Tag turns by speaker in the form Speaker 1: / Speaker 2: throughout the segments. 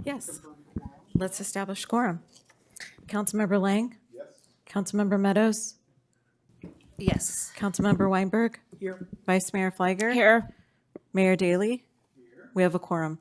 Speaker 1: Yes. Let's establish quorum. Councilmember Lang? Yes. Councilmember Meadows?
Speaker 2: Yes.
Speaker 1: Councilmember Weinberg?
Speaker 2: Here.
Speaker 1: Vice Mayor Fleiger?
Speaker 2: Here.
Speaker 1: Mayor Daley? Here. We have a quorum.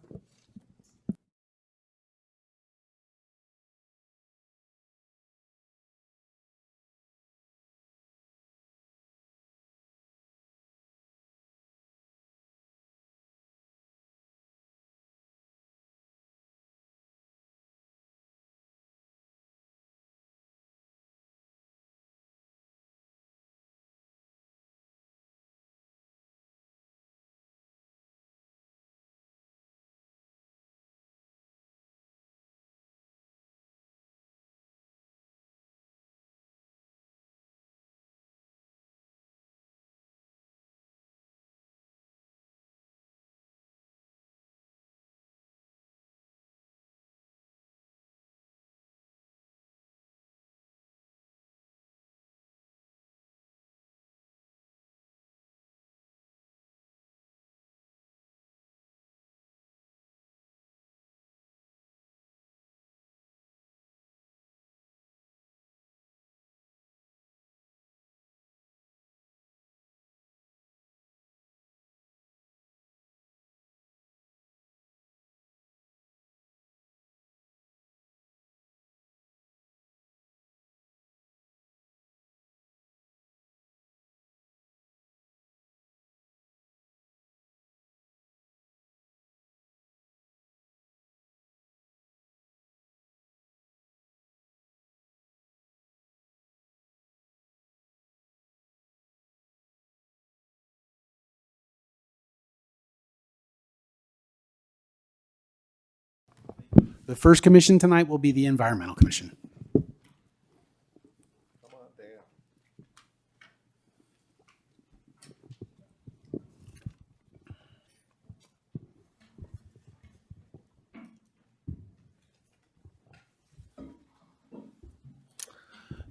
Speaker 3: The first commission tonight will be the Environmental Commission.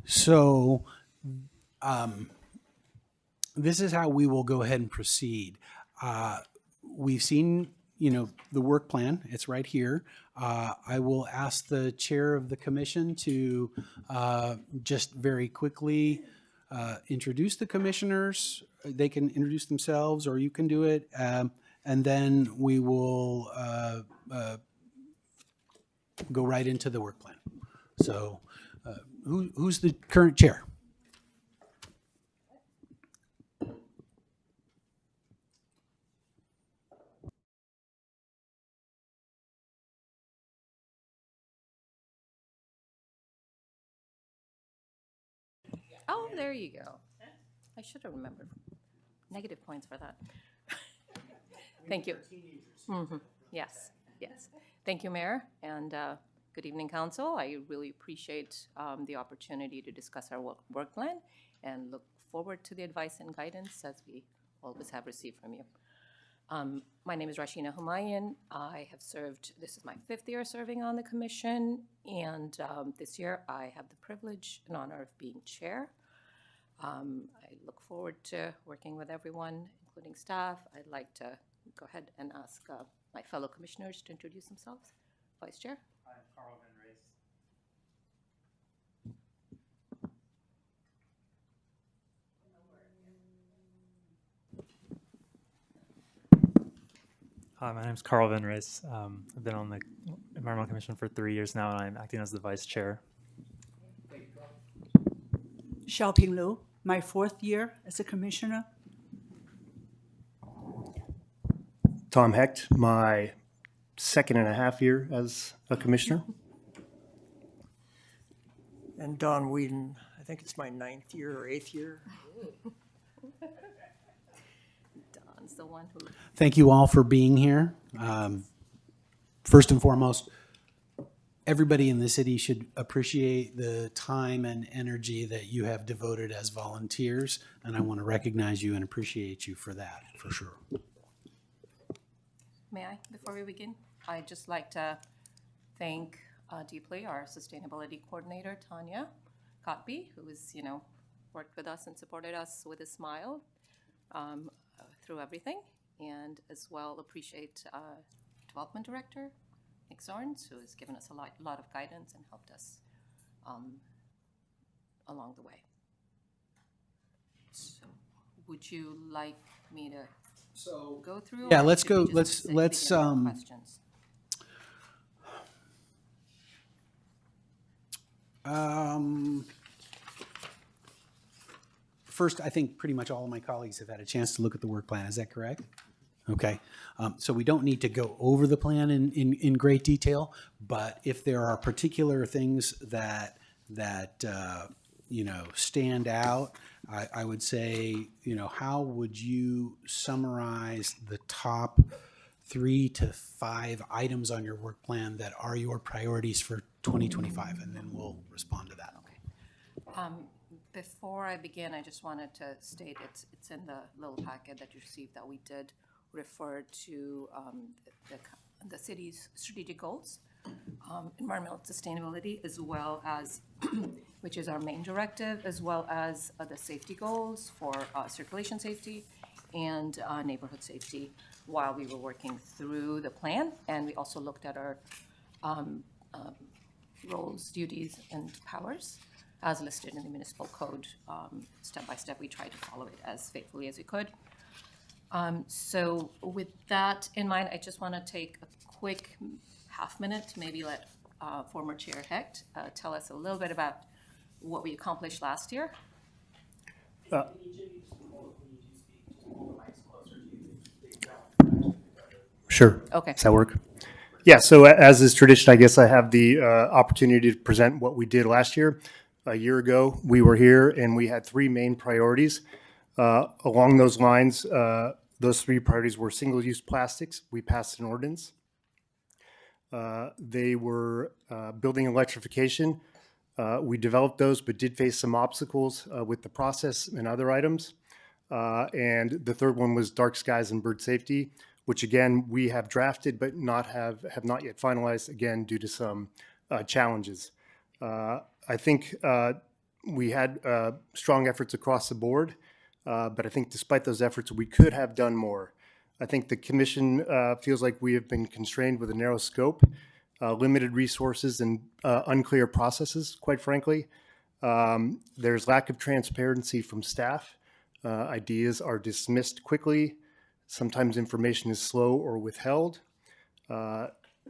Speaker 3: So this is how we will go ahead and proceed. We've seen, the work plan. It's right here. I will ask the chair of the commission to just very quickly introduce the commissioners. They can introduce themselves, or you can do it, and then we will go right into the work plan. So who's the current chair?
Speaker 2: Oh, there you go. I should have remembered. Negative points for that. Thank you. Yes, yes. Thank you, Mayor, and good evening, Council. I really appreciate the opportunity to discuss our work plan and look forward to the advice and guidance as we always have received from you. My name is Rashina Humayun. I have served, this is my 5th year serving on the commission, and this year I have the privilege and honor of being chair. I look forward to working with everyone, including staff. I'd like to go ahead and ask my fellow commissioners to introduce themselves. Vice Chair.
Speaker 4: I'm Carl Van Race. Hi, my name is Carl Van Race. I've been on the Environmental Commission for 3 years now, and I'm acting as the vice chair.
Speaker 5: Xiaoping Liu, my 4th year as a commissioner.
Speaker 6: Tom Hecht, my 2.5 year as a commissioner.
Speaker 7: And Don Whedon, I think it's my 9th year or 8th year.
Speaker 2: Don's the one who...
Speaker 3: Thank you all for being here. First and foremost, everybody in the city should appreciate the time and energy that you have devoted as volunteers, and I want to recognize you and appreciate you for that, for sure.
Speaker 2: May I, before we begin? I'd just like to thank deeply our sustainability coordinator, Tanya Kotby, who has, worked with us and supported us with a smile through everything, and as well appreciate development director, Nick Zorns, who has given us a lot of guidance and helped us along the way. So would you like me to go through?
Speaker 3: Yeah,
Speaker 2: or
Speaker 3: let's
Speaker 2: should we
Speaker 3: go-
Speaker 2: just
Speaker 3: let's-
Speaker 2: say-
Speaker 3: let's,
Speaker 2: begin with questions?
Speaker 3: First, I think pretty much all of my colleagues have had a chance to look at the work plan. Is that correct? Okay. So we don't need to go over the plan in great detail, but if there are particular things that stand out, I would say, how would you summarize the top 3 to 5 items on your work plan that are your priorities for 2025? And then we'll respond to that.
Speaker 2: Before I begin, I just wanted to state it's in the little packet that you received that we did refer to the city's strategic goals, environmental sustainability, as well as, which is our main directive, as well as the safety goals for circulation safety and neighborhood safety while we were working through the plan. And we also looked at our roles, duties, and powers as listed in the municipal code. Step by step, we tried to follow it as faithfully as we could. So with that in mind, I just want to take a quick half minute to maybe let former Chair Hecht tell us a little bit about what we accomplished last year.
Speaker 6: Sure.
Speaker 2: Okay.
Speaker 6: Does that work? Yeah, so as is tradition, I guess I have the opportunity to present what we did last year. A year ago, we were here and we had 3 main priorities. Along those lines, those 3 priorities were single-use plastics. We passed an ordinance. They were building electrification. We developed those, but did face some obstacles with the process and other items. And the third one was dark skies and bird safety, which again, we have drafted, but have not yet finalized, again, due to some challenges. I think we had strong efforts across the board, but I think despite those efforts, we could have done more. I think the commission feels like we have been constrained with a narrow scope, limited resources, and unclear processes, quite frankly. There's lack of transparency from staff. Ideas are dismissed quickly. Sometimes information is slow or withheld.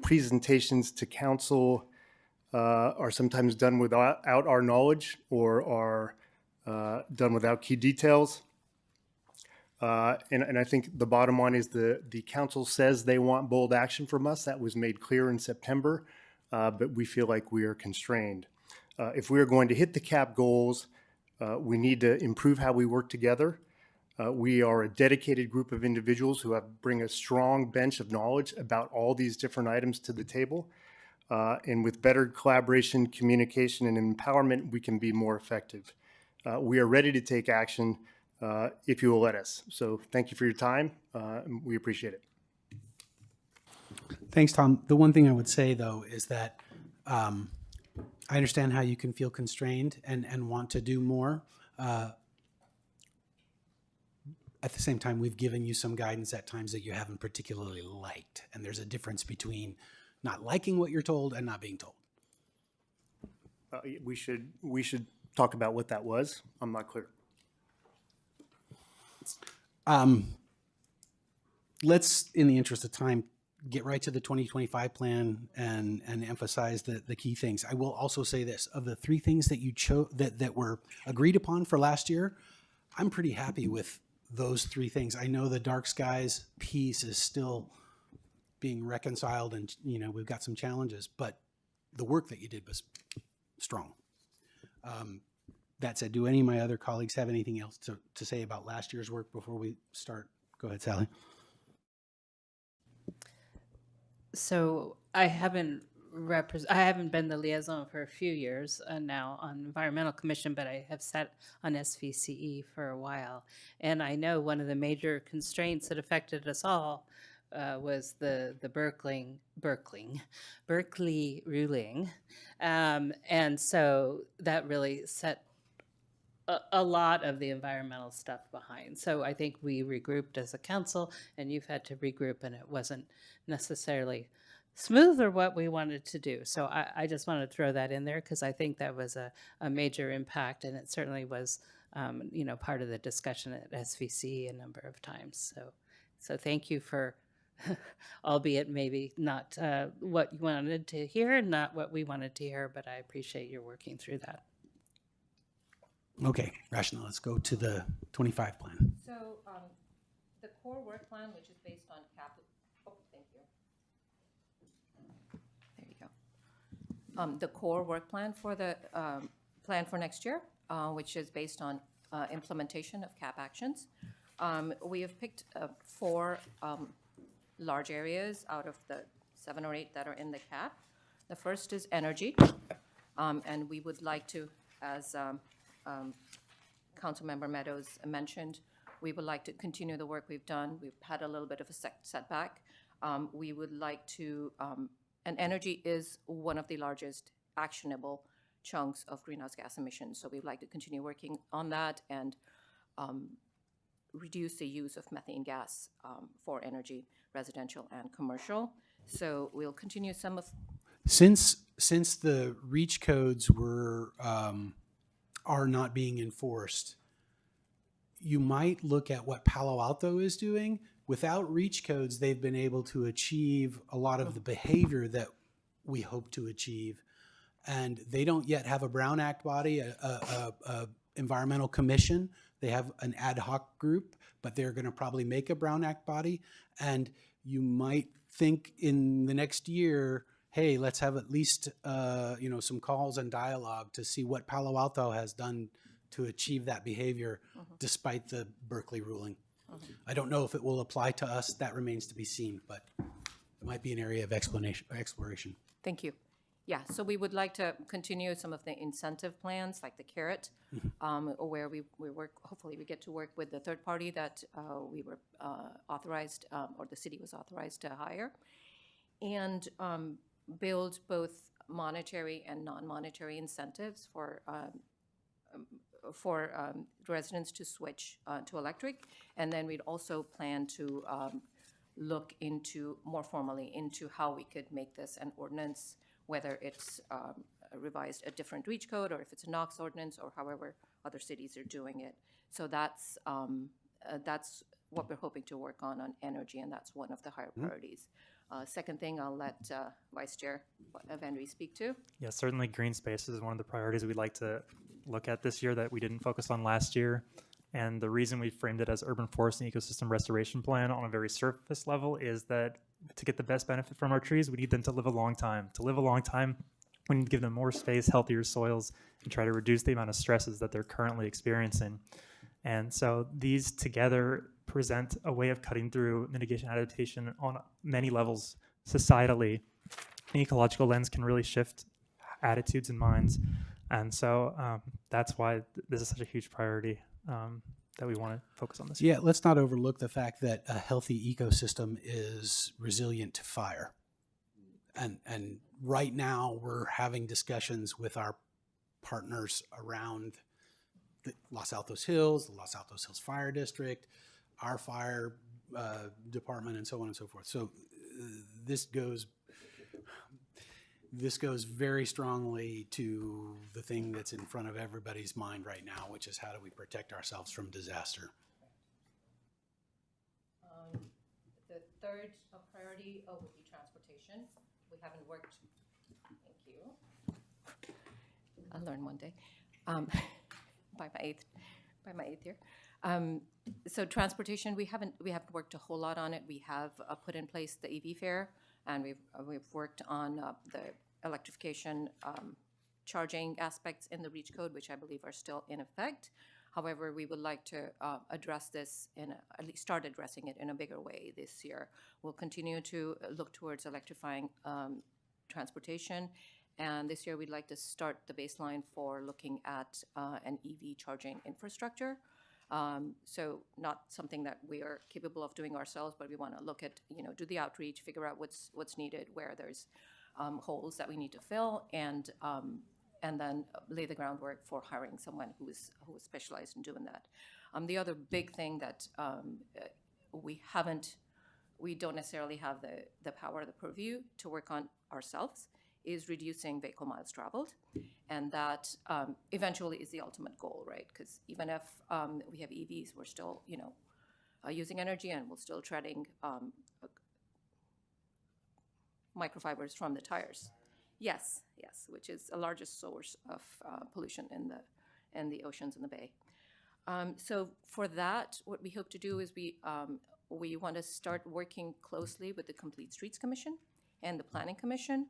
Speaker 6: Presentations to council are sometimes done without our knowledge or are done without key details. And I think the bottom line is the council says they want bold action from us. That was made clear in September, but we feel like we are constrained. If we are going to hit the CAP goals, we need to improve how we work together. We are a dedicated group of individuals who bring a strong bench of knowledge about all these different items to the table. And with better collaboration, communication, and empowerment, we can be more effective. We are ready to take action if you will let us. So thank you for your time. We appreciate it.
Speaker 3: Thanks, Tom. The one thing I would say, though, is that I understand how you can feel constrained and want to do more. At the same time, we've given you some guidance at times that you haven't particularly liked. And there's a difference between not liking what you're told and not being told.
Speaker 6: We should talk about what that was. I'm not clear.
Speaker 3: Let's, in the interest of time, get right to the 2025 plan and emphasize the key things. I will also say this: of the 3 things that you chose that were agreed upon for last year, I'm pretty happy with those 3 things. I know the dark skies piece is still being reconciled, and we've got some challenges, but the work that you did was strong. That said, do any of my other colleagues have anything else to say about last year's work before we start? Go ahead, Sally.
Speaker 8: So I haven't been the liaison for a few years now on Environmental Commission, but I have sat on SVCE for a while. And I know one of the major constraints that affected us all was the Berkeley ruling. And so that really set a lot of the environmental stuff behind. So I think we regrouped as a council, and you've had to regroup, and it wasn't necessarily smooth or what we wanted to do. So I just wanted to throw that in there because I think that was a major impact, and it certainly was, part of the discussion at SVC a number of times. So thank you for, albeit maybe not what you wanted to hear and not what we wanted to hear, but I appreciate your working through that.
Speaker 3: Okay, rationale, let's go to the 25 plan.
Speaker 2: So the core work plan, which is based on thank you. There you go. The core work plan for the plan for next year, which is based on implementation of CAP actions. We have picked 4 large areas out of the 7 or 8 that are in the CAP. The first is energy, and we would like to, as Councilmember Meadows mentioned, we would like to continue the work we've done. We've had a little bit of a setback. We would like to, and energy is one of the largest actionable chunks of greenhouse gas emissions. So we'd like to continue working on that and reduce the use of methane gas for energy, residential and commercial. So we'll continue some of.
Speaker 3: Since the REACH codes are not being enforced, you might look at what Palo Alto is doing. Without REACH codes, they've been able to achieve a lot of the behavior that we hope to achieve. And they don't yet have a Brown Act body, a environmental commission. They have an ad hoc group, but they're going to probably make a Brown Act body. And you might think in the next year, hey, let's have at least some calls and dialogue to see what Palo Alto has done to achieve that behavior, despite the Berkeley ruling. I don't know if it will apply to us. That remains to be seen, but it might be an area of exploration.
Speaker 2: Thank you. Yeah, so we would like to continue some of the incentive plans, like the carrot, where we work, hopefully we get to work with the third party that we were authorized, or the city was authorized to hire, and build both monetary and non-monetary incentives for residents to switch to electric. And then we'd also plan to look into more formally into how we could make this an ordinance, whether it's revised a different REACH code or if it's a NOx ordinance or however other cities are doing it. So that's what we're hoping to work on energy, and that's one of the higher priorities. Second thing, I'll let Vice Chair Venry speak to.
Speaker 4: Yeah, certainly green space is one of the priorities we'd like to look at this year that we didn't focus on last year. And the reason we framed it as urban forest and ecosystem restoration plan on a very surface level is that to get the best benefit from our trees, we need them to live a long time. To live a long time, we need to give them more space, healthier soils, and try to reduce the amount of stresses that they're currently experiencing. And so these together present a way of cutting through mitigation adaptation on many levels societally. An ecological lens can really shift attitudes and minds. And so that's why this is such a huge priority that we want to focus on this year.
Speaker 3: Yeah, let's not overlook the fact that a healthy ecosystem is resilient to fire. And right now we're having discussions with our partners around the Los Altos Hills, the Los Altos Hills Fire District, our fire department, and so on and so forth. So this goes very strongly to the thing that's in front of everybody's mind right now, which is how do we protect ourselves from disaster?
Speaker 2: The third priority would be transportation. We haven't worked. Thank you. I'll learn one day. By my eighth year. So transportation, we haven't worked a whole lot on it. We have put in place the EV fare, and we've worked on the electrification charging aspects in the REACH code, which I believe are still in effect. However, we would like to address this at least start addressing it in a bigger way this year. We'll continue to look towards electrifying transportation. And this year, we'd like to start the baseline for looking at an EV charging infrastructure. So not something that we are capable of doing ourselves, but we want to look at, do the outreach, figure out what's needed, where there's holes that we need to fill, and then lay the groundwork for hiring someone who is specialized in doing that. The other big thing that we haven't we don't necessarily have the power or the purview to work on ourselves, is reducing vehicle miles traveled. And that eventually is the ultimate goal, right? Because even if we have EVs, we're still, using energy, and we're still treading microfibers from the tires. Yes, which is the largest source of pollution in the oceans and the bay. So for that, what we hope to do is we want to start working closely with the Complete Streets Commission and the Planning Commission.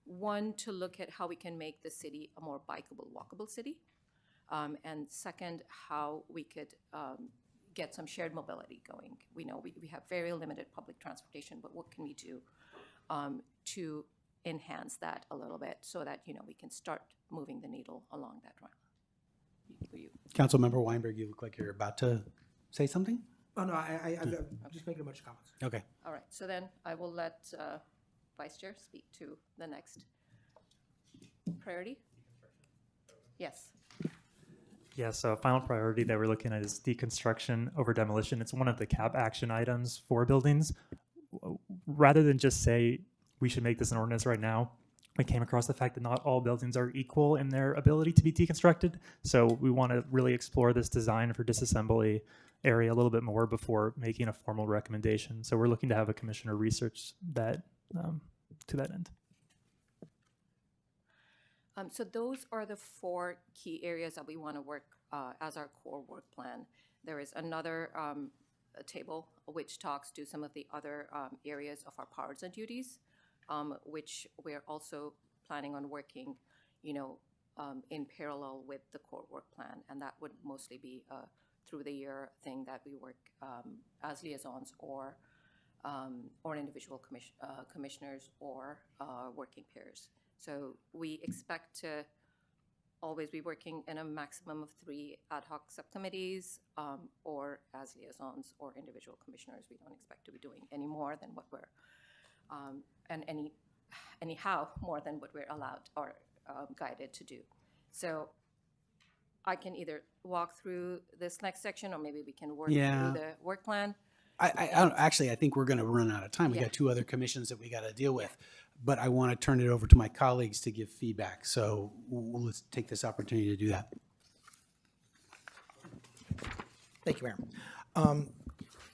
Speaker 2: One, to look at how we can make the city a more bikeable, walkable city. And second, how we could get some shared mobility going. We know we have very limited public transportation, but what can we do to enhance that a little bit so that, we can start moving the needle along that run?
Speaker 3: Councilmember Weinberg, you look like you're about to say something?
Speaker 7: Oh, no, I'm just making a bunch of comments.
Speaker 3: Okay.
Speaker 2: All right, so then I will let Vice Chair speak to the next priority. Yes.
Speaker 4: Yeah, so final priority that we're looking at is deconstruction over demolition. It's one of the CAP action items for buildings. Rather than just say we should make this an ordinance right now, we came across the fact that not all buildings are equal in their ability to be deconstructed. So we want to really explore this design for disassembly area a little bit more before making a formal recommendation. So we're looking to have a commissioner research that to that end.
Speaker 2: So those are the 4 key areas that we want to work as our core work plan. There is another table which talks to some of the other areas of our powers and duties, which we're also planning on working, in parallel with the core work plan. And that would mostly be through the year thing that we work as liaisons or individual commissioners or working pairs. So we expect to always be working in a maximum of 3 ad hoc subcommittees or as liaisons or individual commissioners. We don't expect to be doing any more than what we're, and anyhow more than what we're allowed or guided to do. So I can either walk through this next section, or maybe we can work through the work plan.
Speaker 3: I think we're going to run out of time. We
Speaker 2: Yeah.
Speaker 3: got 2 other commissions that we got to deal with, but I want to turn it over to my colleagues to give feedback. So let's take this opportunity to do that.
Speaker 9: Thank you, Mayor.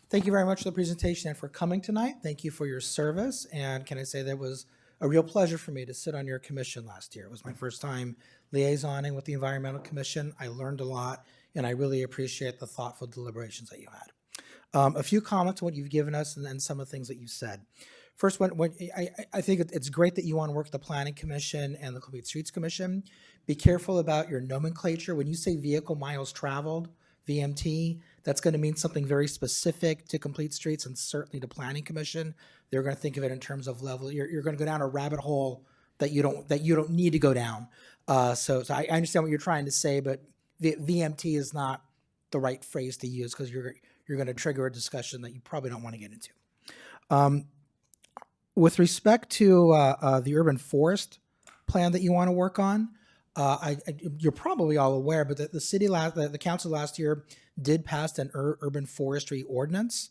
Speaker 9: Thank you very much for the presentation and for coming tonight. Thank you for your service. And can I say that it was a real pleasure for me to sit on your commission last year. It was my first time liaisoning with the Environmental Commission. I learned a lot, and I really appreciate the thoughtful deliberations that you had. A few comments on what you've given us and then some of the things that you said. First, I think it's great that you want to work with the Planning Commission and the Complete Streets Commission. Be careful about your nomenclature. When you say vehicle miles traveled, VMT, that's going to mean something very specific to Complete Streets and certainly to Planning Commission. They're going to think of it in terms of level. You're going to go down a rabbit hole that you don't need to go down. So I understand what you're trying to say, but VMT is not the right phrase to use because you're going to trigger a discussion that you probably don't want to get into. With respect to the urban forest plan that you want to work on, you're probably all aware, but the council last year did pass an urban forestry ordinance.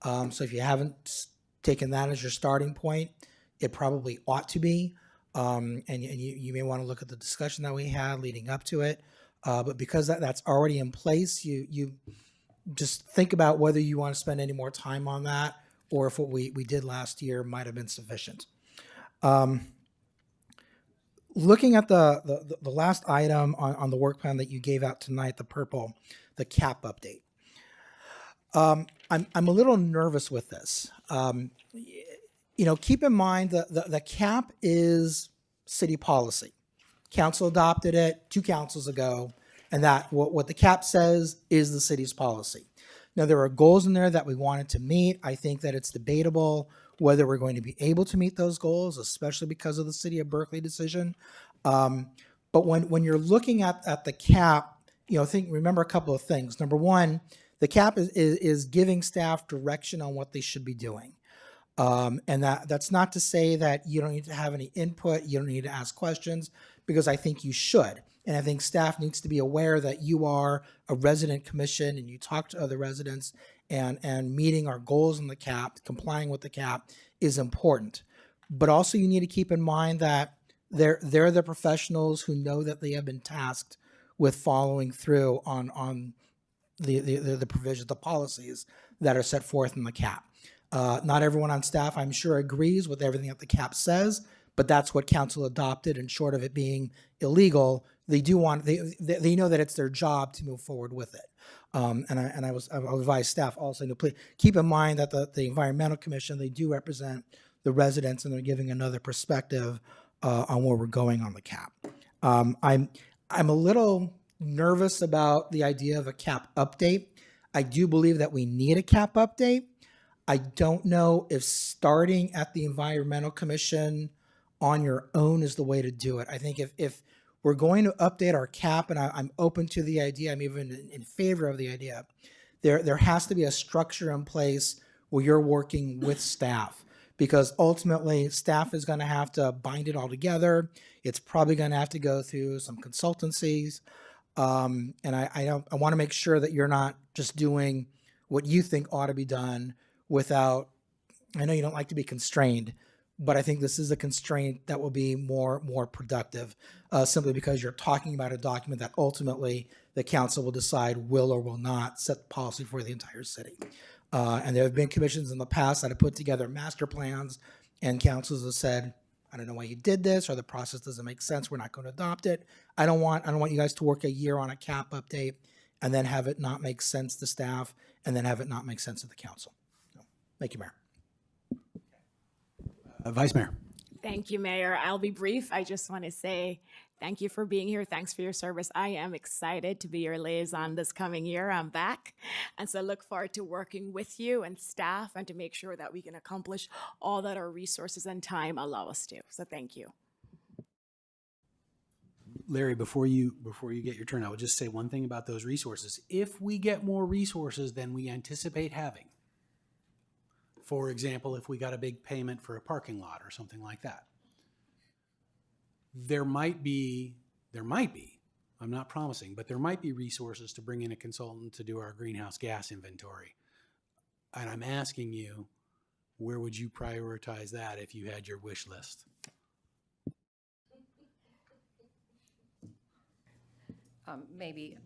Speaker 9: So if you haven't taken that as your starting point, it probably ought to be. And you may want to look at the discussion that we had leading up to it. But because that's already in place, you just think about whether you want to spend any more time on that or if what we did last year might have been sufficient. Looking at the last item on the work plan that you gave out tonight, the purple, the CAP update. I'm a little nervous with this. Keep in mind the CAP is city policy. Council adopted it 2 councils ago, and that what the CAP says is the city's policy. Now, there are goals in there that we wanted to meet. I think that it's debatable whether we're going to be able to meet those goals, especially because of the City of Berkeley decision. But when you're looking at the CAP, remember a couple of things. Number one, the CAP is giving staff direction on what they should be doing. And that's not to say that you don't need to have any input, you don't need to ask questions, because I think you should. And I think staff needs to be aware that you are a resident commission and you talk to other residents and meeting our goals in the cap, complying with the cap is important. But also you need to keep in mind that they're the professionals who know that they have been tasked with following through on the provisions, the policies that are set forth in the cap. Not everyone on staff, I'm sure, agrees with everything that the cap says, but that's what council adopted. And short of it being illegal, they do want they know that it's their job to move forward with it. I'll advise staff also to please keep in mind that the Environmental Commission, they do represent the residents, and they're giving another perspective on where we're going on the cap. I'm a little nervous about the idea of a cap update. I do believe that we need a cap update. I don't know if starting at the Environmental Commission on your own is the way to do it. I think if we're going to update our cap, and I'm open to the idea, I'm even in favor of the idea, there has to be a structure in place where you're working with staff, because ultimately staff is going to have to bind it all together. It's probably going to have to go through some consultancies. And I want to make sure that you're not just doing what you think ought to be done without, I know you don't like to be constrained, but I think this is a constraint that will be more productive, simply because you're talking about a document that ultimately the council will decide will or will not set policy for the entire city. And there have been commissions in the past that have put together master plans, and councils have said, I don't know why you did this, or the process doesn't make sense, we're not going to adopt it. I don't want you guys to work a year on a cap update and then have it not make sense to staff and then have it not make sense to the council. So, thank you, Mayor.
Speaker 3: Vice Mayor.
Speaker 10: Thank you, Mayor. I'll be brief. I just want to say thank you for being here. Thanks for your service. I am excited to be your liaison this coming year. I'm back. And so I look forward to working with you and staff and to make sure that we can accomplish all that our resources and time allow us to. So thank you.
Speaker 3: Larry, before you get your turn, I would just say one thing about those resources. If we get more resources than we anticipate having, for example, if we got a big payment for a parking lot or something like that, there might be, I'm not promising, but there might be resources to bring in a consultant to do our greenhouse gas inventory. And I'm asking you, where would you prioritize that if you had your wish list?
Speaker 2: Maybe,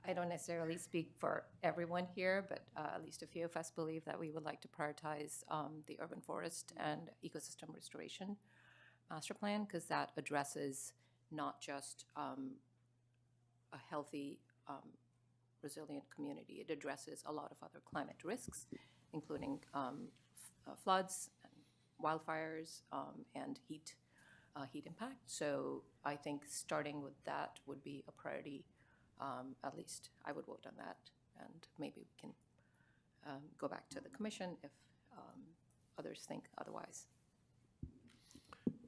Speaker 2: I don't necessarily speak for everyone here, but at least a few of us believe that we would like to prioritize the urban forest and ecosystem restoration master plan, because that addresses not just a healthy, resilient community. It addresses a lot of other climate risks, including floods, and wildfires, and heat impact. So I think starting with that would be a priority. At least I would vote on that, and maybe we can go back to the commission if others think otherwise.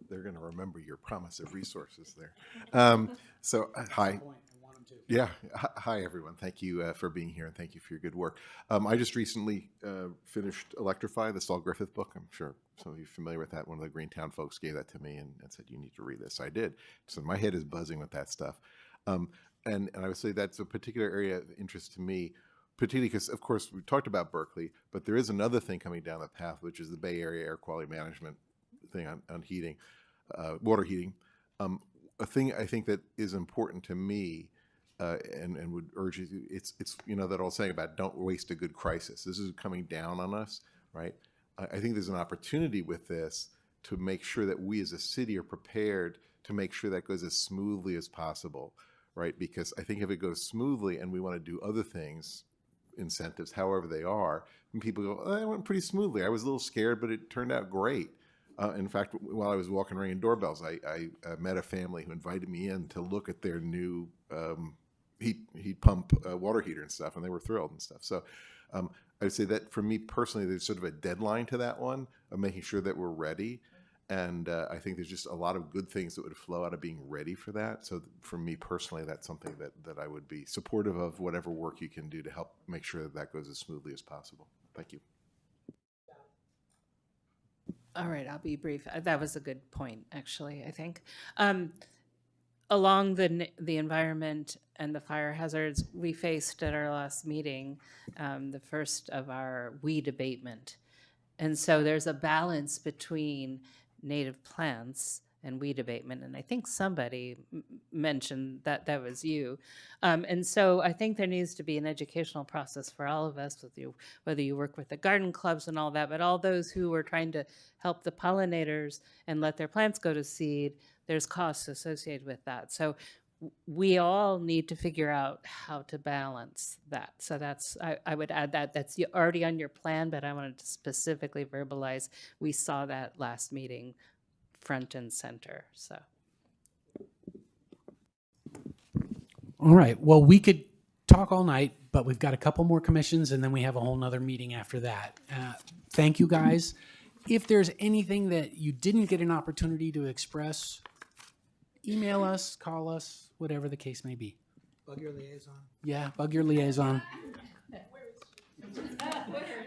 Speaker 11: They're going to remember your promise of resources there. Hi. Yeah. Hi, everyone. Thank you for being here, and thank you for your good work. I just recently finished Electrify, the Saul Griffith book. I'm sure some of you are familiar with that. One of the Greentown folks gave that to me and said, you need to read this. I did. So my head is buzzing with that stuff. And I would say that's a particular area of interest to me, particularly because, of course, we talked about Berkeley, but there is another thing coming down the path, which is the Bay Area air quality management thing on heating, water heating. A thing I think that is important to me and would urge you, it's that old saying about don't waste a good crisis. This is coming down on us, right? I think there's an opportunity with this to make sure that we as a city are prepared to make sure that goes as smoothly as possible, right? Because I think if it goes smoothly and we want to do other things, incentives, however they are, and people go, oh, it went pretty smoothly. I was a little scared, but it turned out great. In fact, while I was walking ringing doorbells, I met a family who invited me in to look at their new heat pump water heater and stuff, and they were thrilled and stuff. So I would say that for me personally, there's sort of a deadline to that one of making sure that we're ready. And I think there's just a lot of good things that would flow out of being ready for that. So for me personally, that's something that I would be supportive of, whatever work you can do to help make sure that that goes as smoothly as possible. Thank you.
Speaker 8: All right, I'll be brief. That was a good point, actually, I think. along the environment and the fire hazards, we faced at our last meeting the first of our weed abatement. And so there's a balance between native plants and weed abatement. And I think somebody mentioned that that was you. And so I think there needs to be an educational process for all of us, with you, whether you work with the garden clubs and all that, but all those who are trying to help the pollinators and let their plants go to seed, there's costs associated with that. So we all need to figure out how to balance that. So that's, I would add that that's already on your plan, but I wanted to specifically verbalize, we saw that last meeting front and center, so.
Speaker 3: All right, well, we could talk all night, but we've got a couple more commissions and then we have a whole nother meeting after that. Thank you, guys. If there's anything that you didn't get an opportunity to express, email us, call us, whatever the case may be.
Speaker 9: Bug your liaison.
Speaker 3: Yeah, bug your liaison.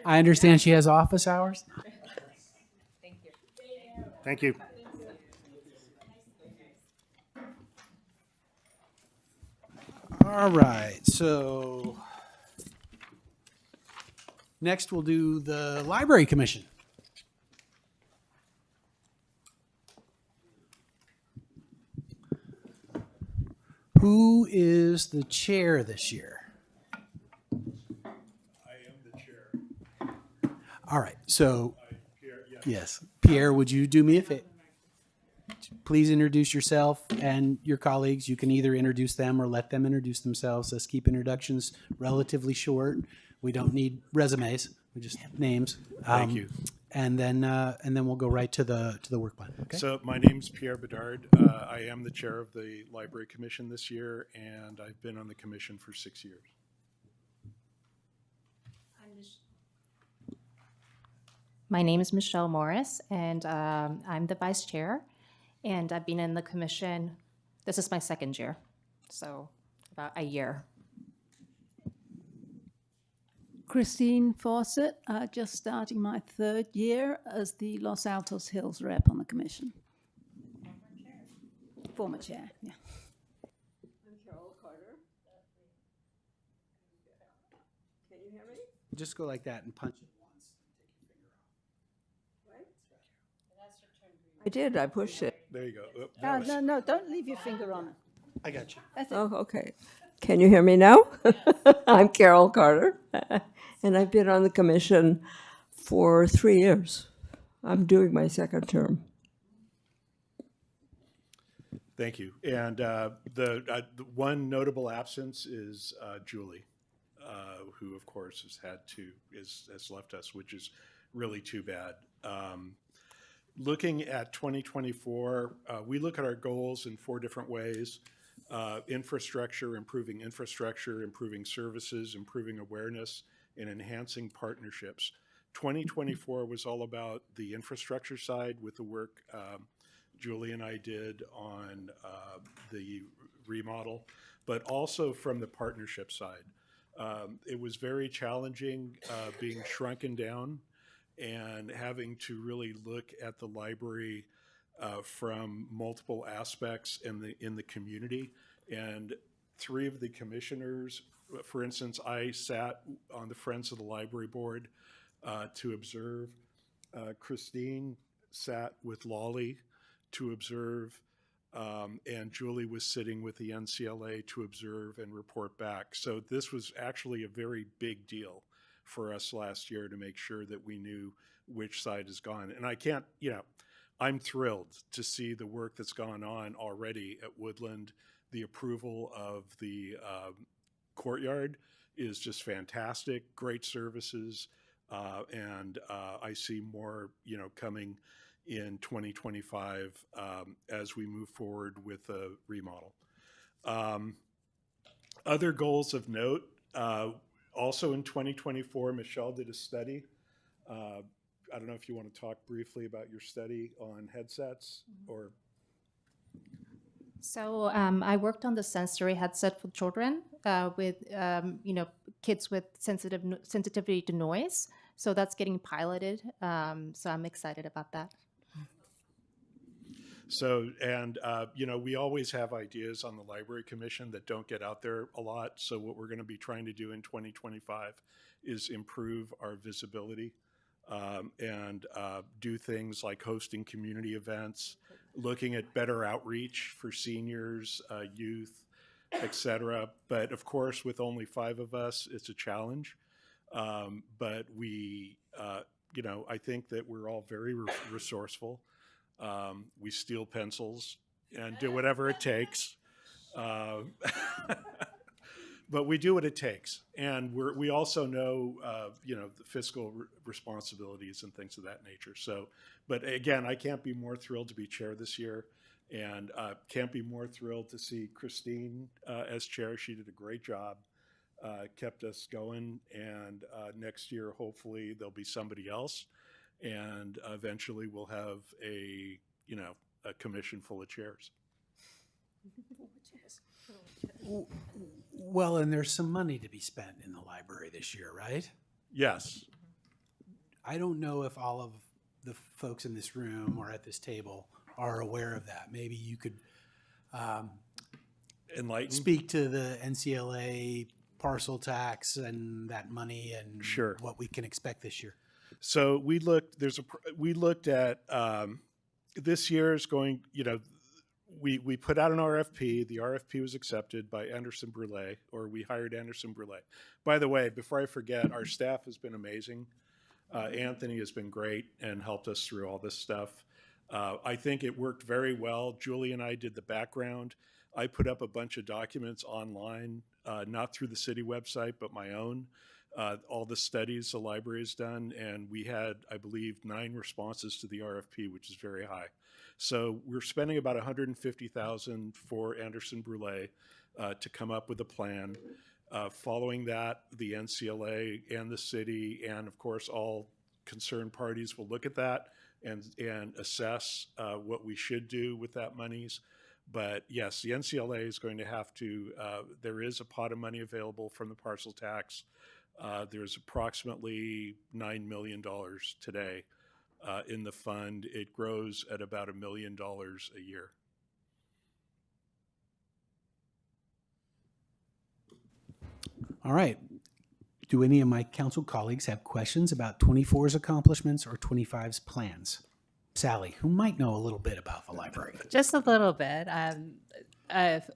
Speaker 3: I understand she has office hours.
Speaker 6: Thank you.
Speaker 3: All right, so next we'll do the Library Commission. Who is the chair this year?
Speaker 12: I am the chair.
Speaker 3: All right, so,
Speaker 12: Pierre, yeah.
Speaker 3: yes, Pierre, would you do me a favor? Please introduce yourself and your colleagues. You can either introduce them or let them introduce themselves. Let's keep introductions relatively short. We don't need resumes, we just names.
Speaker 12: Thank you.
Speaker 3: And then we'll go right to the work plan. Okay.
Speaker 12: So my name's Pierre Bedard. I am the chair of the Library Commission this year, and I've been on the commission for 6 years.
Speaker 13: My name is Michelle Morris, and I'm the vice chair. And I've been in the commission, this is my second year, so about a year.
Speaker 14: Christine Fawcett, just starting my third year as the Los Altos Hills rep on the commission. Former chair, yeah.
Speaker 15: I'm Carol Carter. Can you hear me?
Speaker 3: Just go like that and punch it once.
Speaker 15: I did, I pushed it.
Speaker 12: There you go.
Speaker 14: No, don't leave your finger on it.
Speaker 3: I got you.
Speaker 14: That's it.
Speaker 15: Oh, okay. Can you hear me now? I'm Carol Carter, and I've been on the commission for 3 years. I'm doing my second term.
Speaker 12: Thank you. And the one notable absence is Julie, who of course has left us, which is really too bad. Looking at 2024, we look at our goals in 4 different ways. Infrastructure, improving services, improving awareness, and enhancing partnerships. 2024 was all about the infrastructure side with the work Julie and I did on the remodel, but also from the partnership side. It was very challenging being shrunken down and having to really look at the library from multiple aspects in the community. And 3 of the commissioners, for instance, I sat on the Friends of the Library Board to observe. Christine sat with Lolly to observe, and Julie was sitting with the NCLA to observe and report back. So this was actually a very big deal for us last year to make sure that we knew which side has gone. And I can't, I'm thrilled to see the work that's gone on already at Woodland. The approval of the courtyard is just fantastic, great services, and I see more, coming in 2025 as we move forward with the remodel. Other goals of note, also in 2024, Michelle did a study. I don't know if you want to talk briefly about your study on headsets or.
Speaker 13: So I worked on the sensory headset for children with, kids with sensitivity to noise. So that's getting piloted. So I'm excited about that.
Speaker 12: So, and, you know, we always have ideas on the Library Commission that don't get out there a lot. So what we're going to be trying to do in 2025 is improve our visibility and do things like hosting community events, looking at better outreach for seniors, youth, et cetera. But of course, with only 5 of us, it's a challenge. But we, you know, I think that we're all very resourceful. We steal pencils and do whatever it takes. But we do what it takes. And we also know, you know, the fiscal responsibilities and things of that nature. So, but again, I can't be more thrilled to be chair this year, and can't be more thrilled to see Christine as chair. She did a great job, kept us going. And next year, hopefully there'll be somebody else. And eventually we'll have a, you know, a commission full of chairs.
Speaker 3: Well, and there's some money to be spent in the library this year, right?
Speaker 12: Yes.
Speaker 3: I don't know if all of the folks in this room or at this table are aware of that. Maybe you could
Speaker 12: enlighten,
Speaker 3: speak to the NCLA parcel tax and that money and
Speaker 12: sure,
Speaker 3: what we can expect this year.
Speaker 12: So we looked. We looked at this year's going. You know, we put out an RFP. The RFP was accepted by Anderson Brule, or we hired Anderson Brule. By the way, before I forget, our staff has been amazing. Anthony has been great and helped us through all this stuff. I think it worked very well. Julie and I did the background. I put up a bunch of documents online, not through the city website, but my own. All the studies the library has done, and we had, I believe, 9 responses to the RFP, which is very high. So we're spending about $150,000 for Anderson Brule to come up with a plan. Following that, the NCLA and the city, and of course all concerned parties will look at that and assess what we should do with that monies. But yes, the NCLA is going to have to, there is a pot of money available from the parcel tax. There's approximately $9 million today in the fund. It grows at about $1 million a year.
Speaker 3: All right. Do any of my council colleagues have questions about 24's accomplishments or 25's plans? Sally, who might know a little bit about the library.
Speaker 8: Just a little bit.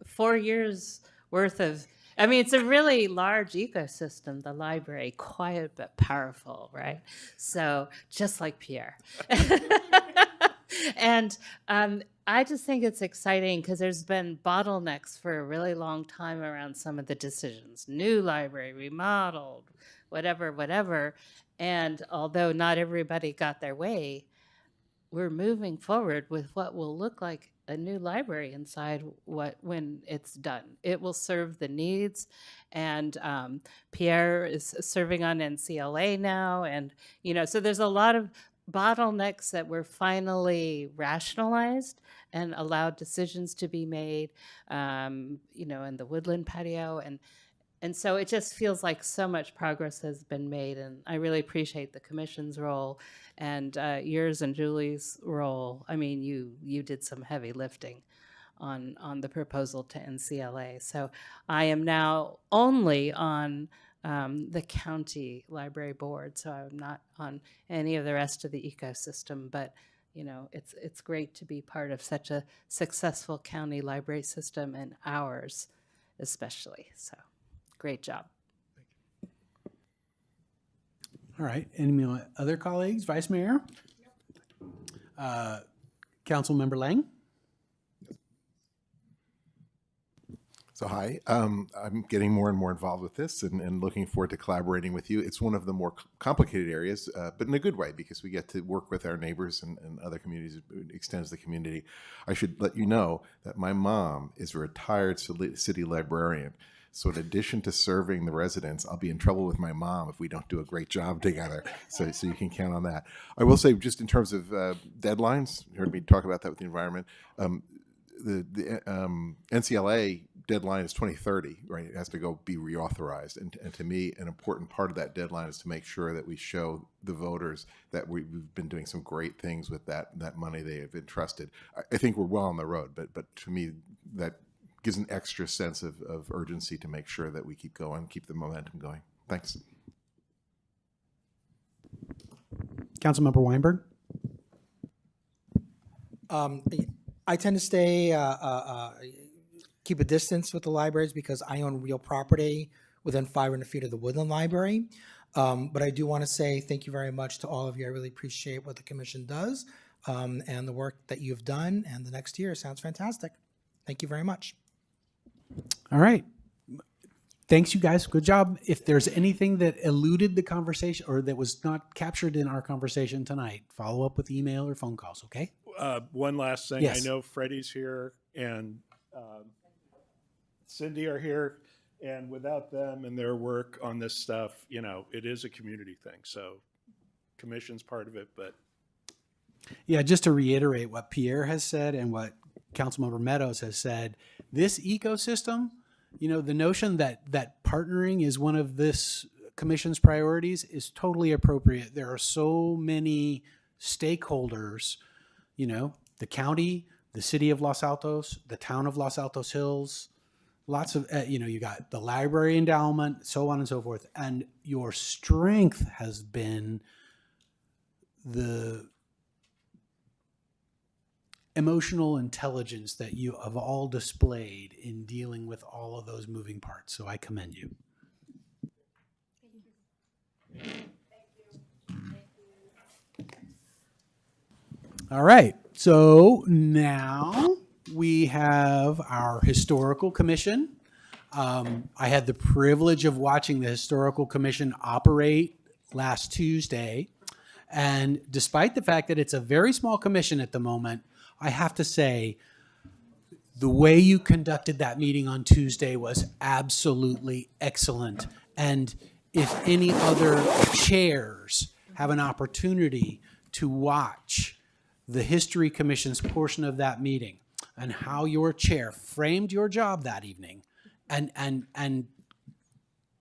Speaker 8: 4 years worth of, I mean, it's a really large ecosystem, the library, quiet but powerful, right? So just like Pierre. And I just think it's exciting because there's been bottlenecks for a really long time around some of the decisions. New library, remodeled, whatever. And although not everybody got their way, we're moving forward with what will look like a new library inside when it's done. It will serve the needs, and Pierre is serving on NCLA now, and so there's a lot of bottlenecks that were finally rationalized and allowed decisions to be made, in the Woodland patio, and so it just feels like so much progress has been made, and I really appreciate the commission's role and yours and Julie's role. I mean, you did some heavy lifting on the proposal to NCLA. So I am now only on the county library board, so I'm not on any of the rest of the ecosystem, but it's great to be part of such a successful county library system, and ours especially. So great job.
Speaker 3: All right. Any other colleagues? Vice Mayor? Councilmember Lang?
Speaker 11: So hi, I'm getting more and more involved with this and looking forward to collaborating with you. It's one of the more complicated areas, but in a good way, because we get to work with our neighbors and other communities. It extends the community. I should let you know that my mom is a retired city librarian. So in addition to serving the residents, I'll be in trouble with my mom if we don't do a great job together. So you can count on that. I will say, just in terms of deadlines, you heard me talk about that with the environment. The NCLA deadline is 2030, right? It has to go be reauthorized. And to me, an important part of that deadline is to make sure that we show the voters that we've been doing some great things with that money they have entrusted. I think we're well on the road, but to me, that gives an extra sense of urgency to make sure that we keep going, keep the momentum going. Thanks.
Speaker 3: Councilmember Weinberg?
Speaker 9: I tend to stay, keep a distance with the libraries because I own real property within 500 feet of the Woodland Library. But I do want to say thank you very much to all of you. I really appreciate what the commission does and the work that you've done. And the next year sounds fantastic. Thank you very much.
Speaker 3: All right. Thanks, you guys. Good job. If there's anything that eluded the conversation or that was not captured in our conversation tonight, follow up with email or phone calls, okay?
Speaker 12: One last thing.
Speaker 3: Yes.
Speaker 12: I know Freddie's here and Cindy are here, and without them and their work on this stuff, it is a community thing. So commission's part of it, but.
Speaker 3: Yeah, just to reiterate what Pierre has said and what Councilmember Meadows has said, this ecosystem, the notion that partnering is one of this commission's priorities is totally appropriate. There are so many stakeholders, the county, the city of Los Altos, the town of Los Altos Hills, lots of, you got the library endowment, so on and so forth. And your strength has been the emotional intelligence that you have all displayed in dealing with all of those moving parts. So I commend you. All right. So now we have our historical commission. I had the privilege of watching the historical commission operate last Tuesday. And despite the fact that it's a very small commission at the moment, I have to say, the way you conducted that meeting on Tuesday was absolutely excellent. And if any other chairs have an opportunity to watch the History Commission's portion of that meeting and how your chair framed your job that evening and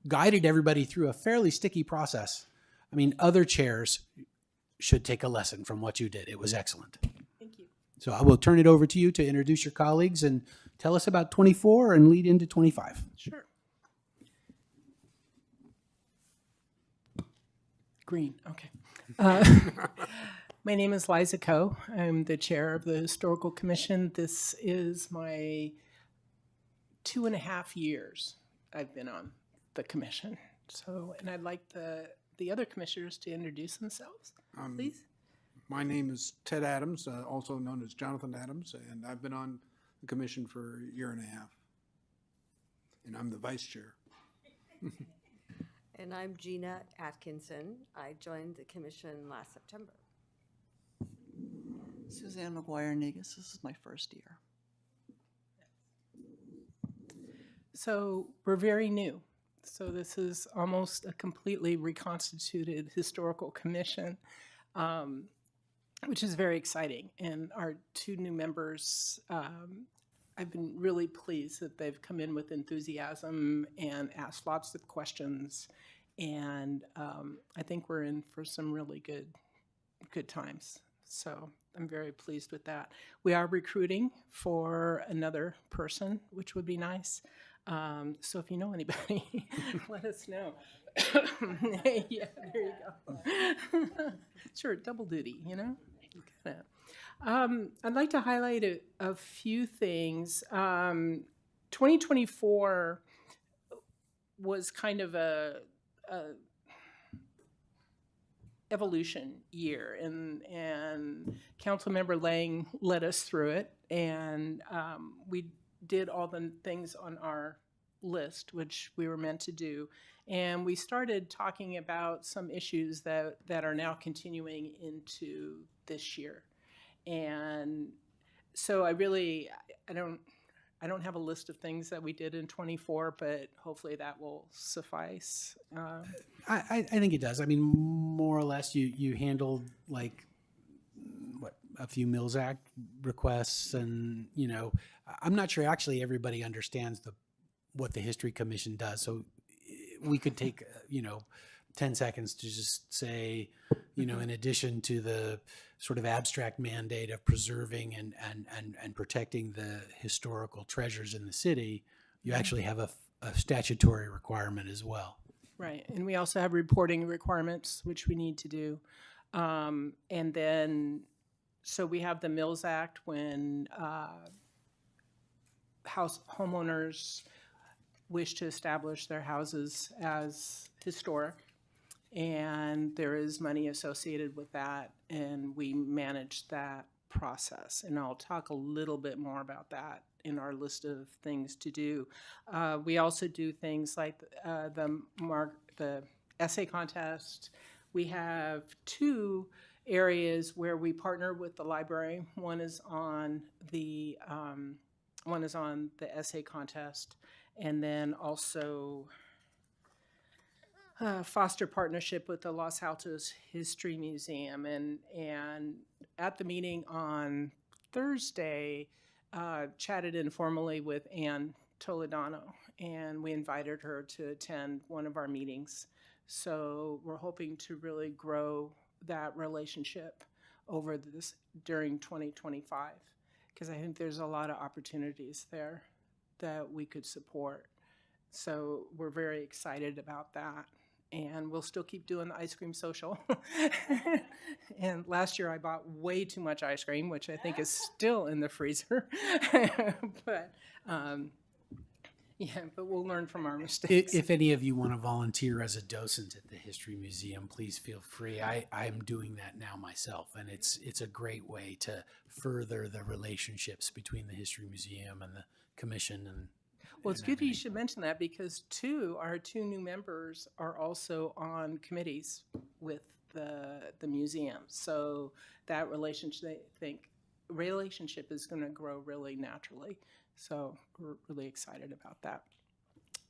Speaker 3: guided everybody through a fairly sticky process, I mean, other chairs should take a lesson from what you did. It was excellent. So I will turn it over to you to introduce your colleagues and tell us about 24 and lead into 25.
Speaker 7: Sure. Green, okay. My name is Liza Coe. I'm the chair of the Historical Commission. This is my 2.5 years I've been on the commission. So, and I'd like the other commissioners to introduce themselves, please.
Speaker 16: My name is Ted Adams, also known as Jonathan Adams, and I've been on the commission for a year and a half. And I'm the vice chair.
Speaker 15: And I'm Gina Atkinson. I joined the commission last September.
Speaker 17: Suzanne McGuire-Negus, this is my first year.
Speaker 7: So we're very new. So this is almost a completely reconstituted historical commission, which is very exciting. And our 2 new members, I've been really pleased that they've come in with enthusiasm and asked lots of questions. And I think we're in for some really good times. So I'm very pleased with that. We are recruiting for another person, which would be nice. So if you know anybody, let us know. Yeah, there you go. Sure, double duty, I'd like to highlight a few things. 2024 was kind of a evolution year, and Councilmember Lang led us through it, and we did all the things on our list, which we were meant to do. And we started talking about some issues that are now continuing into this year. And so I don't have a list of things that we did in 24, but hopefully that will suffice.
Speaker 3: I think it does. I mean, more or less, you handled like a few Mills Act requests, and I'm not sure actually everybody understands what the History Commission does. So we could take 10 seconds to just say, in addition to the sort of abstract mandate of preserving and protecting the historical treasures in the city, you actually have a statutory requirement as well.
Speaker 7: Right, and we also have reporting requirements, which we need to do. And then, so we have the Mills Act when homeowners wish to establish their houses as historic, and there is money associated with that, and we manage that process. And I'll talk a little bit more about that in our list of things to do. We also do things like the essay contest. We have 2 areas where we partner with the library. One is on the essay contest, and then also foster partnership with the Los Altos History Museum. And at the meeting on Thursday, chatted informally with Ann Toledano, and we invited her to attend one of our meetings. So we're hoping to really grow that relationship during 2025, because I think there's a lot of opportunities there that we could support. So we're very excited about that. And we'll still keep doing the ice cream social. And last year I bought way too much ice cream, which I think is still in the freezer. But but we'll learn from our mistakes.
Speaker 3: If any of you want to volunteer as a docent at the History Museum, please feel free. I'm doing that now myself, and it's a great way to further the relationships between the History Museum and the Commission. And
Speaker 7: well, it's good you should mention that, because our two new members are also on committees with the museum. So that relationship is going to grow really naturally. So we're really excited about that.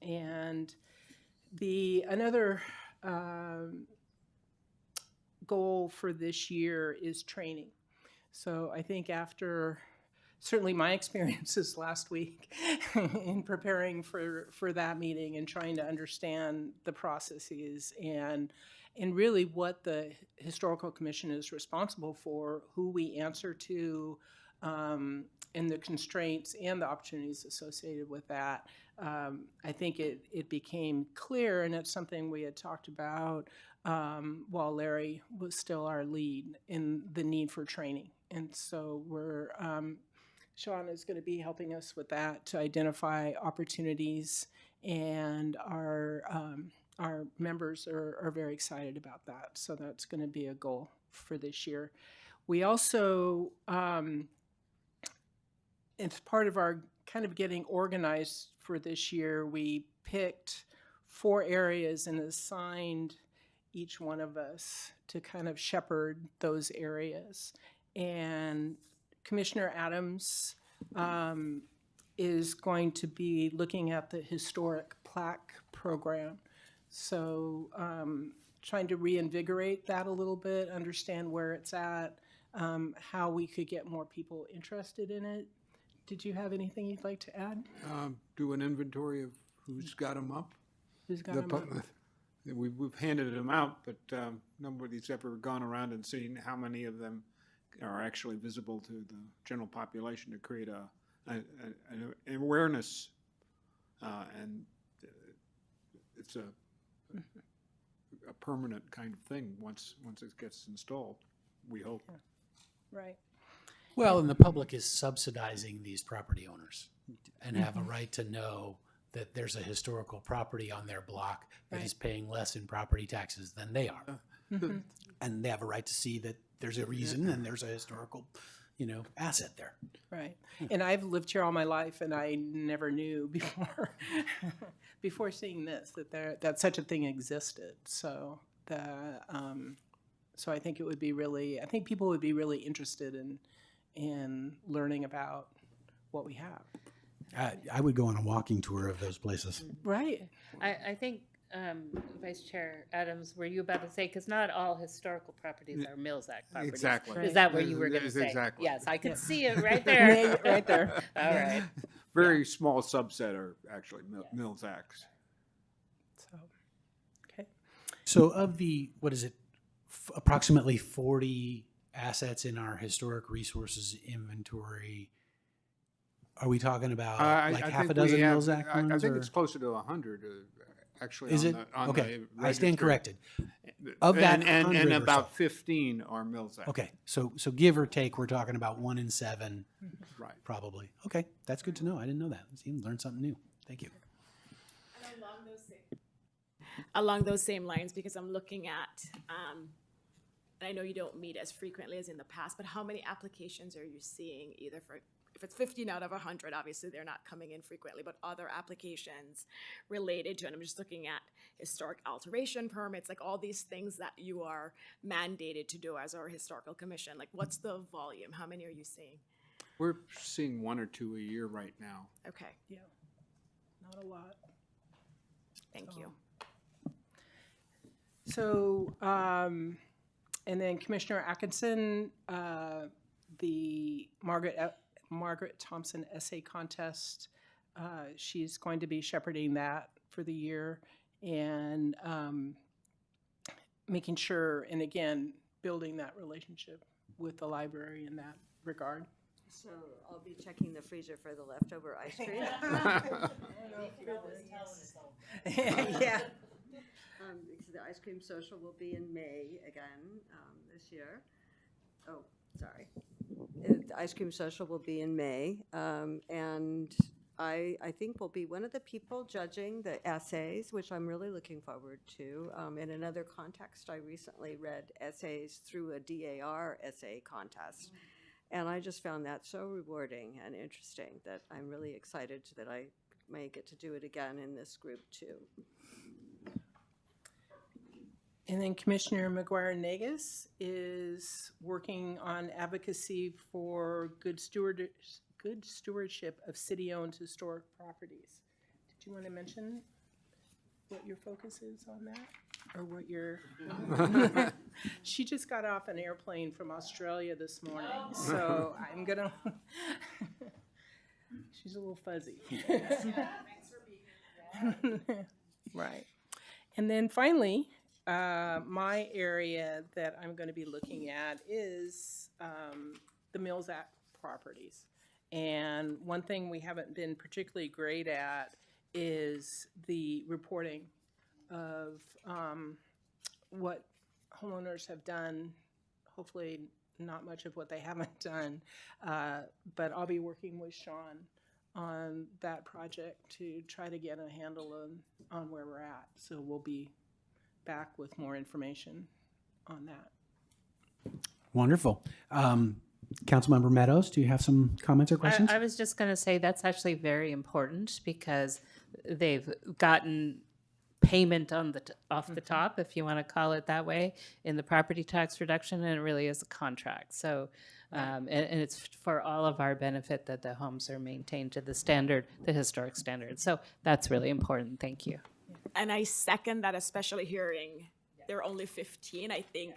Speaker 7: And another goal for this year is training. So I think after certainly my experiences last week in preparing for that meeting and trying to understand the processes and really what the Historical Commission is responsible for, who we answer to, and the constraints and the opportunities associated with that. I think it became clear, and it's something we had talked about while Larry was still our lead, in the need for training. And so Sean is going to be helping us with that to identify opportunities, and our members are very excited about that. So that's going to be a goal for this year. We also, it's part of our kind of getting organized for this year, we picked 4 areas and assigned each one of us to kind of shepherd those areas. And Commissioner Adams is going to be looking at the historic plaque program. So trying to reinvigorate that a little bit, understand where it's at, how we could get more people interested in it. Did you have anything you'd like to add?
Speaker 16: Do an inventory of who's got them up.
Speaker 7: Who's got them up?
Speaker 16: We've handed them out, but nobody's ever gone around and seen how many of them are actually visible to the general population to create an awareness, and it's a permanent kind of thing once it gets installed, we hope.
Speaker 7: Right.
Speaker 3: Well, and the public is subsidizing these property owners and have a right to know that there's a historical property on their block that is paying less in property taxes than they are. And they have a right to see that there's a reason and there's a historical, asset there.
Speaker 7: Right. And I've lived here all my life, and I never knew before seeing this that such a thing existed. So so I think it would be I think people would be really interested in learning about what we have.
Speaker 3: I would go on a walking tour of those places.
Speaker 7: Right.
Speaker 8: I think Vice Chair Adams, were you about to say, because not all historical properties are Mills Act properties.
Speaker 16: Exactly.
Speaker 8: Is that what you were
Speaker 16: That
Speaker 8: going to
Speaker 16: is
Speaker 8: say?
Speaker 16: exactly.
Speaker 8: Yes, I could see it right there.
Speaker 7: Right there.
Speaker 8: All right.
Speaker 16: Very small subset are actually Mills Acts.
Speaker 7: So, okay.
Speaker 3: So of the, what is it, approximately 40 assets in our historic resources inventory, are we talking about like half a dozen Mills Act
Speaker 16: I
Speaker 3: ones?
Speaker 16: think
Speaker 3: or-
Speaker 16: it's closer to 100, actually.
Speaker 3: Is
Speaker 16: on
Speaker 3: it?
Speaker 16: the- on
Speaker 3: Okay,
Speaker 16: the
Speaker 3: I stand
Speaker 16: registry.
Speaker 3: corrected. Of that
Speaker 16: and
Speaker 3: 100 or
Speaker 16: about
Speaker 3: so.
Speaker 16: 15 are Mills Act.
Speaker 3: Okay, so give or take, we're talking about 1 in 7,
Speaker 16: Right.
Speaker 3: probably. Okay, that's good to know. I didn't know that. See, learned something new. Thank you.
Speaker 10: And along those same lines, because I'm looking at, and I know you don't meet as frequently as in the past, but how many applications are you seeing either for, if it's 15 out of 100, obviously they're not coming in frequently, but other applications related to, and I'm just looking at historic alteration permits, like all these things that you are mandated to do as our historical commission, like what's the volume? How many are you seeing?
Speaker 16: We're seeing 1 or 2 a year right now.
Speaker 10: Okay,
Speaker 7: Yeah, not a lot.
Speaker 10: thank you.
Speaker 7: So, and then Commissioner Atkinson, the Margaret Thompson essay contest, she's going to be shepherding that for the year and making sure, and again, building that relationship with the library in that regard.
Speaker 15: So I'll be checking the freezer for the leftover ice cream. Yeah. Because the ice cream social will be in May again this year. Oh, sorry. The ice cream social will be in May, and I think will be one of the people judging the essays, which I'm really looking forward to. In another context, I recently read essays through a DAR essay contest. And I just found that so rewarding and interesting that I'm really excited that I may get to do it again in this group too.
Speaker 7: And then Commissioner McGuire-Negus is working on advocacy for good stewardship of city-owned historic properties. Did you want to mention what your focus is on that? Or what your... She just got off an airplane from Australia this morning, so I'm gonna... She's a little fuzzy. Right. And then finally, my area that I'm going to be looking at is the Mills Act properties. And one thing we haven't been particularly great at is the reporting of what homeowners have done, hopefully not much of what they haven't done, but I'll be working with Sean on that project to try to get a handle on where we're at. So we'll be back with more information on that.
Speaker 3: Wonderful. Councilmember Meadows, do you have some comments or questions?
Speaker 8: I was just going to say that's actually very important because they've gotten payment on the off the top, if you want to call it that way, in the property tax reduction, and it really is a contract. So, and it's for all of our benefit that the homes are maintained to the standard, the historic standard. So that's really important. Thank you.
Speaker 10: And I second that, especially hearing there are only 15, I think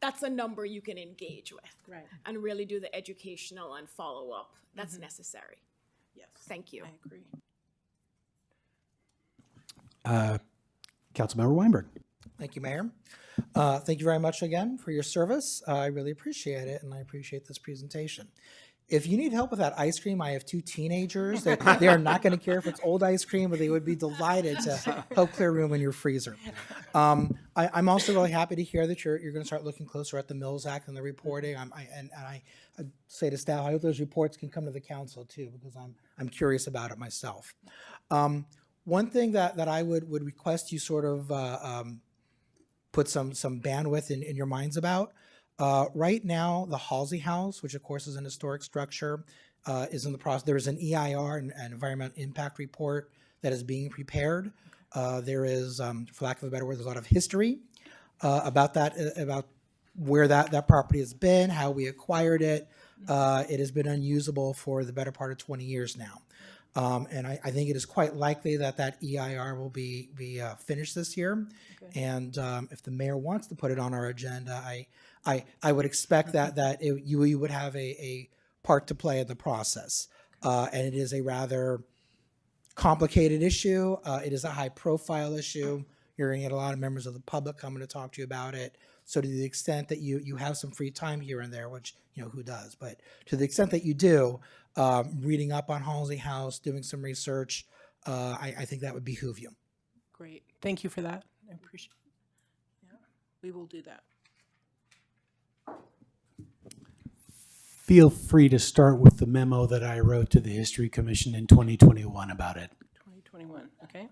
Speaker 10: that's a number you can engage with.
Speaker 7: Right.
Speaker 10: And really do the educational and follow-up that's necessary.
Speaker 7: Yes.
Speaker 10: Thank you.
Speaker 7: I agree.
Speaker 3: Councilmember Weinberg.
Speaker 9: Thank you, Mayor. Thank you very much again for your service. I really appreciate it, and I appreciate this presentation. If you need help with that ice cream, I have 2 teenagers. They are not going to care if it's old ice cream, but they would be delighted to help clear room in your freezer. I'm also really happy to hear that you're going to start looking closer at the Mills Act and the reporting. I say to staff, I hope those reports can come to the council too, because I'm curious about it myself. One thing that I would request you sort of put some bandwidth in your minds about. Right now, the Halsey House, which of course is an historic structure, is in the process. There is an EIR, an environmental impact report, that is being prepared. There is, for lack of a better word, there's a lot of history about that, about where that property has been, how we acquired it. It has been unusable for the better part of 20 years now. And I think it is quite likely that that EIR will be finished this year. And if the mayor wants to put it on our agenda, I would expect that you would have a part to play in the process. And it is a rather complicated issue. It is a high-profile issue. You're going to get a lot of members of the public coming to talk to you about it. So to the extent that you have some free time here and there, which, who does, but to the extent that you do, reading up on Halsey House, doing some research, I think that would behoove you.
Speaker 7: Great. Thank you for that. I appreciate it. Yeah, we will do that.
Speaker 3: Feel free to start with the memo that I wrote to the History Commission in 2021 about it.
Speaker 7: 2021, okay?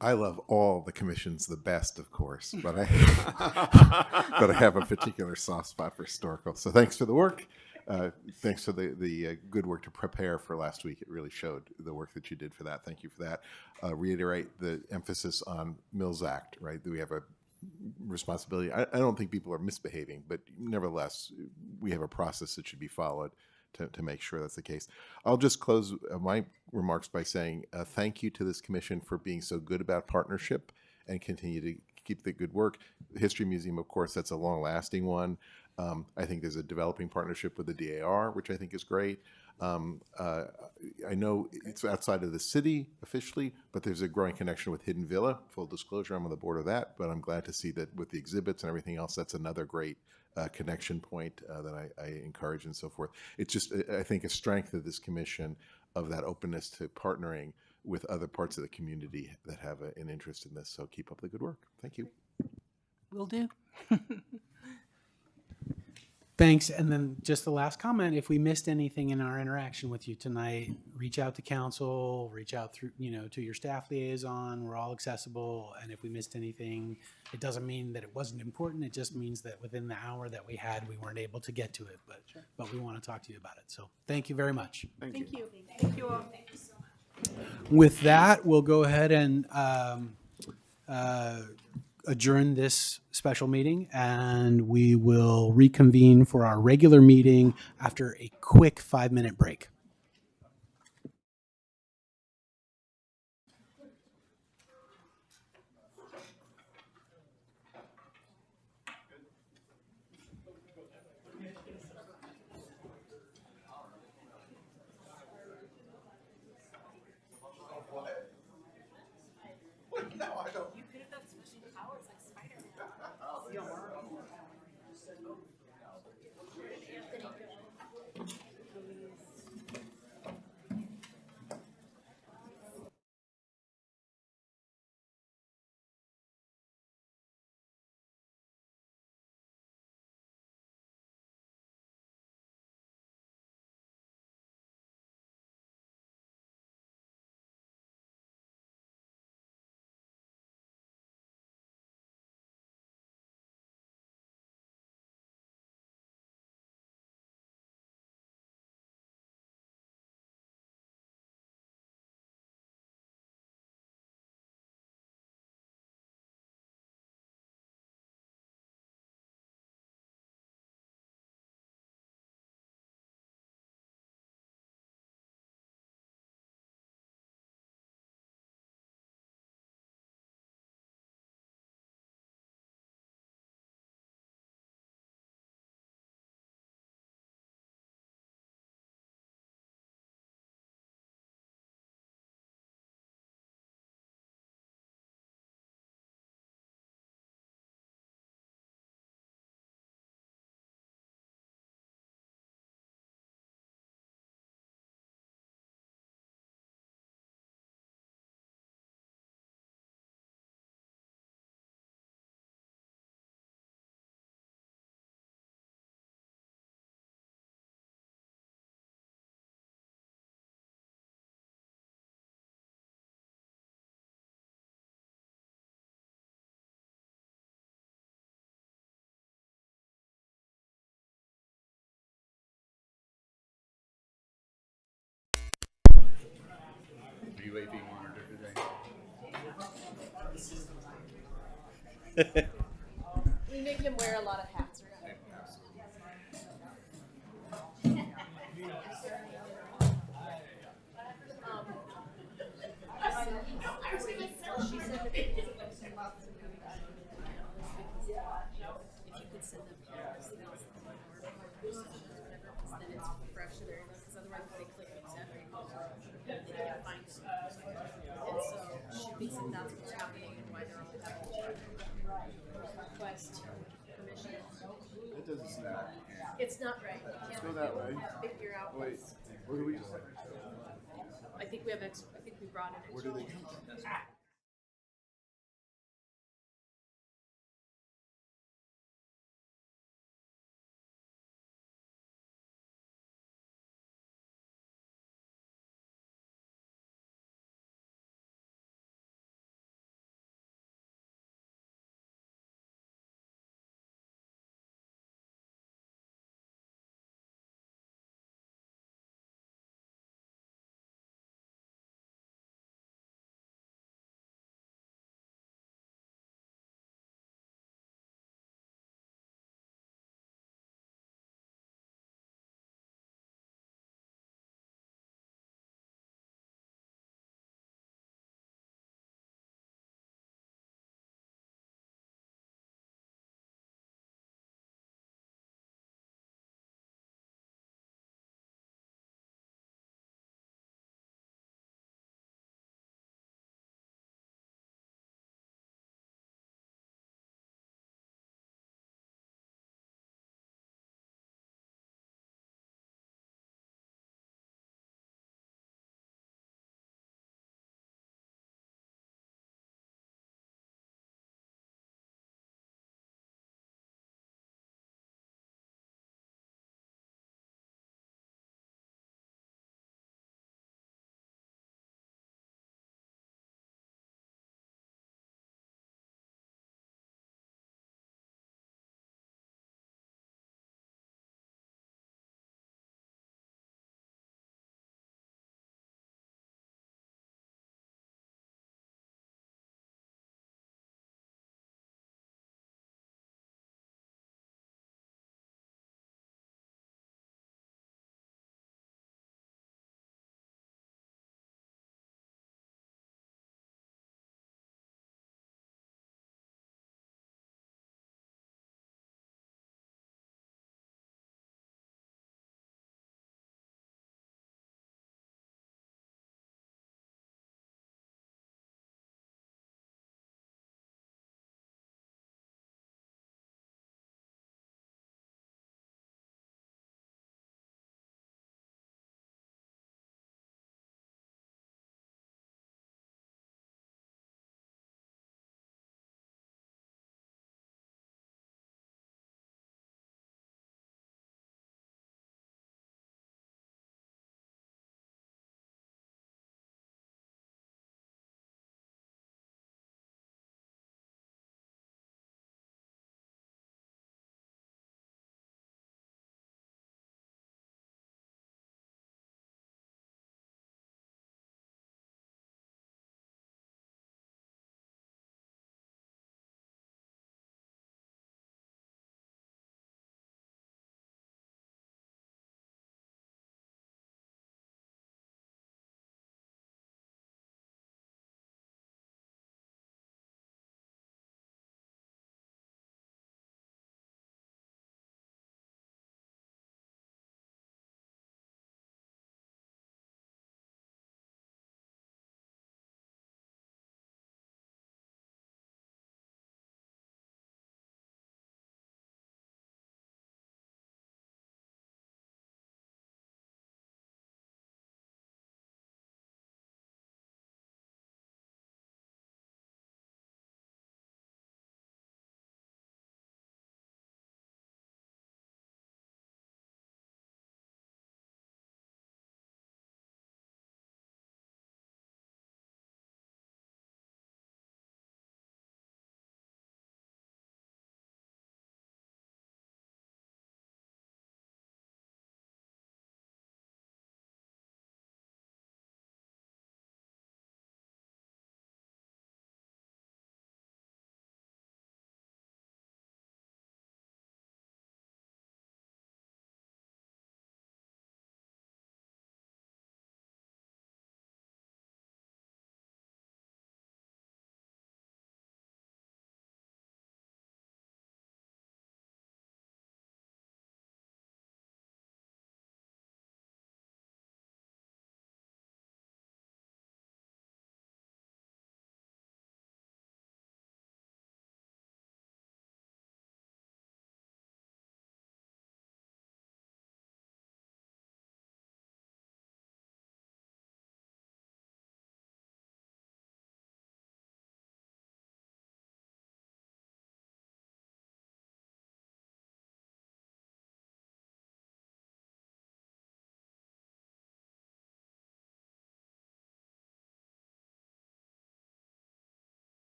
Speaker 11: I love all the commissions the best, of course, but I have a particular soft spot for historical. So thanks for the work. Thanks for the good work to prepare for last week. It really showed the work that you did for that. Thank you for that. Reiterate the emphasis on Mills Act, right? We have a responsibility. I don't think people are misbehaving, but nevertheless, we have a process that should be followed to make sure that's the case. I'll just close my remarks by saying thank you to this commission for being so good about partnership and continue to keep the good work. The History Museum, of course, that's a long-lasting one. I think there's a developing partnership with the DAR, which I think is great. I know it's outside of the city officially, but there's a growing connection with Hidden Villa. Full disclosure, I'm on the board of that, but I'm glad to see that with the exhibits and everything else, that's another great connection point that I encourage and so forth. It's just, I think, a strength of this commission of that openness to partnering with other parts of the community that have an interest in this. So keep up the good work. Thank you.
Speaker 7: Will do.
Speaker 3: Thanks. And then just the last comment, if we missed anything in our interaction with you tonight, reach out to council, reach out through, to your staff liaison. We're all accessible. And if we missed anything, it doesn't mean that it wasn't important. It just means that within the hour that we had, we weren't able to get to it, but we want to talk to you about it. So thank you very much.
Speaker 7: Thank you. Thank you all. Thank you so much.
Speaker 3: With that, we'll go ahead and adjourn this special meeting, and we will reconvene for our regular meeting after a quick 5-minute break.
Speaker 18: UAV monitor today.
Speaker 2: We make him wear a lot of hats. last permission.
Speaker 11: It doesn't seem that.
Speaker 2: It's not right. You can't
Speaker 11: Go that way.
Speaker 2: figure out
Speaker 11: Wait,
Speaker 2: what's.
Speaker 11: where do we?
Speaker 2: I think we have I think we brought an
Speaker 11: Where do they
Speaker 2: extra.
Speaker 11: come?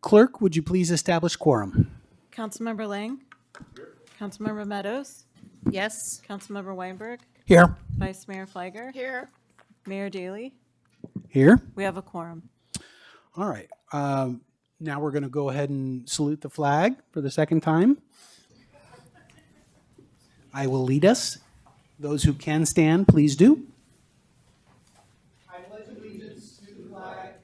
Speaker 3: Clerk, would you please establish quorum?
Speaker 1: Councilmember Lang? Councilmember Meadows?
Speaker 8: Yes.
Speaker 1: Councilmember Weinberg?
Speaker 3: Here.
Speaker 1: Vice Mayor Fliger?
Speaker 10: Here.
Speaker 1: Mayor Daley?
Speaker 3: Here.
Speaker 1: We have a quorum.
Speaker 3: All right. Now we're going to go ahead and salute the flag for the second time. I will lead us. Those who can stand, please do. I pledge allegiance to the flag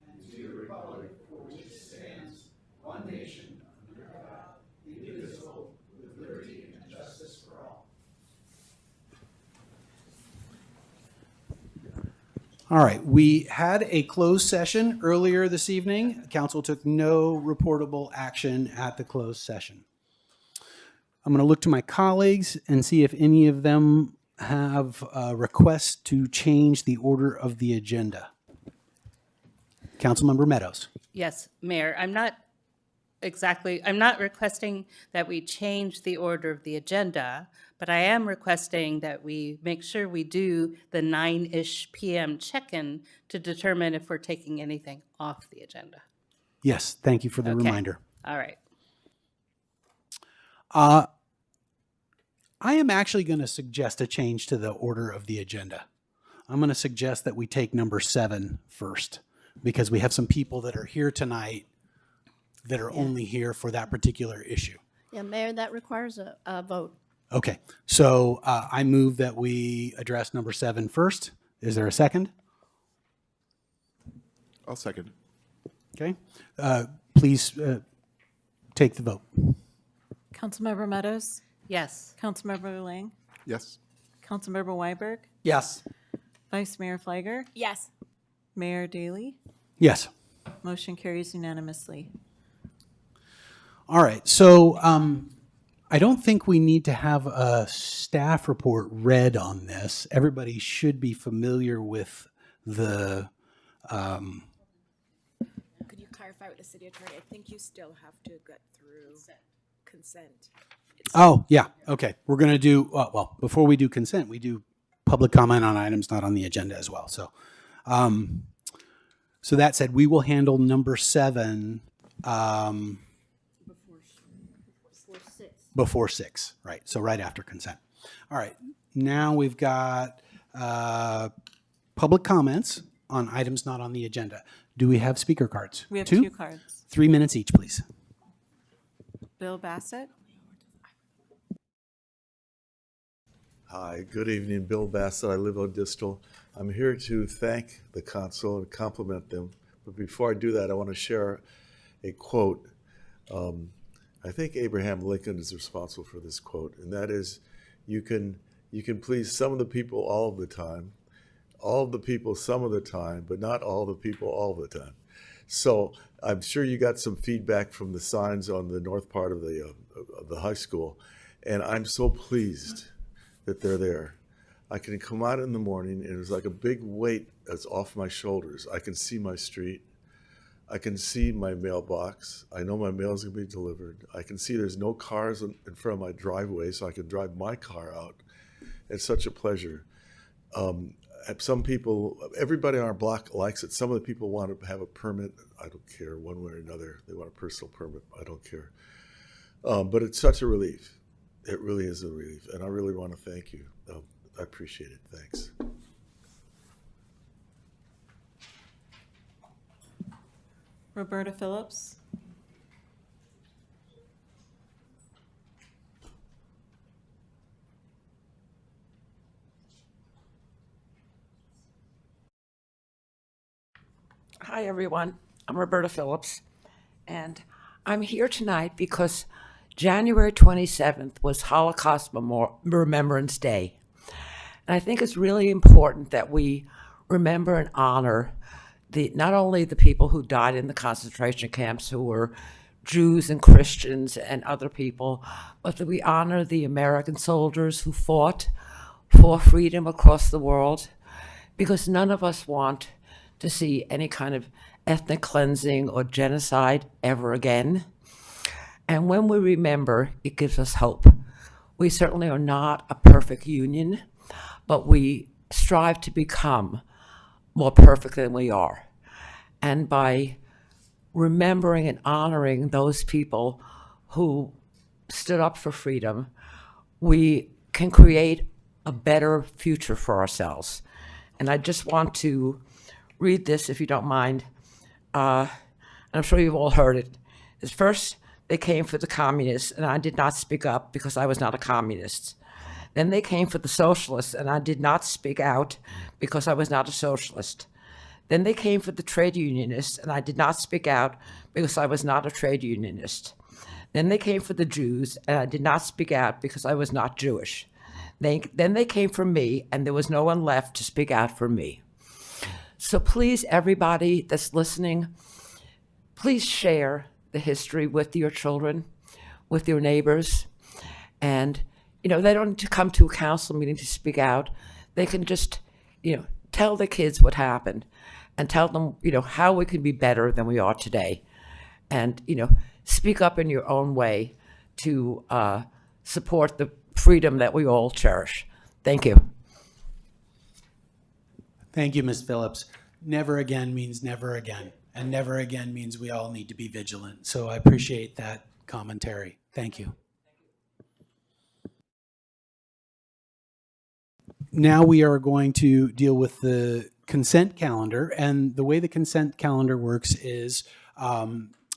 Speaker 3: and to the republic for which it stands, one nation, under God, indivisible, with liberty and justice for all. All right, we had a closed session earlier this evening. Council took no reportable action at the closed session. I'm going to look to my colleagues and see if any of them have requests to change the order of the agenda. Councilmember Meadows.
Speaker 8: Yes, Mayor, I'm not requesting that we change the order of the agenda, but I am requesting that we make sure we do the 9-ish p.m. check-in to determine if we're taking anything off the agenda.
Speaker 3: Yes, thank you for the reminder.
Speaker 8: All right.
Speaker 3: I am actually going to suggest a change to the order of the agenda. I'm going to suggest that we take number 7 first, because we have some people that are here tonight that are only here for that particular issue.
Speaker 19: Yeah, Mayor, that requires a vote.
Speaker 3: Okay, so I move that we address number 7 first. Is there a second?
Speaker 11: I'll second.
Speaker 3: Okay, please take the vote.
Speaker 1: Councilmember Meadows?
Speaker 8: Yes.
Speaker 1: Councilmember Lang?
Speaker 11: Yes.
Speaker 1: Councilmember Weinberg?
Speaker 9: Yes.
Speaker 1: Vice Mayor Fliger?
Speaker 10: Yes.
Speaker 1: Mayor Daley?
Speaker 3: Yes.
Speaker 1: Motion carries unanimously.
Speaker 3: All right, so I don't think we need to have a staff report read on this. Everybody should be familiar with the.
Speaker 10: Could you clarify with the city attorney? I think you still have to get through consent.
Speaker 3: Oh, yeah, okay. We're going to do, well, before we do consent, we do public comment on items not on the agenda as well. So, so that said, we will handle number 7 before 6, right? So right after consent. All right, now we've got public comments on items not on the agenda. Do we have speaker cards?
Speaker 1: We have 2 cards.
Speaker 3: 3 minutes each, please.
Speaker 1: Bill Bassett?
Speaker 20: Hi, good evening. Bill Bassett. I live on Distal. I'm here to thank the council and compliment them. But before I do that, I want to share a quote. I think Abraham Lincoln is responsible for this quote, and that is, you can please some of the people all of the time, all of the people some of the time, but not all the people all the time. So I'm sure you got some feedback from the signs on the north part of the high school, and I'm so pleased that they're there. I can come out in the morning and it's like a big weight that's off my shoulders. I can see my street. I can see my mailbox. I know my mail is going to be delivered. I can see there's no cars in front of my driveway, so I can drive my car out. It's such a pleasure. Some people, everybody on our block likes it. Some of the people want to have a permit. I don't care one way or another. They want a personal permit. I don't care. But it's such a relief. It really is a relief, and I really want to thank you. I appreciate it. Thanks.
Speaker 1: Roberta Phillips?
Speaker 21: Hi, everyone. I'm Roberta Phillips, and I'm here tonight because January 27th was Holocaust Remembrance Day. And I think it's really important that we remember and honor not only the people who died in the concentration camps, who were Jews and Christians and other people, but that we honor the American soldiers who fought for freedom across the world, because none of us want to see any kind of ethnic cleansing or genocide ever again. And when we remember, it gives us hope. We certainly are not a perfect union, but we strive to become more perfect than we are. and by remembering and honoring those people who stood up for freedom, we can create a better future for ourselves. And I just want to read this, if you don't mind. And I'm sure you've all heard it. It's first, they came for the communists, and I did not speak up because I was not a communist. Then they came for the socialists, and I did not speak out because I was not a socialist. Then they came for the trade unionists, and I did not speak out because I was not a trade unionist. Then they came for the Jews, and I did not speak out because I was not Jewish. Then they came for me, and there was no one left to speak out for me. So please, everybody that's listening, please share the history with your children, with your neighbors. And, they don't need to come to a council meeting to speak out. They can just, tell the kids what happened and tell them, how we can be better than we are today. And, speak up in your own way to support the freedom that we all cherish. Thank you.
Speaker 3: Thank you, Ms. Phillips. Never again means never again, and never again means we all need to be vigilant. So I appreciate that commentary. Thank you. Now we are going to deal with the consent calendar, and the way the consent calendar works is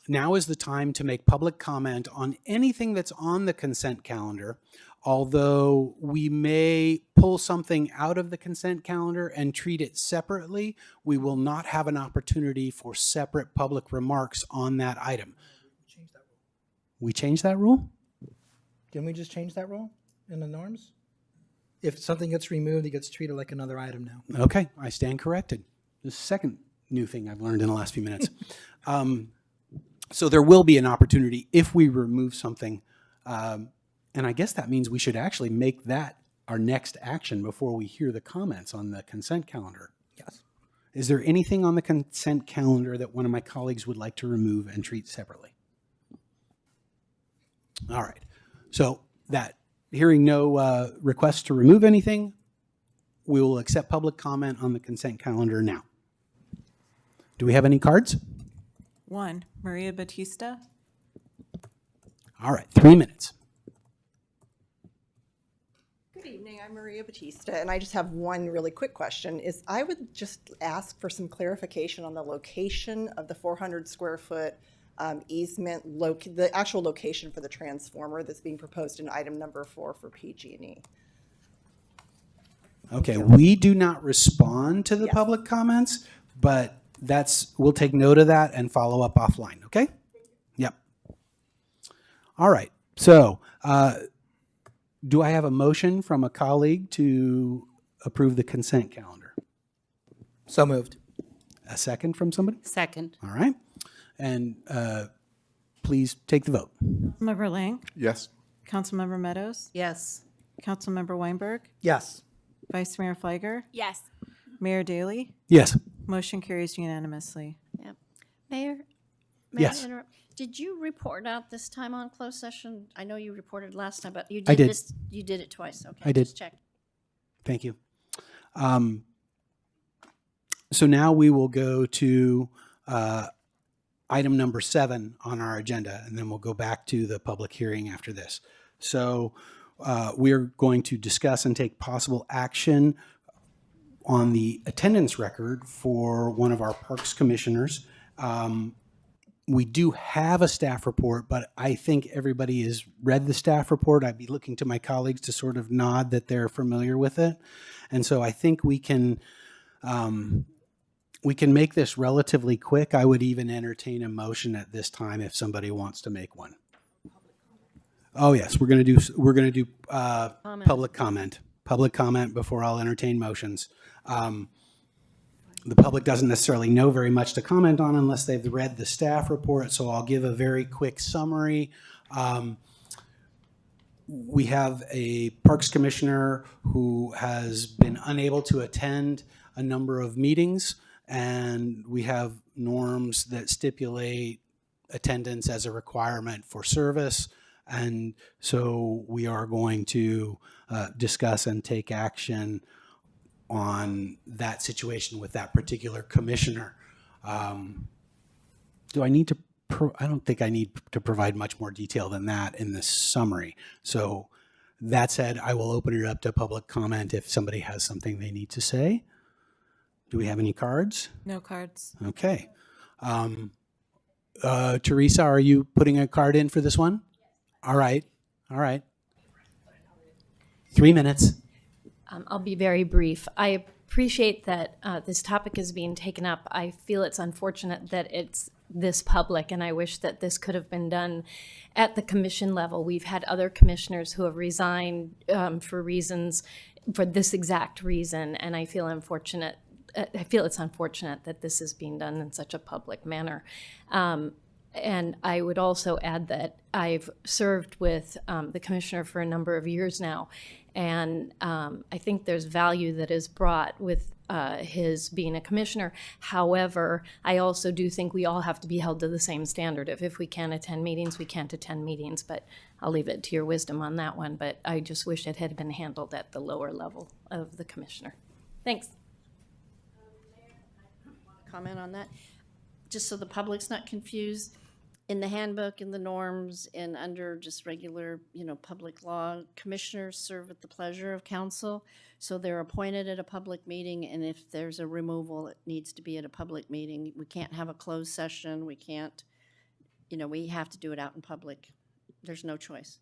Speaker 3: now is the time to make public comment on anything that's on the consent calendar. Although we may pull something out of the consent calendar and treat it separately, we will not have an opportunity for separate public remarks on that item. We changed that rule?
Speaker 9: Didn't we just change that rule in the norms? If something gets removed, it gets treated like another item now.
Speaker 3: Okay, I stand corrected. The second new thing I've learned in the last few minutes. So there will be an opportunity if we remove something. And I guess that means we should actually make that our next action before we hear the comments on the consent calendar.
Speaker 9: Yes.
Speaker 3: Is there anything on the consent calendar that one of my colleagues would like to remove and treat separately? All right. So that hearing no requests to remove anything, we will accept public comment on the consent calendar now. Do we have any cards?
Speaker 1: 1, Maria Batista.
Speaker 3: All right, 3 minutes.
Speaker 5: Good evening, I'm Maria Batista, and I just have one really quick question. I would just ask for some clarification on the location of the 400 square foot easement, the actual location for the transformer that's being proposed in item number 4 for PG&E.
Speaker 3: Okay, we do not respond to the public comments, but we'll take note of that and follow up offline, okay? Yep. All right, so do I have a motion from a colleague to approve the consent calendar?
Speaker 9: So moved.
Speaker 3: A second from somebody?
Speaker 8: Second.
Speaker 3: All right. And please take the vote.
Speaker 1: Member Lang,
Speaker 11: Yes.
Speaker 1: Councilmember Meadows,
Speaker 8: Yes.
Speaker 1: Councilmember Weinberg,
Speaker 9: Yes.
Speaker 1: Vice Mayor Fliger,
Speaker 10: Yes.
Speaker 1: Mayor Daley.
Speaker 3: Yes.
Speaker 1: Motion carries unanimously.
Speaker 19: Yeah. Mayor?
Speaker 3: Yes.
Speaker 19: I interrupt? Did you report out this time on closed session? I know you reported last time, but you
Speaker 3: I
Speaker 19: did
Speaker 3: did.
Speaker 19: this, you did it twice, okay?
Speaker 3: I did.
Speaker 19: Just check.
Speaker 3: Thank you. So now we will go to item number 7 on our agenda, and then we'll go back to the public hearing after this. So we are going to discuss and take possible action on the attendance record for one of our parks commissioners. We do have a staff report, but I think everybody has read the staff report. I'd be looking to my colleagues to sort of nod that they're familiar with it. And so I think we can make this relatively quick. I would even entertain a motion at this time if somebody wants to make one. Oh yes, we're going to do public comment before I'll entertain motions. The public doesn't necessarily know very much to comment on unless they've read the staff report, so I'll give a very quick summary. We have a Parks Commissioner who has been unable to attend a number of meetings, and we have norms that stipulate attendance as a requirement for service. And so we are going to discuss and take action on that situation with that particular commissioner. Do I need to, I don't think I need to provide much more detail than that in this summary. So that said, I will open it up to public comment if somebody has something they need to say. Do we have any cards?
Speaker 1: No cards.
Speaker 3: Okay. Teresa, are you putting a card in for this one? All right. All right. 3 minutes.
Speaker 13: I'll be very brief. I appreciate that this topic is being taken up. I feel it's unfortunate that it's this public, and I wish that this could have been done at the commission level. We've had other commissioners who have resigned for this exact reason, and I feel unfortunate. I feel it's unfortunate that this is being done in such a public manner. And I would also add that I've served with the commissioner for a number of years now, and I think there's value that is brought with his being a commissioner. However, I also do think we all have to be held to the same standard. If we can't attend meetings, we can't attend meetings, but I'll leave it to your wisdom on that one. But I just wish it had been handled at the lower level of the commissioner. Thanks.
Speaker 19: Comment on that, just so the public's not confused. In the handbook, in the norms, and under just regular, public law, commissioners serve at the pleasure of council. So they're appointed at a public meeting, and if there's a removal, it needs to be at a public meeting. We can't have a closed session. We can't, we have to do it out in public. There's no choice.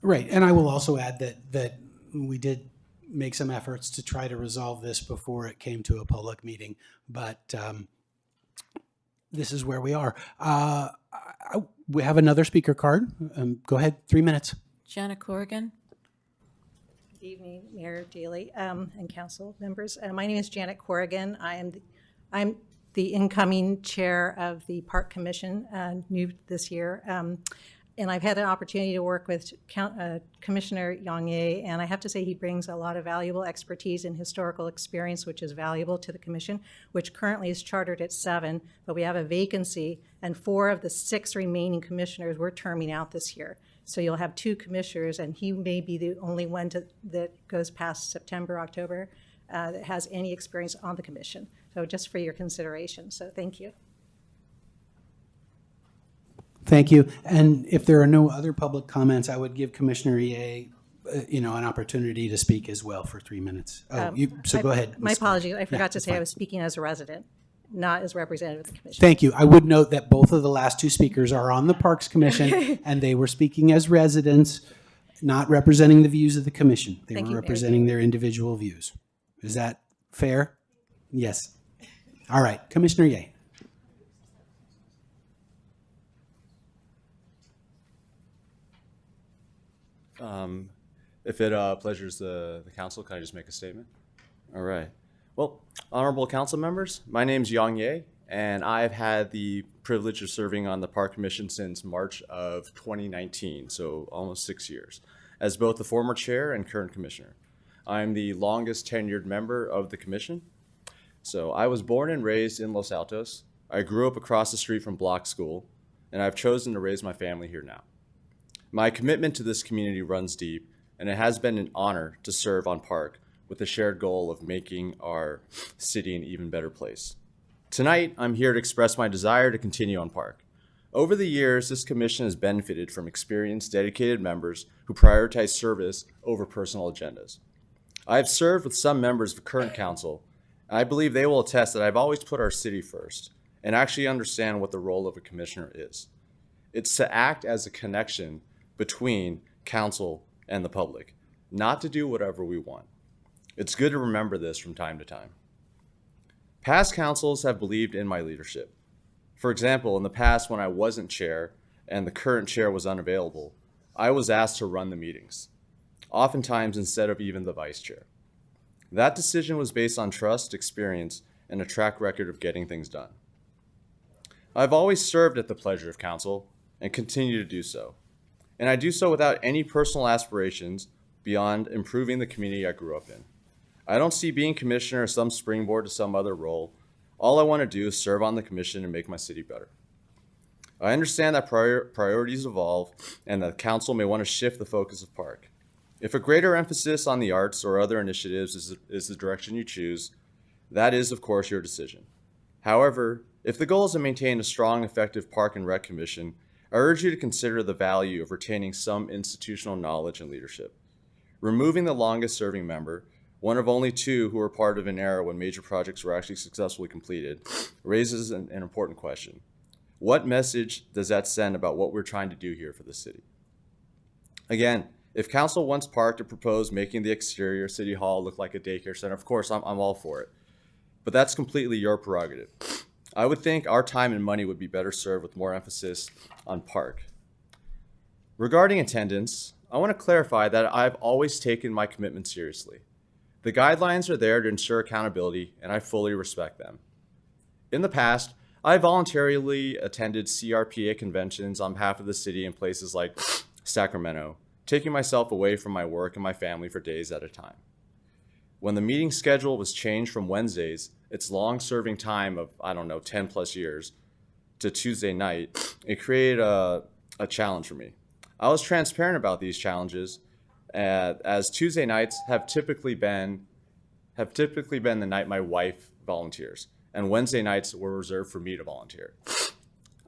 Speaker 3: Right. And I will also add that we did make some efforts to try to resolve this before it came to a public meeting, but this is where we are. We have another speaker card. Go ahead, 3 minutes.
Speaker 1: Janet Corrigan.
Speaker 4: Good evening, Mayor Daly and council members. My name is Janet Corrigan. I'm the incoming chair of the Park Commission, new this year. And I've had an opportunity to work with Commissioner Yang, and I have to say he brings a lot of valuable expertise and historical experience, which is valuable to the commission, which currently is chartered at 7, but we have a vacancy, and 4 of the 6 remaining commissioners were terming out this year. So you'll have 2 commissioners, and he may be the only one that goes past September, October, that has any experience on the commission. So just for your consideration. So thank you.
Speaker 3: Thank you. And if there are no other public comments, I would give Commissioner Ye, an opportunity to speak as well for 3 minutes. So go ahead.
Speaker 4: My apologies. I forgot to
Speaker 3: that's
Speaker 4: say I
Speaker 3: fine.
Speaker 4: was speaking as a resident, not as representative of the commission.
Speaker 3: Thank you. I would note that both of the last 2 speakers are on the Parks Commission, and they were speaking as residents, not representing the views of the commission. They
Speaker 4: Thank
Speaker 3: were
Speaker 4: you, Mayor.
Speaker 3: representing their individual views. Is that fair? Yes. All right. Commissioner Ye.
Speaker 22: If it pleasures the council, can I just make a statement? All right. Well, honorable council members, my name's Yang Ye, and I've had the privilege of serving on the Park Commission since March of 2019, so almost 6 years, as both the former chair and current commissioner. I'm the longest tenured member of the commission. So I was born and raised in Los Altos. I grew up across the street from Block School, and I've chosen to raise my family here now. My commitment to this community runs deep, and it has been an honor to serve on Park with the shared goal of making our city an even better place. Tonight, I'm here to express my desire to continue on Park. Over the years, this commission has benefited from experienced, dedicated members who prioritize service over personal agendas. I have served with some members of current council, and I believe they will attest that I've always put our city first and actually understand what the role of a commissioner is. It's to act as a connection between council and the public, not to do whatever we want. It's good to remember this from time to time. Past councils have believed in my leadership. For example, in the past when I wasn't chair and the current chair was unavailable, I was asked to run the meetings, oftentimes instead of even the vice chair. That decision was based on trust, experience, and a track record of getting things done. I've always served at the pleasure of council and continue to do so. And I do so without any personal aspirations beyond improving the community I grew up in. I don't see being commissioner as some springboard to some other role. All I want to do is serve on the commission and make my city better. I understand that priorities evolve and that council may want to shift the focus of Park. If a greater emphasis on the arts or other initiatives is the direction you choose, that is, of course, your decision. However, if the goal is to maintain a strong, effective Park and Rec Commission, I urge you to consider the value of retaining some institutional knowledge and leadership. Removing the longest serving member, one of only two who were part of an era when major projects were actually successfully completed, raises an important question. What message does that send about what we're trying to do here for the city? Again, if council wants Park to propose making the exterior City Hall look like a daycare center, of course, I'm all for it. But that's completely your prerogative. I would think our time and money would be better served with more emphasis on Park. Regarding attendance, I want to clarify that I've always taken my commitment seriously. The guidelines are there to ensure accountability, and I fully respect them. In the past, I voluntarily attended CRPA conventions on behalf of the city in places like Sacramento, taking myself away from my work and my family for days at a time. When the meeting schedule was changed from Wednesdays, its long-serving time of, 10 plus years, to Tuesday night, it created a challenge for me. I was transparent about these challenges, as Tuesday nights have typically been the night my wife volunteers, and Wednesday nights were reserved for me to volunteer.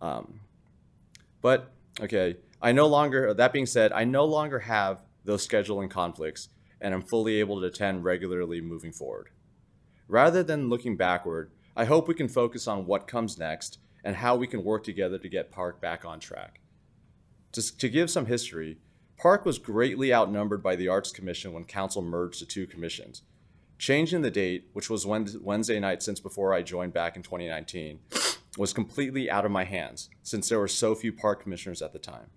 Speaker 22: But okay, that being said, I no longer have those scheduling conflicts, and I'm fully able to attend regularly moving forward. Rather than looking backward, I hope we can focus on what comes next and how we can work together to get Park back on track. To give some history, Park was greatly outnumbered by the Arts Commission when council merged the two commissions. Changing the date, which was Wednesday night since before I joined back in 2019, was completely out of my hands since there were so few Park commissioners at the time.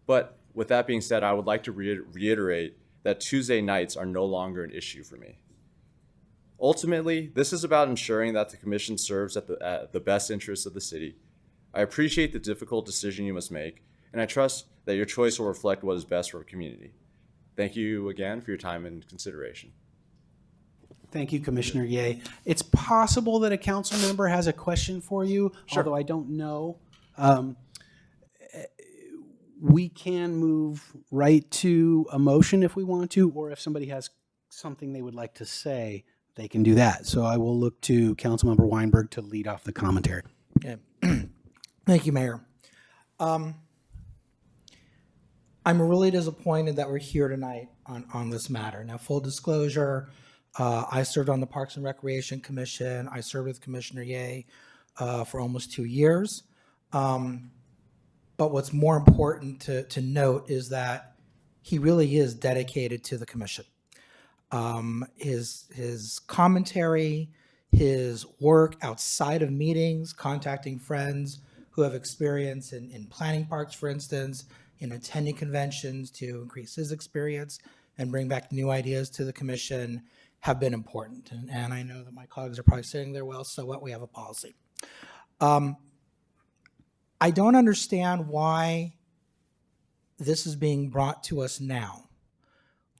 Speaker 22: But with that being said, I would like to reiterate that Tuesday nights are no longer an issue for me. Ultimately, this is about ensuring that the commission serves at the best interests of the city. I appreciate the difficult decision you must make, and I trust that your choice will reflect what is best for our community. Thank you again for your time and consideration.
Speaker 3: Thank you, Commissioner Ye. It's possible that a council member has a question for you, although I don't know. We can move right to a motion if we want to, or if somebody has something they would like to say, they can do that. So I will look to Councilmember Weinberg to lead off the commentary.
Speaker 9: Okay. Thank you, Mayor. I'm really disappointed that we're here tonight on this matter. Now, full disclosure, I served on the Parks and Recreation Commission. I served with Commissioner Ye for almost 2 years. But what's more important to note is that he really is dedicated to the commission. His commentary, his work outside of meetings, contacting friends who have experience in planning parks, for instance, in attending conventions to increase his experience and bring back new ideas to the commission have been important. And I know that my colleagues are probably sitting there, well, so what, we have a policy. I don't understand why this is being brought to us now.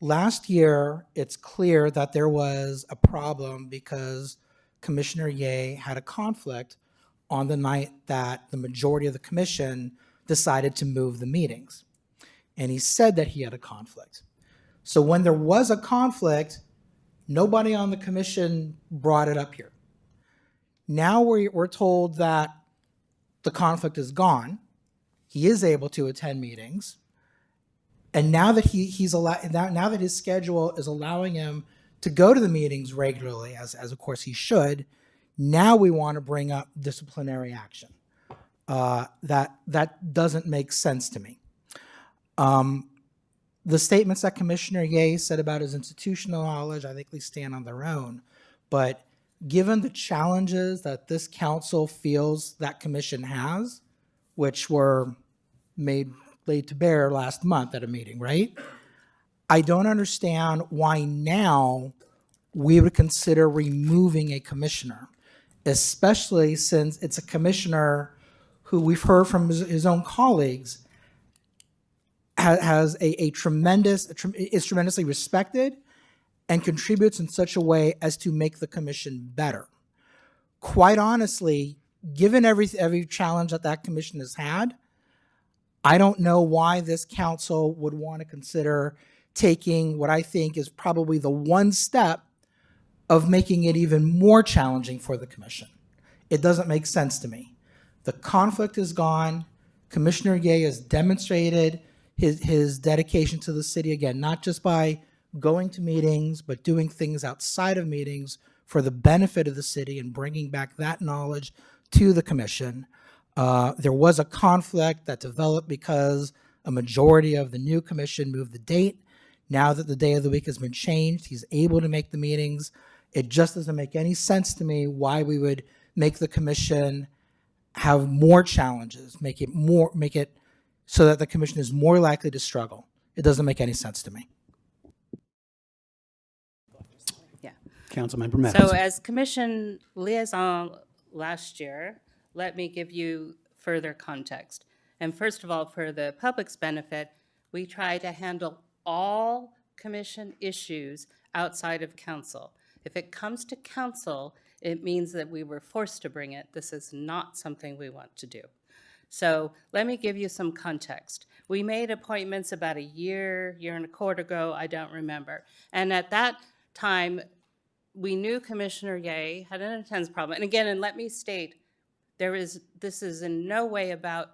Speaker 9: Last year, it's clear that there was a problem because Commissioner Ye had a conflict on the night that the majority of the commission decided to move the meetings. And he said that he had a conflict. So when there was a conflict, nobody on the commission brought it up here. Now we're told that the conflict is gone. He is able to attend meetings. And now that now that his schedule is allowing him to go to the meetings regularly, as of course he should, now we want to bring up disciplinary action. That doesn't make sense to me. The statements that Commissioner Ye said about his institutional knowledge, I think they stand on their own. But given the challenges that this council feels that commission has, which were laid to bear last month at a meeting, right? I don't understand why now we would consider removing a commissioner, especially since it's a commissioner who we've heard from his own colleagues has is tremendously respected and contributes in such a way as to make the commission better. Quite honestly, given every challenge that commission has had, I don't know why this council would want to consider taking what I think is probably the one step of making it even more challenging for the commission. it doesn't make sense to me. The conflict is gone. Commissioner Ye has demonstrated his dedication to the city, again, not just by going to meetings, but doing things outside of meetings for the benefit of the city and bringing back that knowledge to the commission. There was a conflict that developed because a majority of the new commission moved the date. Now that the day of the week has been changed, he's able to make the meetings. It just doesn't make any sense to me why we would make the commission have more challenges, make it so that the commission is more likely to struggle. It doesn't make any sense to me.
Speaker 3: Councilmember Maddox.
Speaker 8: So as commission liaison last year, let me give you further context. And first of all, for the public's benefit, we try to handle all commission issues outside of council. If it comes to council, it means that we were forced to bring it. This is not something we want to do. So let me give you some context. We made appointments about a year and a quarter ago, I don't remember. And at that time, we knew Commissioner Ye had an attendance problem. And again, and let me state, this is in no way about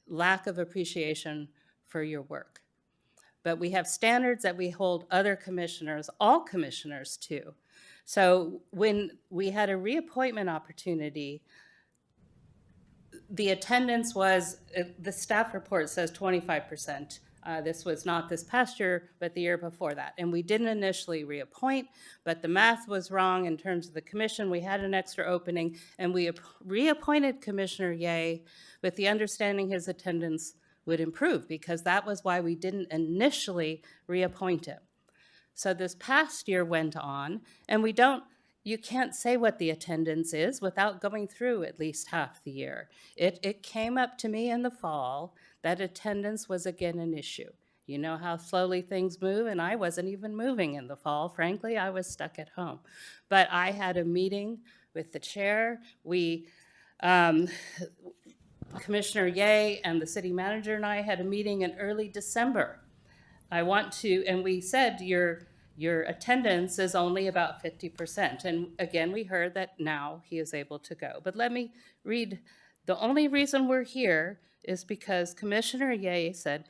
Speaker 8: lack of appreciation for your work. But we have standards that we hold other commissioners, all commissioners, to. So when we had a reappointment opportunity, the attendance was, the staff report says 25%. This was not this past year, but the year before that. And we didn't initially reappoint, but the math was wrong in terms of the commission. We had an extra opening, and we reappointed Commissioner Ye with the understanding his attendance would improve, because that was why we didn't initially reappoint him. So this past year went on, and you can't say what the attendance is without going through at least half the year. It came up to me in the fall that attendance was again an issue. You know how slowly things move, and I wasn't even moving in the fall. Frankly, I was stuck at home. But I had a meeting with the chair. Commissioner Ye and the city manager and I had a meeting in early December. And we said your attendance is only about 50%. And again, we heard that now he is able to go. But let me read, the only reason we're here is because Commissioner Ye said,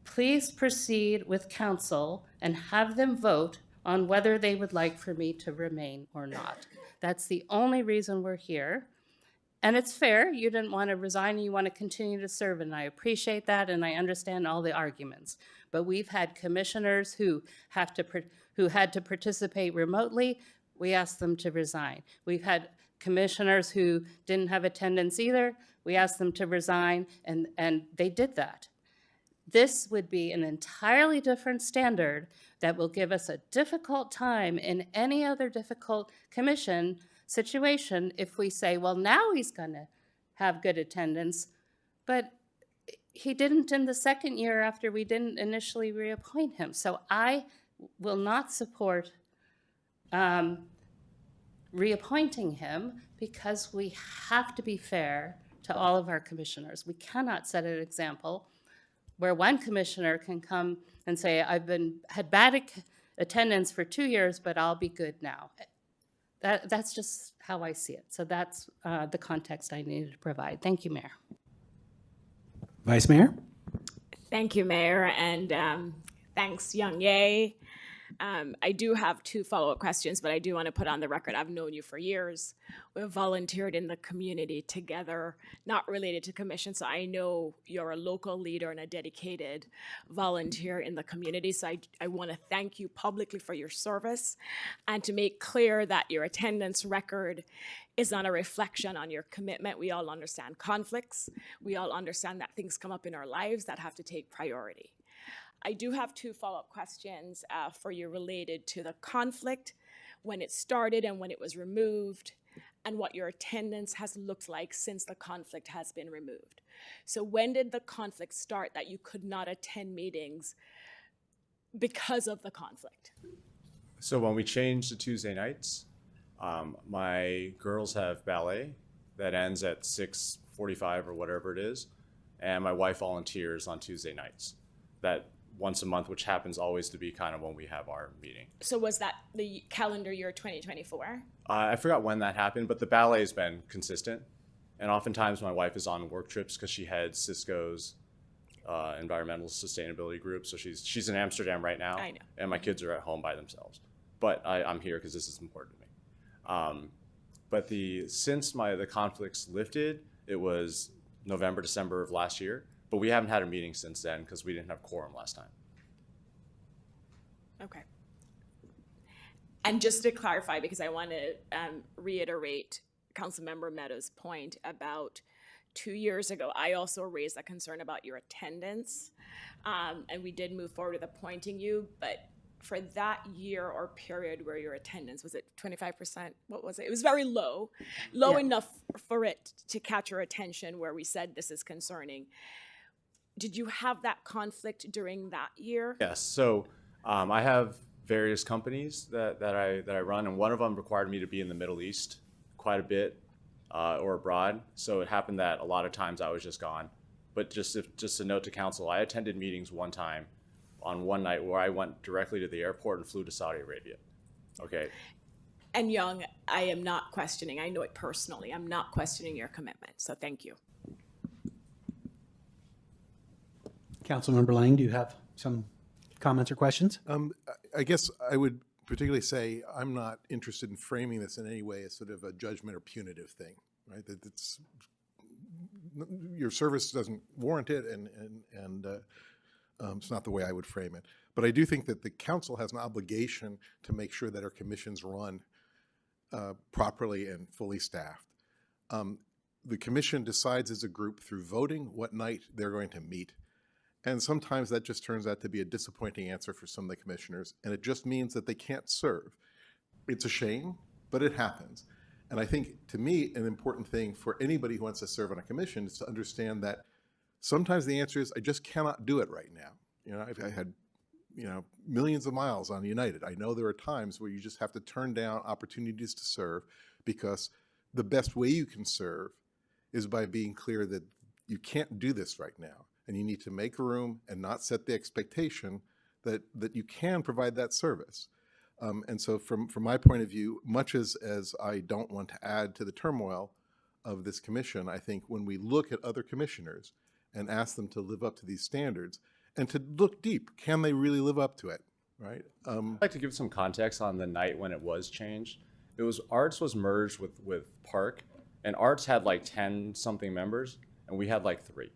Speaker 8: please proceed with council and have them vote on whether they would like for me to remain or not. That's the only reason we're here. And it's fair, you didn't want to resign, you want to continue to serve, and I appreciate that, and I understand all the arguments. But we've had commissioners who had to participate remotely, we asked them to resign. We've had commissioners who didn't have attendance either, we asked them to resign, and they did that. This would be an entirely different standard that will give us a difficult time in any other difficult commission situation if we say, well, now he's going to have good attendance, but he didn't in the second year after we didn't initially reappoint him. So I will not support reappointing him, because we have to be fair to all of our commissioners. We cannot set an example where one commissioner can come and say, I've had bad attendance for 2 years, but I'll be good now. That's just how I see it. So that's the context I needed to provide. Thank you, Mayor.
Speaker 3: Vice Mayor?
Speaker 10: Thank you, Mayor, and thanks, Young Ye. I do have 2 follow-up questions, but I do want to put on the record, I've known you for years. We've volunteered in the community together, not related to commission, so I know you're a local leader and a dedicated volunteer in the community. So I want to thank you publicly for your service, and to make clear that your attendance record is not a reflection on your commitment. We all understand conflicts. We all understand that things come up in our lives that have to take priority. I do have 2 follow-up questions for you related to the conflict, when it started and when it was removed, and what your attendance has looked like since the conflict has been removed. So when did the conflict start that you could not attend meetings because of the conflict?
Speaker 22: So when we changed to Tuesday nights, my girls have ballet that ends at 6:45 or whatever it is, and my wife volunteers on Tuesday nights. once a month, which happens always to be kind of when we have our meeting.
Speaker 10: So was that the calendar year 2024?
Speaker 22: I forgot when that happened, but the ballet has been consistent. And oftentimes my wife is on work trips because she heads Cisco's environmental sustainability group. So she's in Amsterdam right now.
Speaker 10: I know.
Speaker 22: And my kids are at home by themselves. But I'm here because this is important to me. But since the conflicts lifted, it was November, December of last year. But we haven't had a meeting since then because we didn't have quorum last time.
Speaker 10: Okay. And just to clarify, because I want to reiterate Councilmember Meadows' point about 2 years ago, I also raised a concern about your attendance. And we did move forward with appointing you, but for that year or period where your attendance, was it 25%? What was it? It was very low enough for it to catch your attention where we said this is concerning. Did you have that conflict during that year?
Speaker 22: Yes. So I have various companies that I run, and one of them required me to be in the Middle East quite a bit or abroad. So it happened that a lot of times I was just gone. But just a note to council, I attended meetings one time on one night where I went directly to the airport and flew to Saudi Arabia. Okay.
Speaker 10: And Young, I am not questioning, I know it personally, I'm not questioning your commitment, so thank you.
Speaker 3: Councilmember Lang, do you have some comments or questions?
Speaker 11: I guess I would particularly say I'm not interested in framing this in any way as sort of a judgment or punitive thing, right? That your service doesn't warrant it, and it's not the way I would frame it. But I do think that the council has an obligation to make sure that our commissions run properly and fully staffed. The commission decides as a group through voting what night they're going to meet. And sometimes that just turns out to be a disappointing answer for some of the commissioners, and it just means that they can't serve. It's a shame, but it happens. And I think, to me, an important thing for anybody who wants to serve on a commission is to understand that sometimes the answer is, I just cannot do it right now. You know, I had, millions of miles on United. I know there are times where you just have to turn down opportunities to serve because the best way you can serve is by being clear that you can't do this right now. And you need to make room and not set the expectation that you can provide that service. And so from my point of view, much as I don't want to add to the turmoil of this commission, I think when we look at other commissioners and ask them to live up to these standards and to look deep, can they really live up to it, right?
Speaker 22: I'd like to give some context on the night when it was changed. Arts was merged with Park, and Arts had like 10 something members, and we had like 3.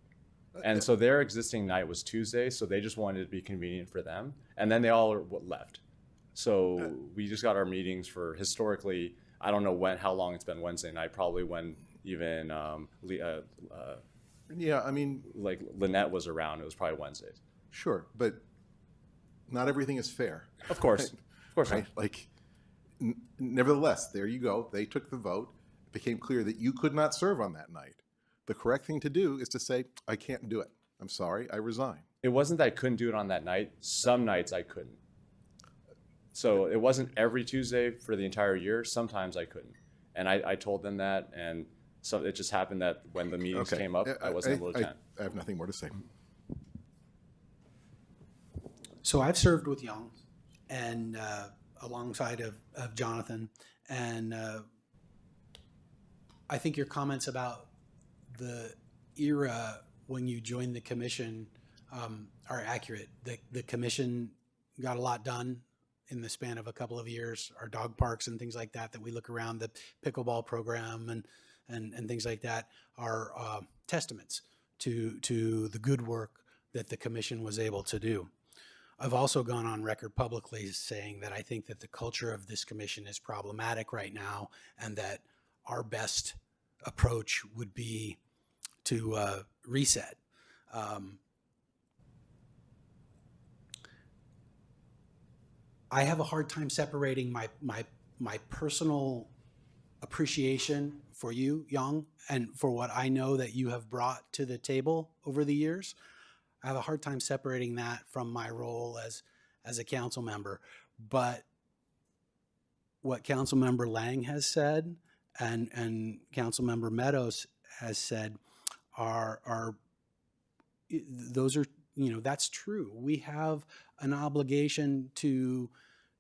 Speaker 22: And so their existing night was Tuesday, so they just wanted it to be convenient for them. And then they all left. So we just got our meetings for historically, I don't know how long it's been Wednesday night, probably when even like Lynette was around, it was probably Wednesdays.
Speaker 11: Sure, but not everything is fair.
Speaker 22: Of course,
Speaker 11: right?
Speaker 22: Of course.
Speaker 11: Right? Like, nevertheless, there you go. They took the vote. It became clear that you could not serve on that night. The correct thing to do is to say, I can't do it. I'm sorry, I resign.
Speaker 22: It wasn't that I couldn't do it on that night. Some nights I couldn't. So it wasn't every Tuesday for the entire year. Sometimes I couldn't. And I told them that, and so it just happened that when the meetings came up, I wasn't able to attend.
Speaker 11: I have nothing more to say.
Speaker 3: So I've served with Young and alongside of Jonathan, and I think your comments about the era when you joined the commission are accurate. The commission got a lot done in the span of a couple of years. Our dog parks and things like that we look around, the pickleball program and things like that are testaments to the good work that the commission was able to do. I've also gone on record publicly saying that I think that the culture of this commission is problematic right now, and that our best approach would be to reset. I have a hard time separating my personal appreciation for you, Yang, and for what I know that you have brought to the table over the years. I have a hard time separating that from my role as a council member. But what Councilmember Lang has said and Councilmember Meadows has said are those are that's true. We have an obligation to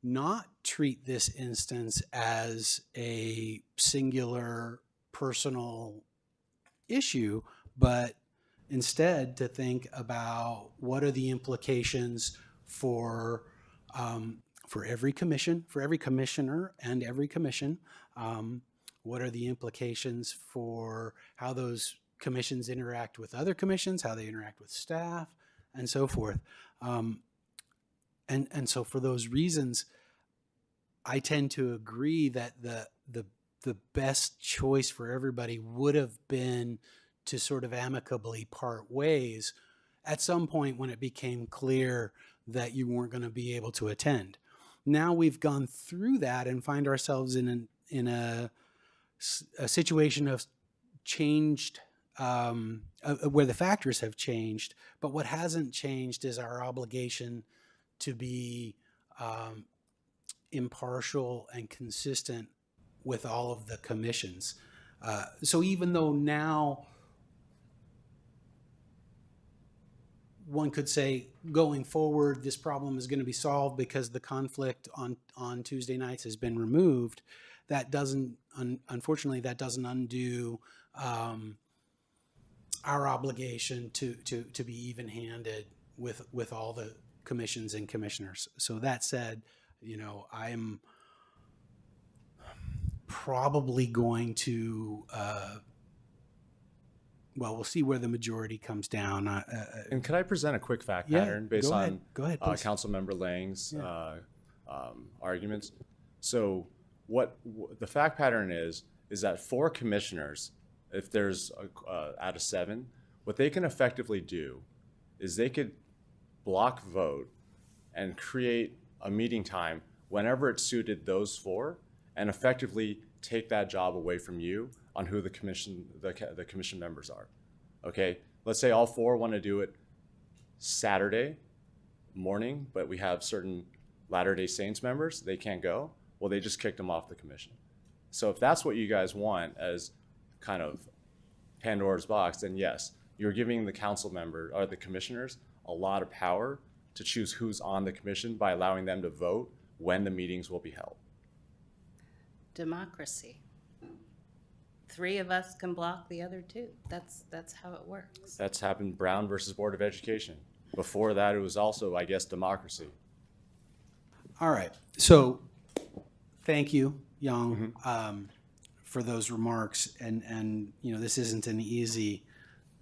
Speaker 3: not treat this instance as a singular personal issue, but instead to think about what are the implications for every commission, for every commissioner and every commission. What are the implications for how those commissions interact with other commissions, how they interact with staff, and so forth. And so for those reasons, I tend to agree that the best choice for everybody would have been to sort of amicably part ways at some point when it became clear that you weren't going to be able to attend. Now we've gone through that and find ourselves in a situation of changed, where the factors have changed, but what hasn't changed is our obligation to be impartial and consistent with all of the commissions. So even though now one could say going forward, this problem is going to be solved because the conflict on Tuesday nights has been removed, that doesn't, unfortunately, that doesn't undo our obligation to be even-handed with all the commissions and commissioners. So that said, I'm probably going to, we'll see where the majority comes down.
Speaker 22: And could I present a quick fact
Speaker 3: Yeah,
Speaker 22: pattern based
Speaker 3: go
Speaker 22: on
Speaker 3: ahead. Go ahead, please.
Speaker 22: Councilmember Lang's arguments? So what the fact pattern is that 4 commissioners, if there's out of 7, what they can effectively do is they could block vote and create a meeting time whenever it suited those 4 and effectively take that job away from you on who the commission members are. Okay, let's say all 4 want to do it Saturday morning, but we have certain Latter-day Saints members, they can't go. Well, they just kicked them off the commission. So if that's what you guys want as kind of Pandora's box, then yes, you're giving the council member or the commissioners a lot of power to choose who's on the commission by allowing them to vote when the meetings will be held.
Speaker 8: Democracy. 3 of us can block the other 2. That's how it works.
Speaker 22: That's happened Brown versus Board of Education. Before that, it was also, I guess, democracy.
Speaker 3: All right. So thank you, Yang, for those remarks. And this isn't an easy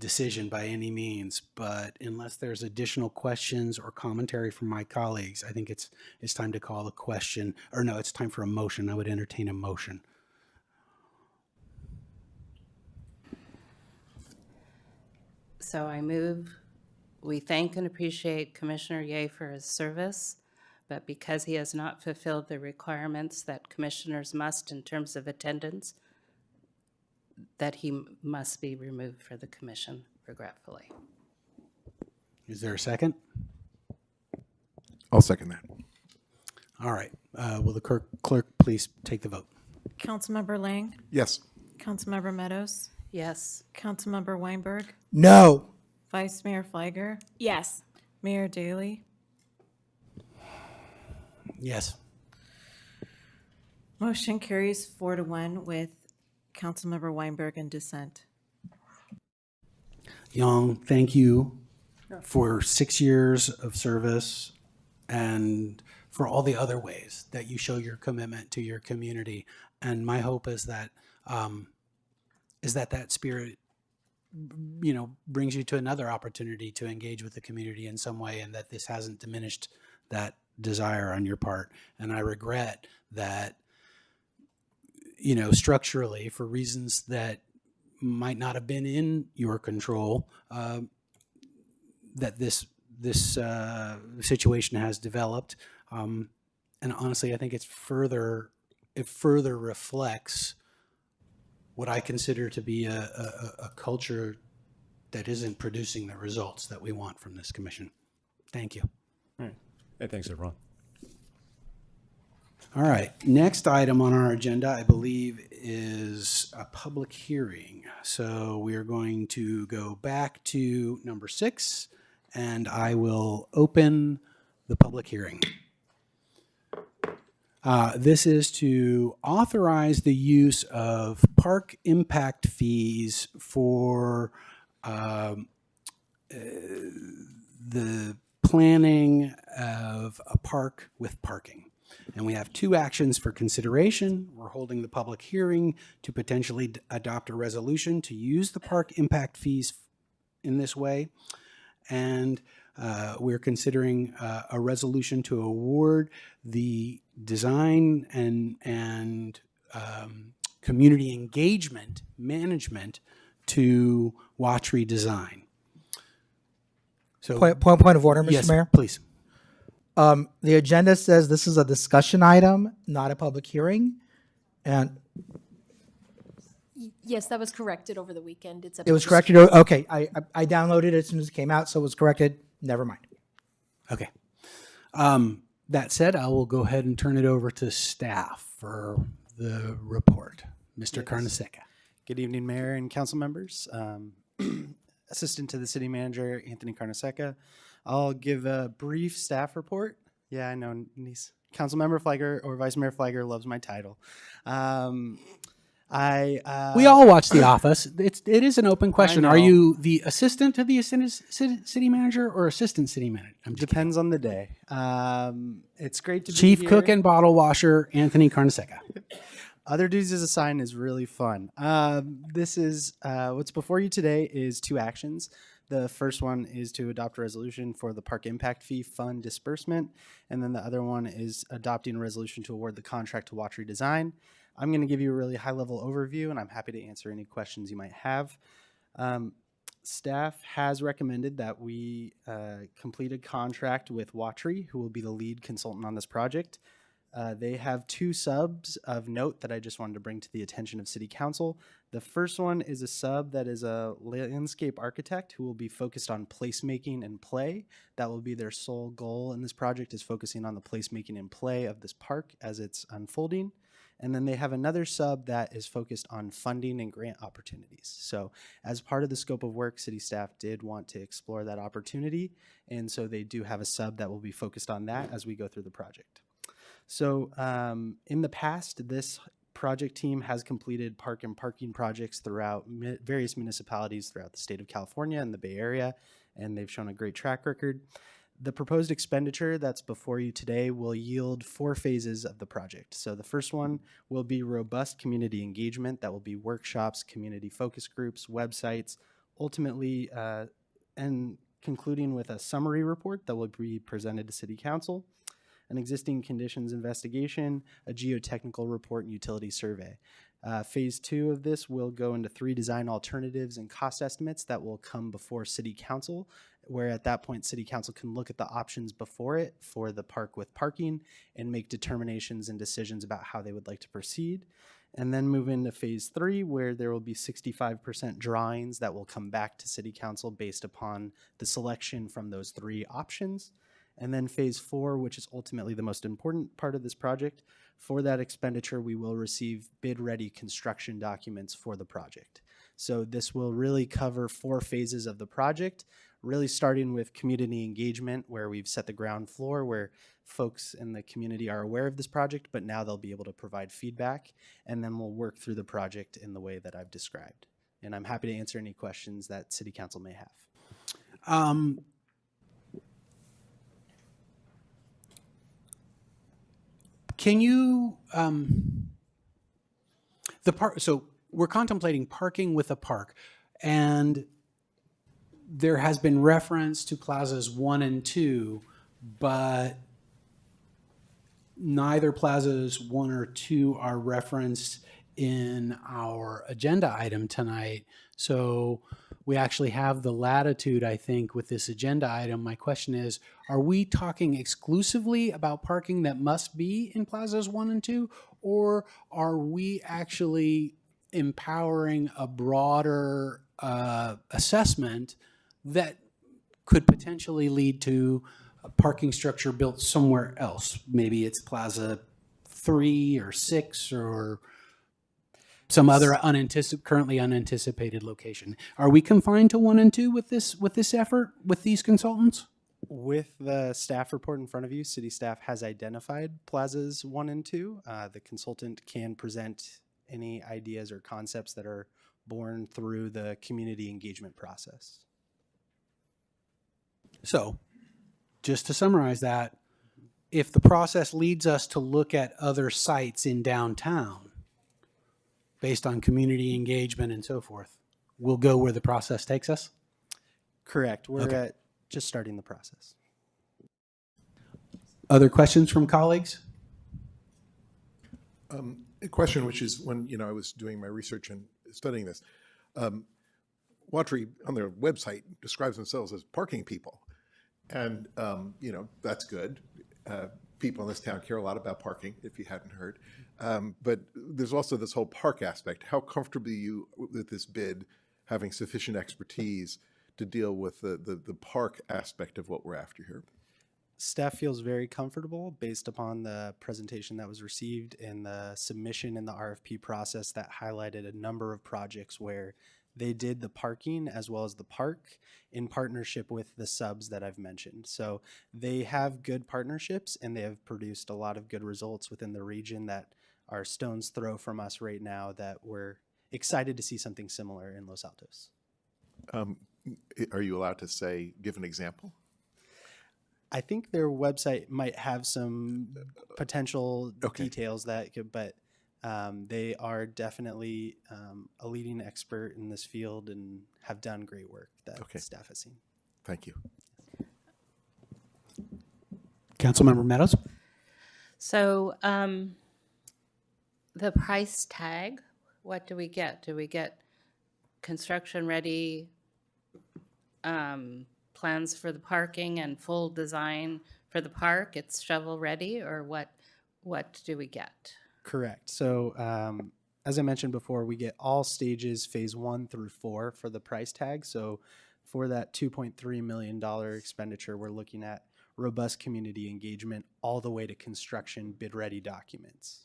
Speaker 3: decision by any means, but unless there's additional questions or commentary from my colleagues, I think it's time to call the question, or no, it's time for a motion. I would entertain a motion.
Speaker 8: So I move, we thank and appreciate Commissioner Ye for his service, but because he has not fulfilled the requirements that commissioners must in terms of attendance, that he must be removed for the commission, regretfully.
Speaker 3: Is there a second?
Speaker 11: I'll second that.
Speaker 3: All right. Will the clerk please take the vote?
Speaker 1: Councilmember Lang?
Speaker 11: Yes.
Speaker 1: Councilmember Meadows?
Speaker 8: Yes.
Speaker 1: Councilmember Weinberg?
Speaker 9: No.
Speaker 1: Vice Mayor Fliger?
Speaker 10: Yes.
Speaker 1: Mayor Daley?
Speaker 3: Yes.
Speaker 1: Motion carries 4-1 with Councilmember Weinberg in dissent.
Speaker 3: Yang, thank you for 6 years of service and for all the other ways that you show your commitment to your community. And my hope is that that spirit, brings you to another opportunity to engage with the community in some way, and that this hasn't diminished that desire on your part. And I regret that, structurally, for reasons that might not have been in your control, that this situation has developed. And honestly, I think it further reflects what I consider to be a culture that isn't producing the results that we want from this commission. Thank you.
Speaker 22: All right. Hey, thanks, everyone.
Speaker 3: All right, next item on our agenda, I believe, is a public hearing. So we are going to go back to number 6, and I will open the public hearing. This is to authorize the use of park impact fees for the planning of a park with parking. And we have two actions for consideration. We're holding the public hearing to potentially adopt a resolution to use the park impact fees in this way. And we're considering a resolution to award the design and community engagement management to Watry Design. So,
Speaker 9: Point of order, Mr.
Speaker 3: yes,
Speaker 9: Mayor.
Speaker 3: please.
Speaker 9: The agenda says this is a discussion item, not a public hearing, and
Speaker 13: Yes, that was corrected over the weekend. It's a
Speaker 9: it was corrected. Okay, I downloaded it as soon as it came out, so it was corrected. Never mind.
Speaker 3: Okay. That said, I will go ahead and turn it over to staff for the report. Mr. Carnesecca.
Speaker 6: Good evening, Mayor and council members. Assistant to the City Manager, Anthony Carnesecca. I'll give a brief staff report. Yeah, I know, Councilmember Flagger or Vice Mayor Flagger loves my title.
Speaker 3: We all watch The Office. It is an open question. Are you the assistant to the city manager or assistant city manager?
Speaker 6: Depends on the day. It's great to be
Speaker 3: Chief
Speaker 6: here.
Speaker 3: Cook and Bottle Washer, Anthony Carnesecca.
Speaker 6: Other duties as assigned is really fun. This is what's before you today is two actions. The first one is to adopt a resolution for the Park Impact Fee Fund disbursement, and then the other one is adopting a resolution to award the contract to Watry Design. I'm going to give you a really high-level overview, and I'm happy to answer any questions you might have. Staff has recommended that we complete a contract with Watry, who will be the lead consultant on this project. They have two subs of note that I just wanted to bring to the attention of City Council. The first one is a sub that is a landscape architect who will be focused on placemaking and play. That will be their sole goal in this project, is focusing on the placemaking and play of this park as it's unfolding. And then they have another sub that is focused on funding and grant opportunities. So as part of the scope of work, city staff did want to explore that opportunity. And so they do have a sub that will be focused on that as we go through the project. So in the past, this project team has completed park and parking projects throughout various municipalities throughout the state of California and the Bay Area, and they've shown a great track record. The proposed expenditure that's before you today will yield 4 phases of the project. So the first one will be robust community engagement. That will be workshops, community focus groups, websites, ultimately, and concluding with a summary report that will be presented to City Council, an existing conditions investigation, a geotechnical report, and utility survey. Phase 2 of this will go into 3 design alternatives and cost estimates that will come before City Council, where at that point City Council can look at the options before it for the park with parking and make determinations and decisions about how they would like to proceed. And then move into phase 3, where there will be 65% drawings that will come back to City Council based upon the selection from those 3 options. And then phase 4, which is ultimately the most important part of this project, for that expenditure, we will receive bid-ready construction documents for the project. So this will really cover 4 phases of the project, really starting with community engagement, where we've set the ground floor, where folks in the community are aware of this project, but now they'll be able to provide feedback, and then we'll work through the project in the way that I've described. And I'm happy to answer any questions that City Council may have.
Speaker 3: Can you, so we're contemplating parking with a park, and there has been reference to plazas 1 and 2, but neither plazas 1 or 2 are referenced in our agenda item tonight. So we actually have the latitude, I think, with this agenda item. My question is, are we talking exclusively about parking that must be in plazas 1 and 2, or are we actually empowering a broader assessment that could potentially lead to a parking structure built somewhere else? Maybe it's plaza 3 or 6 or some other currently unanticipated location. Are we confined to 1 and 2 with this effort with these consultants?
Speaker 6: With the staff report in front of you, city staff has identified plazas 1 and 2. The consultant can present any ideas or concepts that are born through the community engagement process.
Speaker 3: So, just to summarize that, if the process leads us to look at other sites in downtown based on community engagement and so forth, we'll go where the process takes us?
Speaker 6: Correct. We're
Speaker 3: Okay.
Speaker 6: at just starting the process.
Speaker 3: Other questions from colleagues?
Speaker 11: A question, which is when I was doing my research and studying this, Watry on their website describes themselves as parking people, and that's good. People in this town care a lot about parking, if you hadn't heard. But there's also this whole park aspect. How comfortable are you with this bid, having sufficient expertise to deal with the park aspect of what we're after here?
Speaker 6: Staff feels very comfortable based upon the presentation that was received and the submission in the RFP process that highlighted a number of projects where they did the parking as well as the park in partnership with the subs that I've mentioned. So they have good partnerships and they have produced a lot of good results within the region that are stone's throw from us right now, that we're excited to see something similar in Los Altos.
Speaker 11: Are you allowed to give an example?
Speaker 6: I think their website might have some potential details that could, but they are definitely a leading expert in this field and have done great work that staff has seen.
Speaker 11: Thank you.
Speaker 3: Councilmember Meadows?
Speaker 8: So the price tag, what do we get? Do we get construction ready plans for the parking and full design for the park? It's shovel ready, or what do we get?
Speaker 6: Correct. So as I mentioned before, we get all stages, phase 1 through 4 for the price tag. So for that $2.3 million expenditure, we're looking at robust community engagement all the way to construction bid ready documents.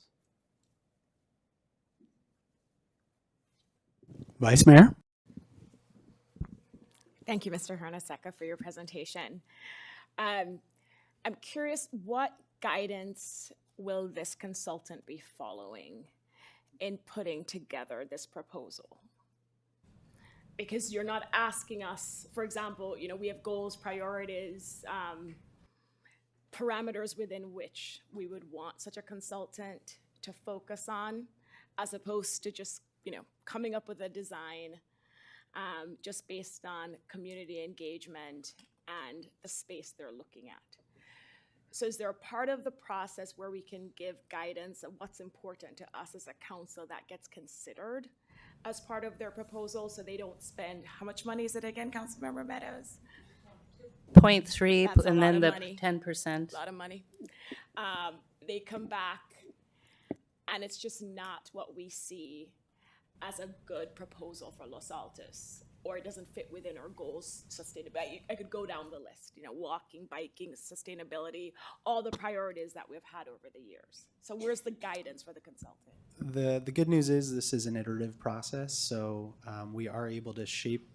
Speaker 3: Vice Mayor?
Speaker 10: Thank you, Mr. Hernaseca, for your presentation. I'm curious, what guidance will this consultant be following in putting together this proposal? Because you're not asking us, for example, we have goals, priorities, parameters within which we would want such a consultant to focus on, as opposed to just, coming up with a design just based on community engagement and the space they're looking at. So is there a part of the process where we can give guidance of what's important to us as a council that gets considered as part of their proposal, so they don't spend, how much money is it again, Councilmember Meadows?
Speaker 8: 0.3
Speaker 10: That's a
Speaker 8: and
Speaker 10: lot
Speaker 8: then
Speaker 10: of
Speaker 8: the
Speaker 10: money.
Speaker 8: 10%.
Speaker 10: A lot of money. They come back and it's just not what we see as a good proposal for Los Altos, or it doesn't fit within our goals, sustainability. I could go down the list, walking, biking, sustainability, all the priorities that we've had over the years. So where's the guidance for the consultant?
Speaker 6: The good news is this is an iterative process, so we are able to shape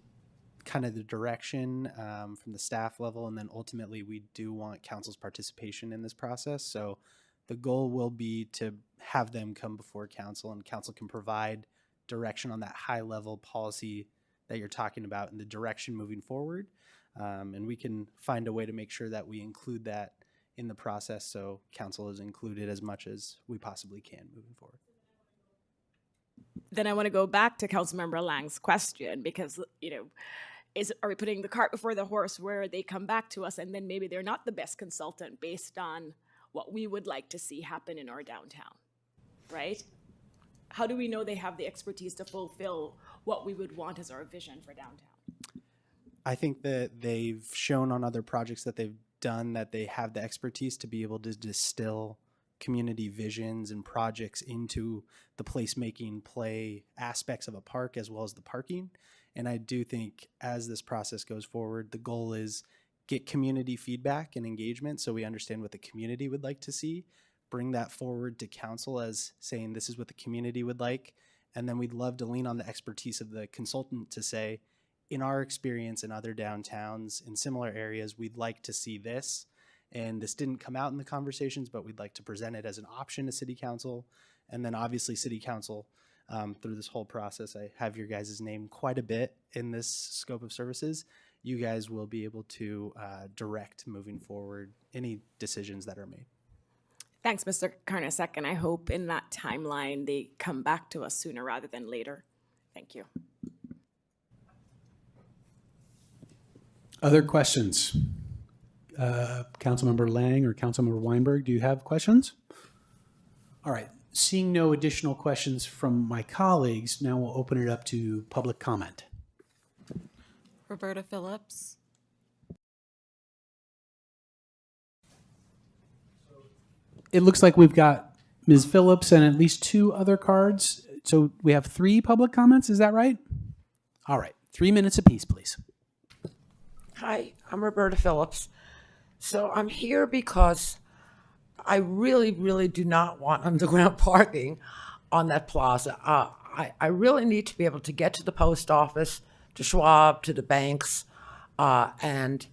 Speaker 6: kind of the direction from the staff level, and then ultimately we do want council's participation in this process. So the goal will be to have them come before council, and council can provide direction on that high level policy that you're talking about and the direction moving forward. And we can find a way to make sure that we include that in the process, so council is included as much as we possibly can moving forward.
Speaker 10: Then I want to go back to Councilmember Lang's question, because, are we putting the cart before the horse where they come back to us and then maybe they're not the best consultant based on what we would like to see happen in our downtown, right? How do we know they have the expertise to fulfill what we would want as our vision for downtown?
Speaker 6: I think that they've shown on other projects that they've done that they have the expertise to be able to distill community visions and projects into the placemaking play aspects of a park as well as the parking. And I do think as this process goes forward, the goal is get community feedback and engagement so we understand what the community would like to see, bring that forward to council as saying this is what the community would like, And then we'd love to lean on the expertise of the consultant to say, in our experience in other downtowns in similar areas, we'd like to see this. And this didn't come out in the conversations, but we'd like to present it as an option to City Council. And then obviously City Council, through this whole process, I have your guys' name quite a bit in this scope of services. You guys will be able to direct moving forward any decisions that are made.
Speaker 10: Thanks, Mr. Karnasek, and I hope in that timeline they come back to us sooner rather than later. Thank you.
Speaker 3: Other questions? Councilmember Lang or Councilmember Weinberg, do you have questions? All right. Seeing no additional questions from my colleagues, now we'll open it up to public comment.
Speaker 1: Roberta Phillips.
Speaker 3: It looks like we've got Ms. Phillips and at least 2 other cards. So we have 3 public comments, is that right? All right, 3 minutes apiece, please.
Speaker 21: Hi, I'm Roberta Phillips. So I'm here because I really, really do not want underground parking on that plaza. I really need to be able to get to the post office, to Schwab, to the banks, and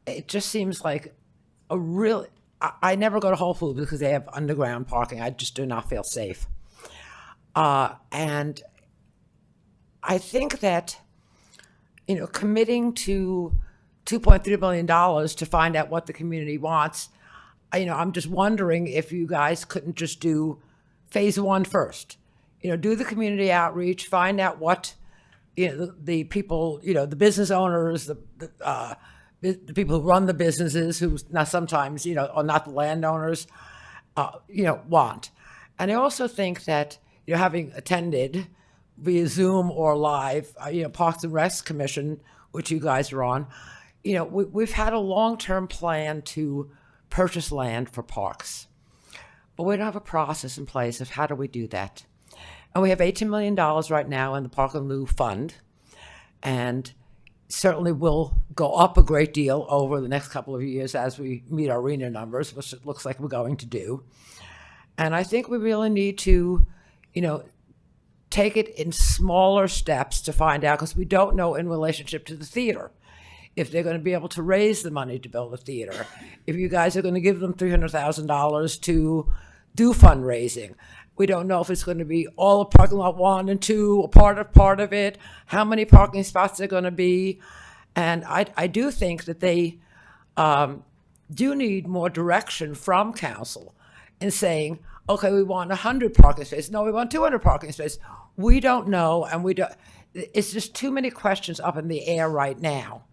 Speaker 21: it just seems like a really, I never go to Whole Foods because they have underground parking. I just do not feel safe. And I think that, committing to $2.3 billion to find out what the community wants, I'm just wondering if you guys couldn't just do phase 1 first. Do the community outreach, find out what, the people, the business owners, the people who run the businesses, who now sometimes, are not the landowners, want. And I also think that, having attended via Zoom or live, Parks and Rec Commission, which you guys are on, we've had a long-term plan to purchase land for parks. But we don't have a process in place of how do we do that. And we have $18 million right now in the Park and Lou Fund, and certainly will go up a great deal over the next couple of years as we meet our arena numbers, which it looks like we're going to do. And I think we really need to, take it in smaller steps to find out, because we don't know in relationship to the theater if they're going to be able to raise the money to build a theater, if you guys are going to give them $300,000 to do fundraising. We don't know if it's going to be all of parking lot 1 and 2, or part of it, how many parking spots there are going to be. And I do think that they do need more direction from council in saying, okay, we want 100 parking spaces. No, we want 200 parking spaces. We don't know, and it's just too many questions up in the air right now.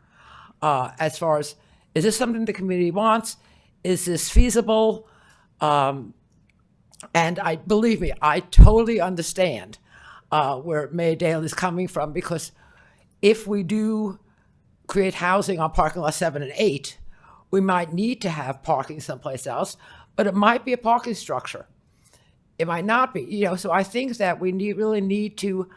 Speaker 21: As far as, is this something the community wants? Is this feasible? And believe me, I totally understand where Mayor Dale is coming from, because if we do create housing on parking lot 7 and 8, we might need to have parking someplace else, but it might be a parking structure. It might not be, so I think that we really need to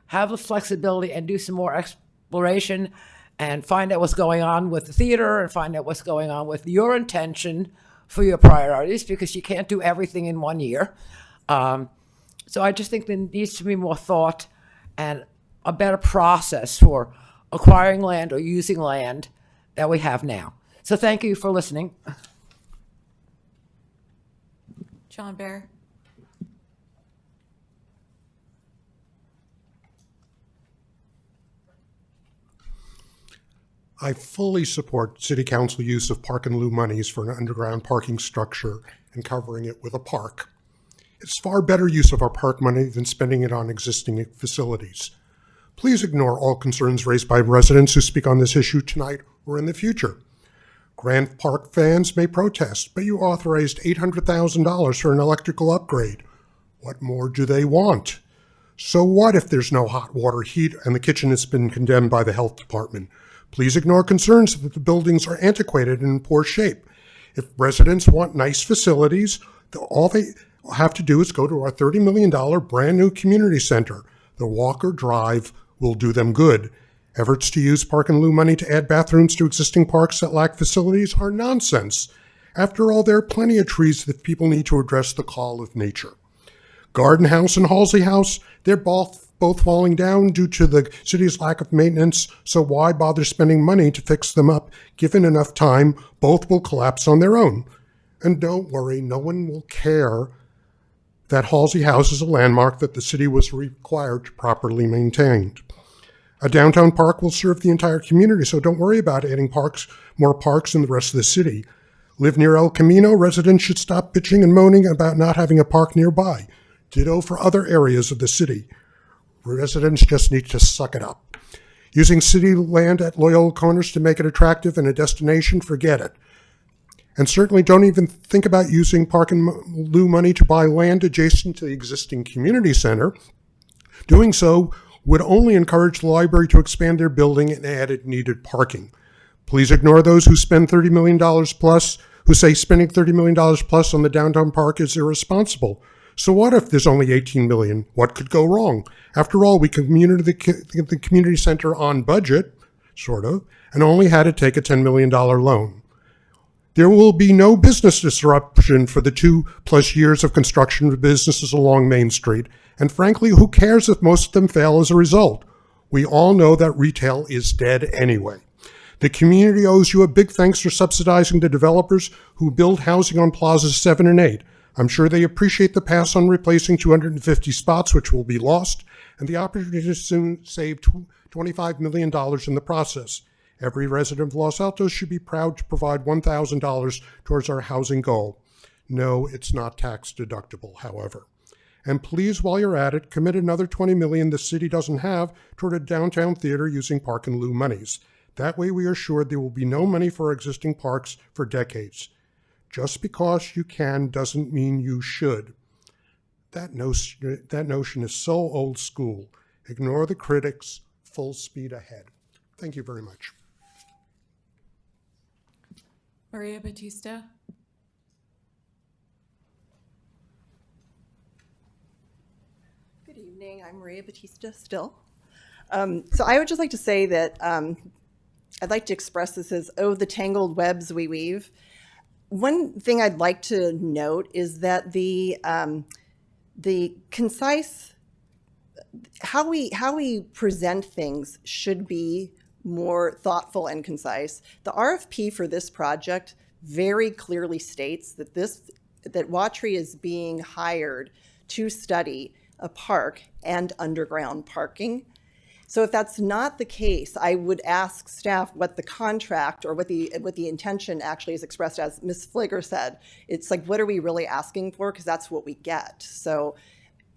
Speaker 21: have the flexibility and do some more exploration and find out what's going on with the theater and find out what's going on with your intention for your priorities, because you can't do everything in 1 year. So I just think there needs to be more thought and a better process for acquiring land or using land that we have now. So thank you for listening.
Speaker 1: John Bear.
Speaker 12: I fully support City Council use of Park and Lou monies for an underground parking structure and covering it with a park. It's far better use of our park money than spending it on existing facilities. Please ignore all concerns raised by residents who speak on this issue tonight or in the future. Grant Park fans may protest, but you authorized $800,000 for an electrical upgrade. What more do they want? So what if there's no hot water heat and the kitchen has been condemned by the health department? Please ignore concerns that the buildings are antiquated and in poor shape. If residents want nice facilities, all they have to do is go to our $30 million brand new community center. The Walker Drive will do them good. Efforts to use Park and Lou money to add bathrooms to existing parks that lack facilities are nonsense. After all, there are plenty of trees that people need to address the call of nature. Garden House and Halsey House, they're both falling down due to the city's lack of maintenance, so why bother spending money to fix them up? Given enough time, both will collapse on their own. And don't worry, no one will care that Halsey House is a landmark that the city was required to properly maintain. A downtown park will serve the entire community, so don't worry about adding more parks in the rest of the city. Live near El Camino, residents should stop bitching and moaning about not having a park nearby. Ditto for other areas of the city. Residents just need to suck it up. Using city land at Loyola Corners to make it attractive and a destination, forget it. And certainly don't even think about using Park and Lieu money to buy land adjacent to the existing community center. Doing so would only encourage the library to expand their building and add needed parking. Please ignore those who spend $30 million plus, who say spending $30 million plus on the downtown park is irresponsible. So what if there's only $18 million? What could go wrong? After all, we commuted the community center on budget, sort of, and only had to take a $10 million loan. There will be no business disruption for the 2+ years of construction of businesses along Main Street. And frankly, who cares if most of them fail as a result? We all know that retail is dead anyway. The community owes you a big thanks for subsidizing the developers who build housing on Plazas 7 and 8. I'm sure they appreciate the pass on replacing 250 spots, which will be lost, and the opportunity to soon save $25 million in the process. Every resident of Los Altos should be proud to provide $1,000 towards our housing goal. No, it's not tax deductible, however. And please, while you're at it, commit another $20 million the city doesn't have toward a downtown theater using Park and Lieu monies. That way we are sure there will be no money for existing parks for decades. Just because you can doesn't mean you should. That notion is so old school. Ignore the critics, full speed ahead. Thank you very much.
Speaker 1: Maria Batista.
Speaker 5: Good evening. I'm Maria Batista still. So I would just like to say that I'd like to express this as, oh, the tangled webs we weave. One thing I'd like to note is that the concise, how we present things should be more thoughtful and concise. The RFP for this project very clearly states that Watry is being hired to study a park and underground parking. So if that's not the case, I would ask staff what the contract or what the intention actually is expressed as. Ms. Fligger said, it's like, what are we really asking for? Because that's what we get. So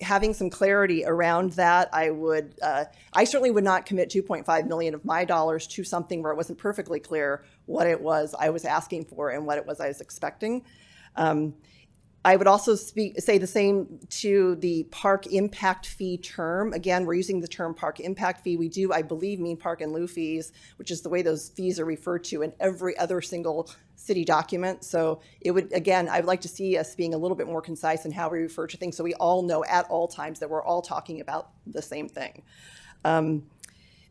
Speaker 5: having some clarity around that, I certainly would not commit $2.5 million of my dollars to something where it wasn't perfectly clear what it was I was asking for and what it was I was expecting. I would also say the same to the park impact fee term. Again, we're using the term park impact fee. We do, I believe, mean Park and Lieu fees, which is the way those fees are referred to in every other single city document. So it would, again, I would like to see us being a little bit more concise in how we refer to things so we all know at all times that we're all talking about the same thing.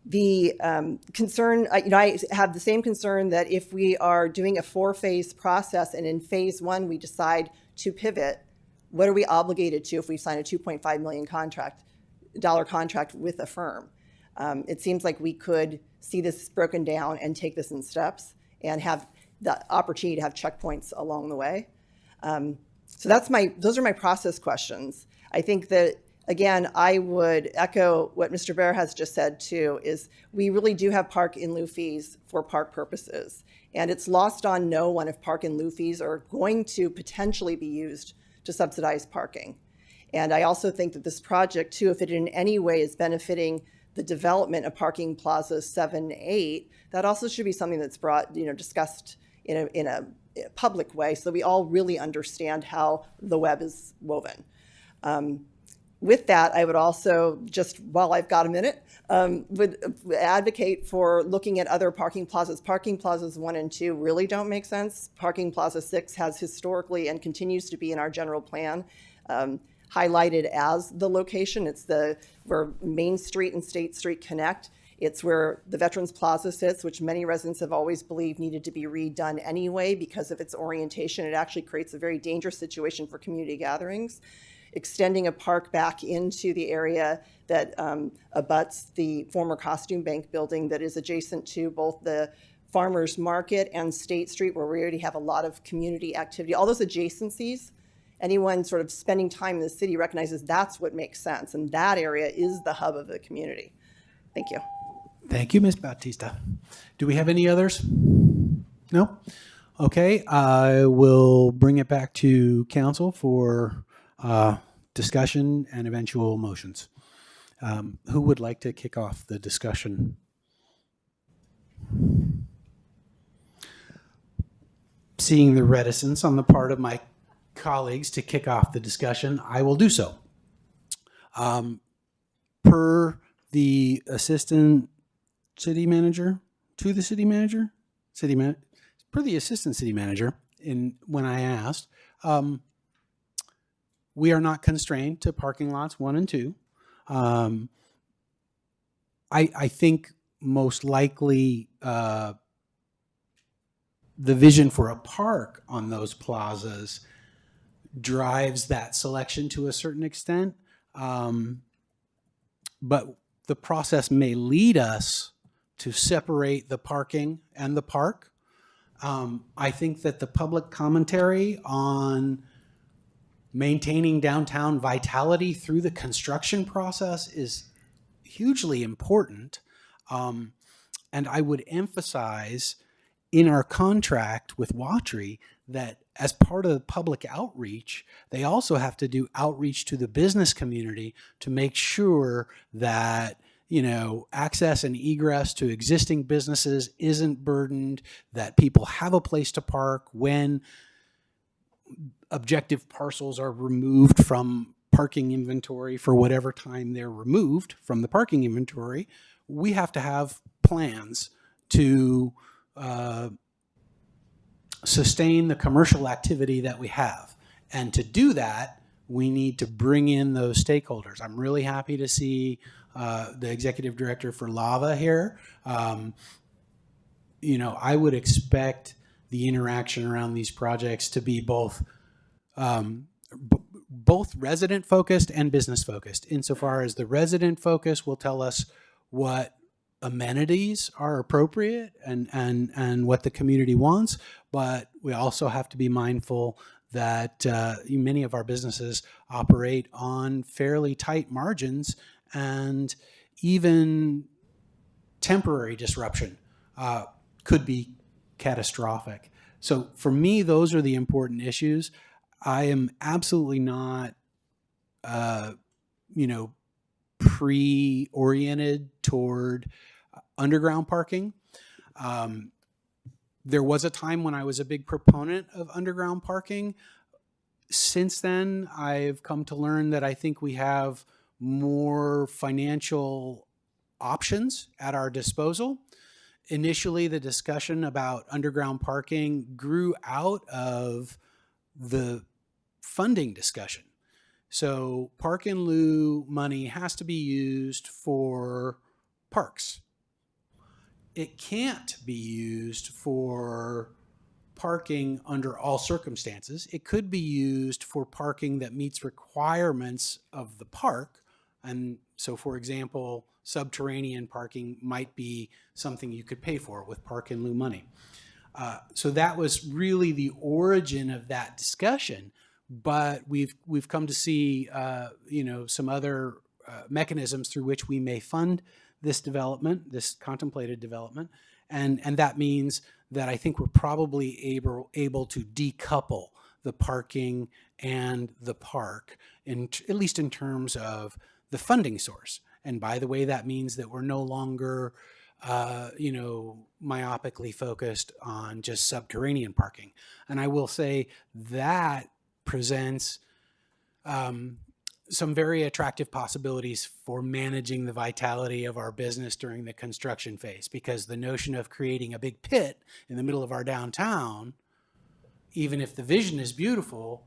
Speaker 5: The concern, I have the same concern that if we are doing a 4-phase process and in phase 1 we decide to pivot, what are we obligated to if we sign a $2.5 million contract with a firm? It seems like we could see this broken down and take this in steps and have the opportunity to have checkpoints along the way. So those are my process questions. I think that, again, I would echo what Mr. Bear has just said too, is we really do have Park and Lieu fees for park purposes. And it's lost on no one if Park and Lieu fees are going to potentially be used to subsidize parking. And I also think that this project too, if it in any way is benefiting the development of parking plazas 7, 8, that also should be something that's brought, discussed in a public way so that we all really understand how the web is woven. With that, I would also, just while I've got a minute, would advocate for looking at other parking plazas. Parking plazas 1 and 2 really don't make sense. Parking plaza 6 has historically and continues to be in our general plan highlighted as the location. It's where Main Street and State Street connect. It's where the Veterans Plaza sits, which many residents have always believed needed to be redone anyway because of its orientation. It actually creates a very dangerous situation for community gatherings. extending a park back into the area that abuts the former Costume Bank building that is adjacent to both the Farmers Market and State Street, where we already have a lot of community activity. All those adjacencies, anyone sort of spending time in the city recognizes that's what makes sense, and that area is the hub of the community. Thank you.
Speaker 3: Thank you, Ms. Bautista. Do we have any others? No? Okay, I will bring it back to council for discussion and eventual motions. Who would like to kick off the discussion? Seeing the reticence on the part of my colleagues to kick off the discussion, I will do so. Per the assistant city manager, to the city manager, per the assistant city manager, when I asked, we are not constrained to parking lots 1 and 2. I think most likely the vision for a park on those plazas drives that selection to a certain extent. But the process may lead us to separate the parking and the park. I think that the public commentary on maintaining downtown vitality through the construction process is hugely important. And I would emphasize in our contract with Watry that as part of the public outreach, they also have to do outreach to the business community to make sure that, you know, access and egress to existing businesses isn't burdened, that people have a place to park when objective parcels are removed from parking inventory for whatever time they're removed from the parking inventory. We have to have plans to sustain the commercial activity that we have. And to do that, we need to bring in those stakeholders. I'm really happy to see the executive director for Lava here. You know, I would expect the interaction around these projects to be both resident focused and business focused. Insofar as the resident focus will tell us what amenities are appropriate and what the community wants, but we also have to be mindful that many of our businesses operate on fairly tight margins, and even temporary disruption could be catastrophic. So for me, those are the important issues. I am absolutely not, pre-oriented toward underground parking. There was a time when I was a big proponent of underground parking. Since then, I've come to learn that I think we have more financial options at our disposal. Initially, the discussion about underground parking grew out of the funding discussion. So park in lieu money has to be used for parks. It can't be used for parking under all circumstances. It could be used for parking that meets requirements of the park. And so, for example, subterranean parking might be something you could pay for with park in lieu money. So that was really the origin of that discussion. But we've come to see some other mechanisms through which we may fund this development, this contemplated development, and that means that I think we're probably able to decouple the parking and the park, at least in terms of the funding source. And by the way, that means that we're no longer myopically focused on just subterranean parking. And I will say that presents some very attractive possibilities for managing the vitality of our business during the construction phase, because the notion of creating a big pit in the middle of our downtown, even if the vision is beautiful,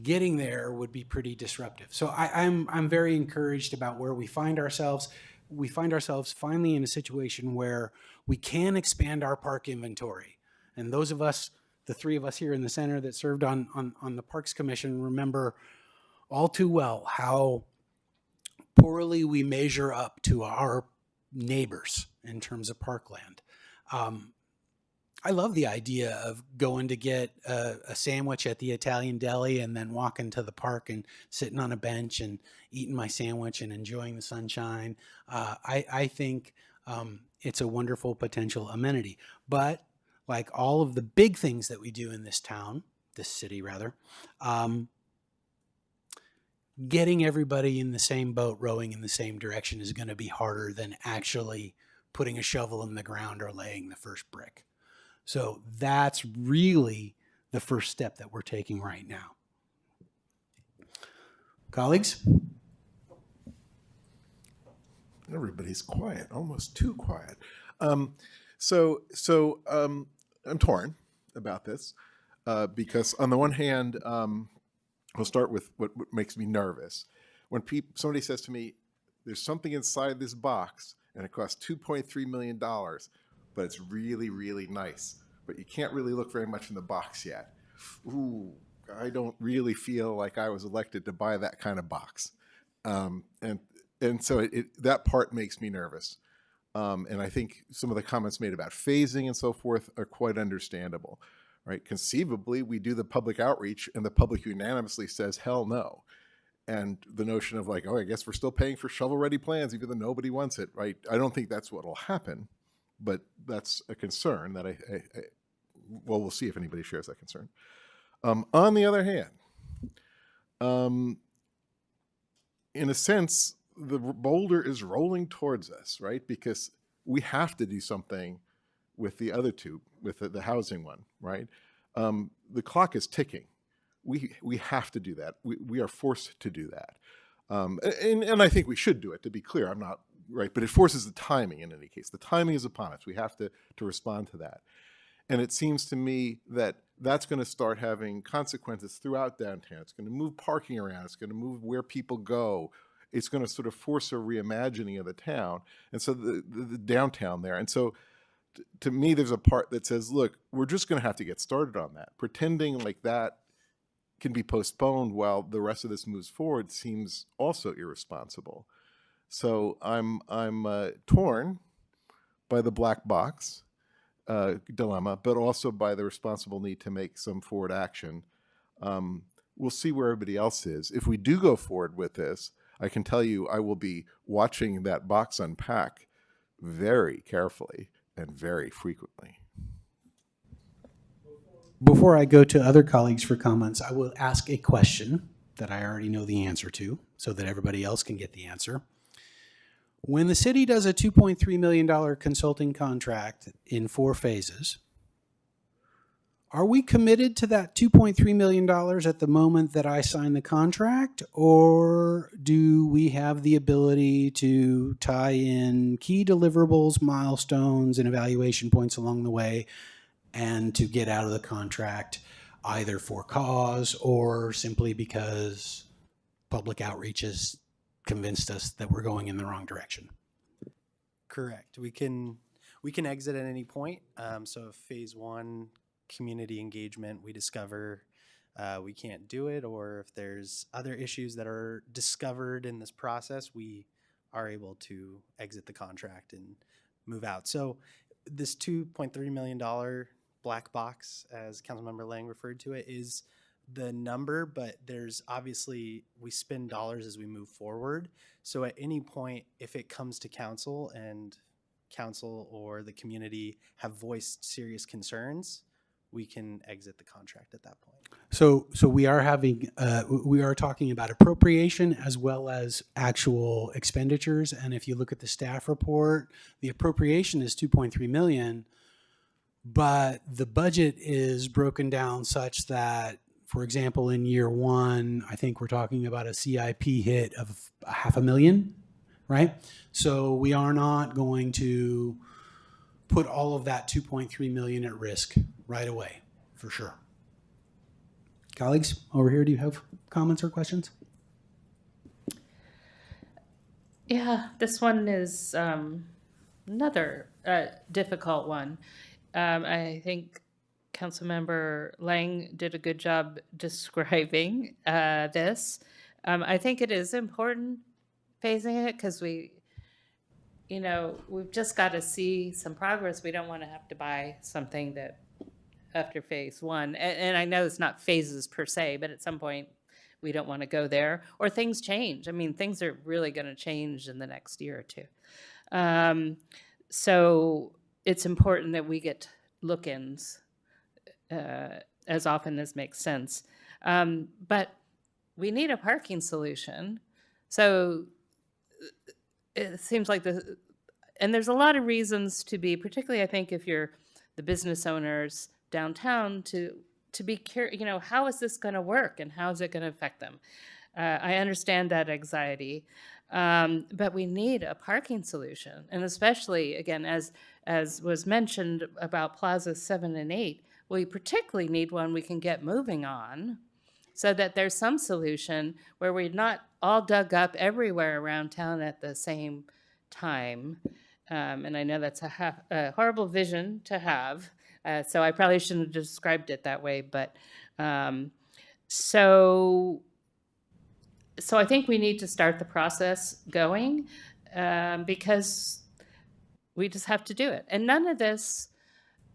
Speaker 3: getting there would be pretty disruptive. So I'm very encouraged about where we find ourselves. We find ourselves finally in a situation where we can expand our park inventory. And those of us, the three of us here in the center that served on the Parks Commission, remember all too well how poorly we measure up to our neighbors in terms of parkland. I love the idea of going to get a sandwich at the Italian deli and then walking to the park and sitting on a bench and eating my sandwich and enjoying the sunshine. I think it's a wonderful potential amenity. But like all of the big things that we do in this town, this city rather, getting everybody in the same boat rowing in the same direction is going to be harder than actually putting a shovel in the ground or laying the first brick. So that's really the first step that we're taking right now. Colleagues?
Speaker 11: Everybody's quiet, almost too quiet. So I'm torn about this because on the one hand, we'll start with what makes me nervous. When somebody says to me, there's something inside this box and it costs $2.3 million, but it's really, really nice. But you can't really look very much in the box yet. Ooh, I don't really feel like I was elected to buy that kind of box. And so that part makes me nervous. And I think some of the comments made about phasing and so forth are quite understandable, right? Conceivably, we do the public outreach and the public unanimously says, hell no. And the notion of like, oh, I guess we're still paying for shovel-ready plans even though nobody wants it, right? I don't think that's what will happen. But that's a concern that well, we'll see if anybody shares that concern. On the other hand, in a sense, the boulder is rolling towards us, right? Because we have to do something with the other two, with the housing one, right? The clock is ticking. We have to do that. We are forced to do that. And I think we should do it, to be clear. I'm not right, but it forces the timing in any case. The timing is upon us. We have to respond to that. And it seems to me that that's going to start having consequences throughout downtown. It's going to move parking around. It's going to move where people go. It's going to sort of force a reimagining of the town. And so the downtown there. And so to me, there's a part that says, look, we're just going to have to get started on that. Pretending like that can be postponed while the rest of this moves forward seems also irresponsible. So I'm torn by the black box dilemma, but also by the responsible need to make some forward action. We'll see where everybody else is. If we do go forward with this, I can tell you I will be watching that box unpack very carefully and very frequently.
Speaker 3: Before I go to other colleagues for comments, I will ask a question that I already know the answer to so that everybody else can get the answer. When the city does a $2.3 million consulting contract in 4 phases, are we committed to that $2.3 million at the moment that I sign the contract, or do we have the ability to tie in key deliverables, milestones, and evaluation points along the way and to get out of the contract either for cause or simply because public outreach has convinced us that we're going in the wrong direction?
Speaker 6: Correct. We can exit at any point. So if phase 1 community engagement, we discover we can't do it, or if there's other issues that are discovered in this process, we are able to exit the contract and move out. So this $2.3 million black box, as Councilmember Lang referred to it, is the number, but there's obviously, we spend dollars as we move forward. So at any point, if it comes to council and council or the community have voiced serious concerns, we can exit the contract at that point.
Speaker 3: So we are having, we are talking about appropriation as well as actual expenditures. And if you look at the staff report, the appropriation is 2.3 million, but the budget is broken down such that, for example, in year 1, I think we're talking about a CIP hit of $500,000, right? So we are not going to put all of that 2.3 million at risk right away, for sure. Colleagues over here, do you have comments or questions?
Speaker 8: Yeah, this one is another difficult one. I think Councilmember Lang did a good job describing this. I think it is important phasing it because we've just got to see some progress. We don't want to have to buy something that after phase one, and I know it's not phases per se, but at some point we don't want to go there, or things change. I mean, things are really going to change in the next year or two. So it's important that we get look-ins as often as makes sense. But we need a parking solution. So it seems like and there's a lot of reasons to be, particularly I think if you're the business owners downtown, to be curious, how is this going to work and how is it going to affect them? I understand that anxiety, but we need a parking solution. And especially, again, as was mentioned about Plaza 7 and 8, we particularly need one we can get moving on so that there's some solution where we're not all dug up everywhere around town at the same time. And I know that's a horrible vision to have, so I probably shouldn't have described it that way. But so I think we need to start the process going because we just have to do it. And none of this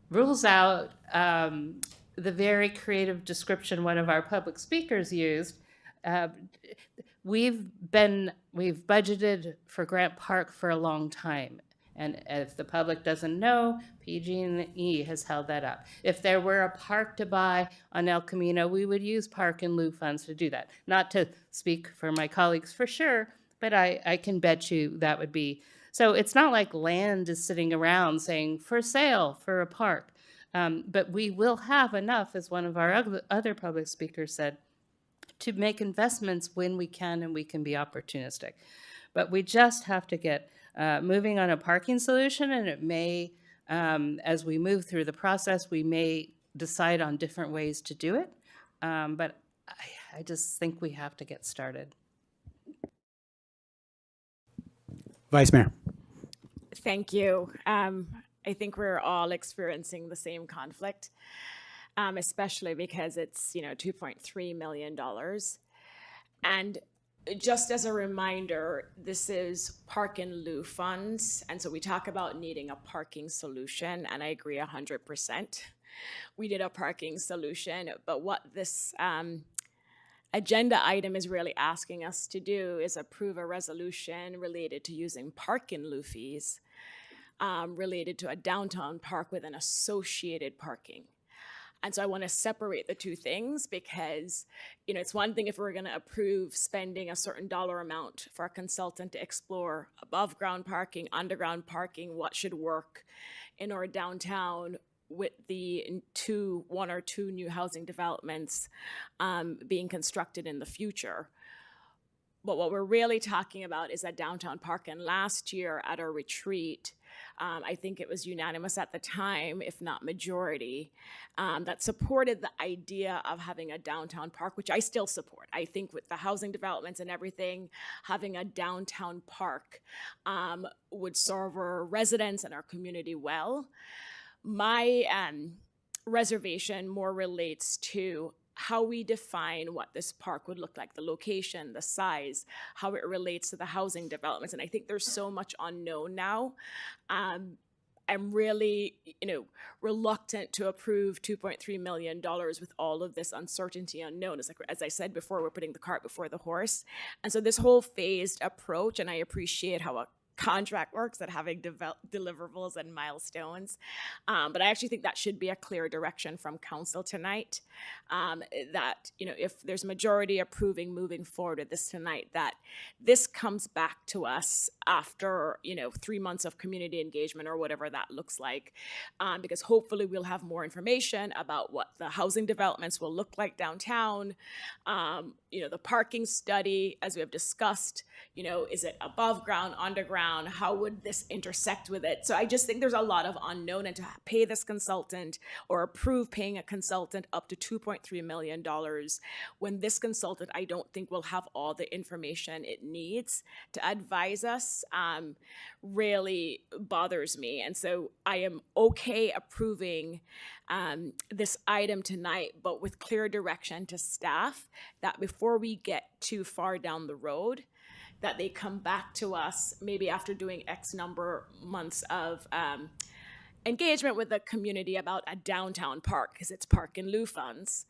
Speaker 8: rules out the very creative description one of our public speakers used. We've budgeted for Grant Park for a long time. And if the public doesn't know, PG&E has held that up. If there were a park to buy on El Camino, we would use park and lieu funds to do that. Not to speak for my colleagues for sure, but I can bet you that would be. So it's not like land is sitting around saying for sale for a park. But we will have enough, as one of our other public speakers said, to make investments when we can, and we can be opportunistic. But we just have to get moving on a parking solution, and it may, as we move through the process, we may decide on different ways to do it. But I just think we have to get started.
Speaker 3: Vice Mayor.
Speaker 10: Thank you. I think we're all experiencing the same conflict, especially because it's, $2.3 million. And just as a reminder, this is park and lieu funds. And so we talk about needing a parking solution, and I agree 100%. We need a parking solution, but what this agenda item is really asking us to do is approve a resolution related to using park and lieu fees related to a downtown park with an associated parking. And so I want to separate the two things because, it's one thing if we're going to approve spending a certain dollar amount for a consultant to explore above ground parking, underground parking, what should work in our downtown with the one or two new housing developments being constructed in the future. But what we're really talking about is a downtown park. And last year at our retreat, I think it was unanimous at the time, if not majority, that supported the idea of having a downtown park, which I still support. I think with the housing developments and everything, having a downtown park would serve our residents and our community well. My reservation more relates to how we define what this park would look like, the location, the size, how it relates to the housing developments. And I think there's so much unknown now. I'm really, reluctant to approve $2.3 million with all of this uncertainty unknown. As I said before, we're putting the cart before the horse. And so this whole phased approach, and I appreciate how a contract works at having deliverables and milestones. But I actually think that should be a clear direction from council tonight, that, if there's majority approving moving forward with this tonight, that this comes back to us after, 3 months of community engagement or whatever that looks like, because hopefully we'll have more information about what the housing developments will look like downtown. The parking study, as we have discussed, is it above ground, underground? How would this intersect with it? So I just think there's a lot of unknown, and to pay this consultant or approve paying a consultant up to $2.3 million when this consultant, I don't think will have all the information it needs to advise us, really bothers me. And so I am okay approving this item tonight, but with clear direction to staff that before we get too far down the road, that they come back to us maybe after doing X number months of engagement with the community about a downtown park, because it's park and lieu funds.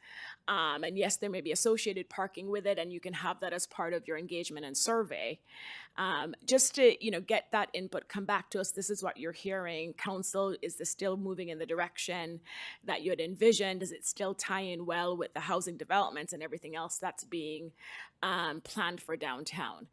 Speaker 10: And yes, there may be associated parking with it, and you can have that as part of your engagement and survey. Just to, get that input, come back to us. This is what you're hearing. Council, is this still moving in the direction that you had envisioned? Does it still tie in well with the housing developments and everything else that's being planned for downtown?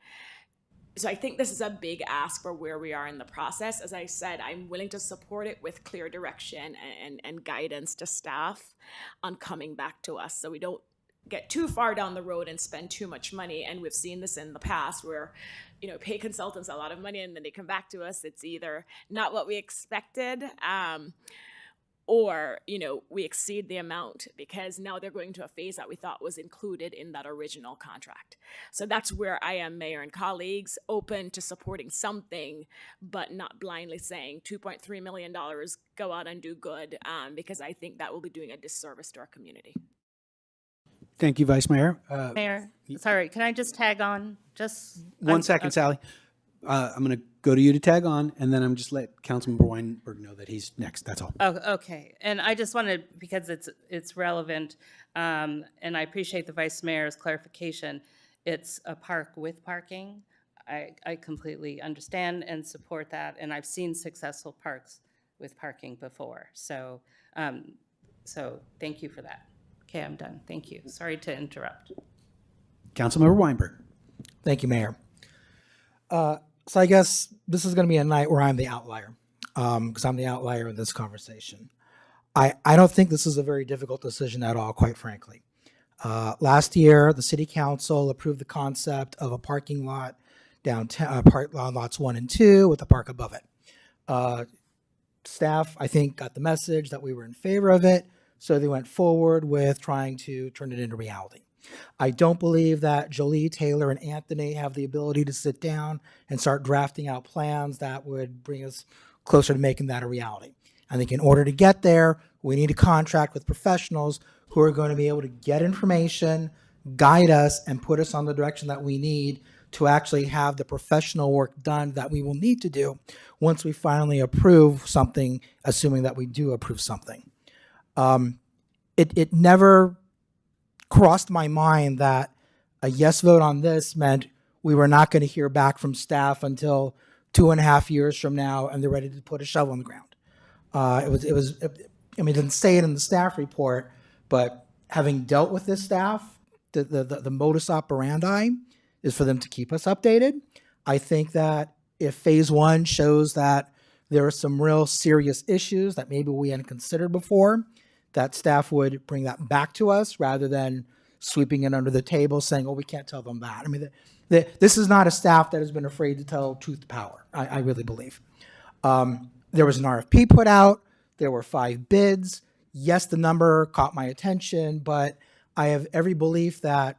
Speaker 10: So I think this is a big ask for where we are in the process. As I said, I'm willing to support it with clear direction and guidance to staff on coming back to us, so we don't get too far down the road and spend too much money. And we've seen this in the past where, pay consultants a lot of money and then they come back to us. It's either not what we expected, or we exceed the amount because now they're going to a phase that we thought was included in that original contract. So that's where I am, Mayor and colleagues, open to supporting something, but not blindly saying $2.3 million, go out and do good, because I think that will be doing a disservice to our community.
Speaker 3: Thank you, Vice Mayor.
Speaker 8: Mayor, sorry, can I just tag on? Just
Speaker 3: One second, Sally. I'm going to go to you to tag on, and then I'm just let Councilmember Weinberg know that he's next. That's all.
Speaker 8: Oh, okay. And I just wanted, because it's relevant, and I appreciate the Vice Mayor's clarification. It's a park with parking. I completely understand and support that, and I've seen successful parks with parking before. So, so thank you for that. Okay, I'm done. Thank you. Sorry to interrupt.
Speaker 3: Councilmember Weinberg.
Speaker 9: Thank you, Mayor. So I guess this is going to be a night where I'm the outlier, because I'm the outlier in this conversation. I don't think this is a very difficult decision at all, quite frankly. Last year, the City Council approved the concept of a parking lot downtown, lots 1 and 2 with a park above it. Staff, I think, got the message that we were in favor of it, so they went forward with trying to turn it into reality. I don't believe that Jolie, Taylor, and Anthony have the ability to sit down and start drafting out plans that would bring us closer to making that a reality. I think in order to get there, we need to contract with professionals who are going to be able to get information, guide us, and put us on the direction that we need to actually have the professional work done that we will need to do once we finally approve something, assuming that we do approve something. It never crossed my mind that a yes vote on this meant we were not going to hear back from staff until 2.5 years from now, and they're ready to put a shovel in the ground. It didn't say it in the staff report, but having dealt with this staff, the modus operandi is for them to keep us updated. I think that if phase 1 shows that there are some real serious issues that maybe we hadn't considered before, that staff would bring that back to us rather than sweeping it under the table saying, oh, we can't tell them that. This is not a staff that has been afraid to tell truth to power, I really believe. There was an RFP put out. There were 5 bids. Yes, the number caught my attention, but I have every belief that